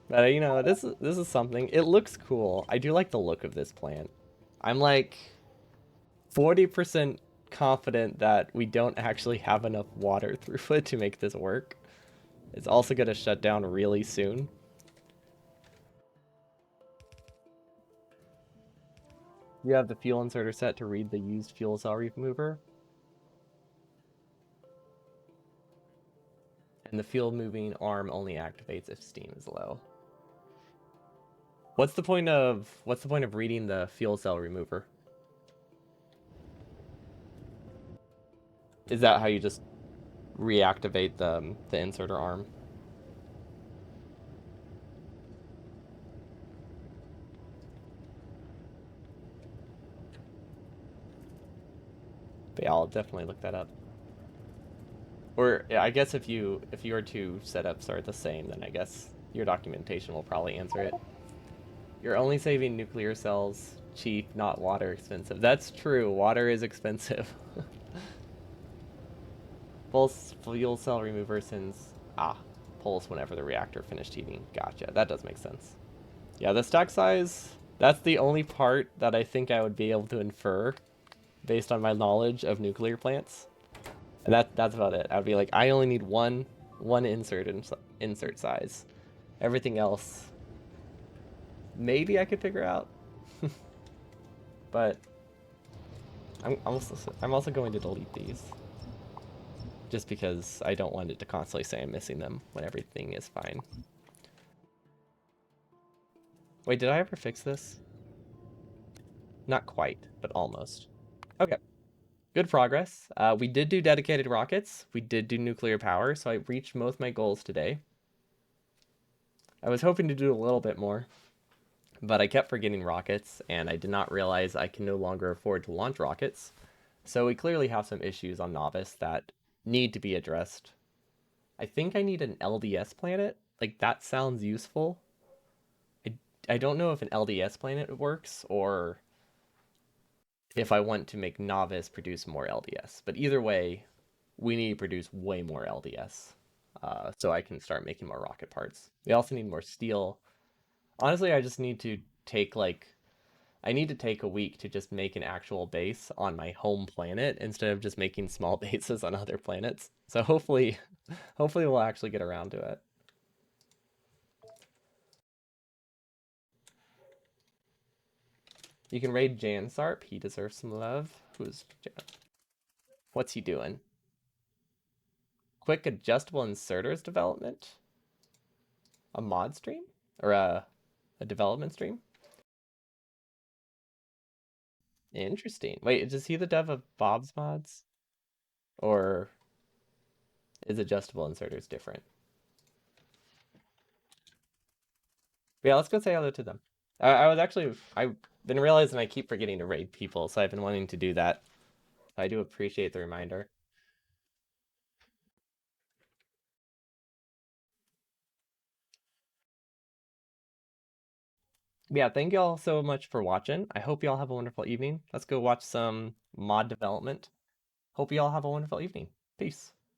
But this is something. It looks cool. I do like the look of this plant. I'm like 40% confident that we don't actually have enough water throughput to make this work. It's also going to shut down really soon. You have the fuel inserter set to read the used fuel cell remover. And the fuel moving arm only activates if steam is low. What's the point of reading the fuel cell remover? Is that how you just reactivate the inserter arm? But yeah, I'll definitely look that up. Or yeah, I guess if your two setups are the same, then I guess your documentation will probably answer it. You're only saving nuclear cells, cheap, not water expensive. That's true. Water is expensive. Pulse fuel cell remover sends pulse whenever the reactor finished heating. Gotcha. That does make sense. Yeah, the stack size. That's the only part that I think I would be able to infer based on my knowledge of nuclear plants. And that's about it. I'd be like, I only need one insert size. Everything else, maybe I could figure out. But I'm also going to delete these just because I don't want it to constantly say I'm missing them when everything is fine. Wait, did I ever fix this? Not quite, but almost. Okay, good progress. We did do dedicated rockets. We did do nuclear power, so I reached most of my goals today. I was hoping to do a little bit more, but I kept forgetting rockets, and I did not realize I can no longer afford to launch rockets. So we clearly have some issues on Novice that need to be addressed. I think I need an LDS planet. Like, that sounds useful. I, I don't know if an LDS planet works or if I want to make Novice produce more LDS. But either way, we need to produce way more LDS so I can start making more rocket parts. We also need more steel. Honestly, I just need to take like I need to take a week to just make an actual base on my home planet instead of just making small bases on other planets. So hopefully we'll actually get around to it. You can raid Jansarp. He deserves some love. Who's what's he doing? Quick adjustable inserters development? A mod stream? Or a development stream? Interesting. Wait, is he the dev of Bob's mods? Or is adjustable inserters different? But yeah, let's go say hello to them. I was actually I've been realizing I keep forgetting to raid people, so I've been wanting to do that. I do appreciate the reminder. Yeah, thank y'all so much for watching. I hope y'all have a wonderful evening. Let's go watch some mod development. Hope y'all have a wonderful evening. Peace.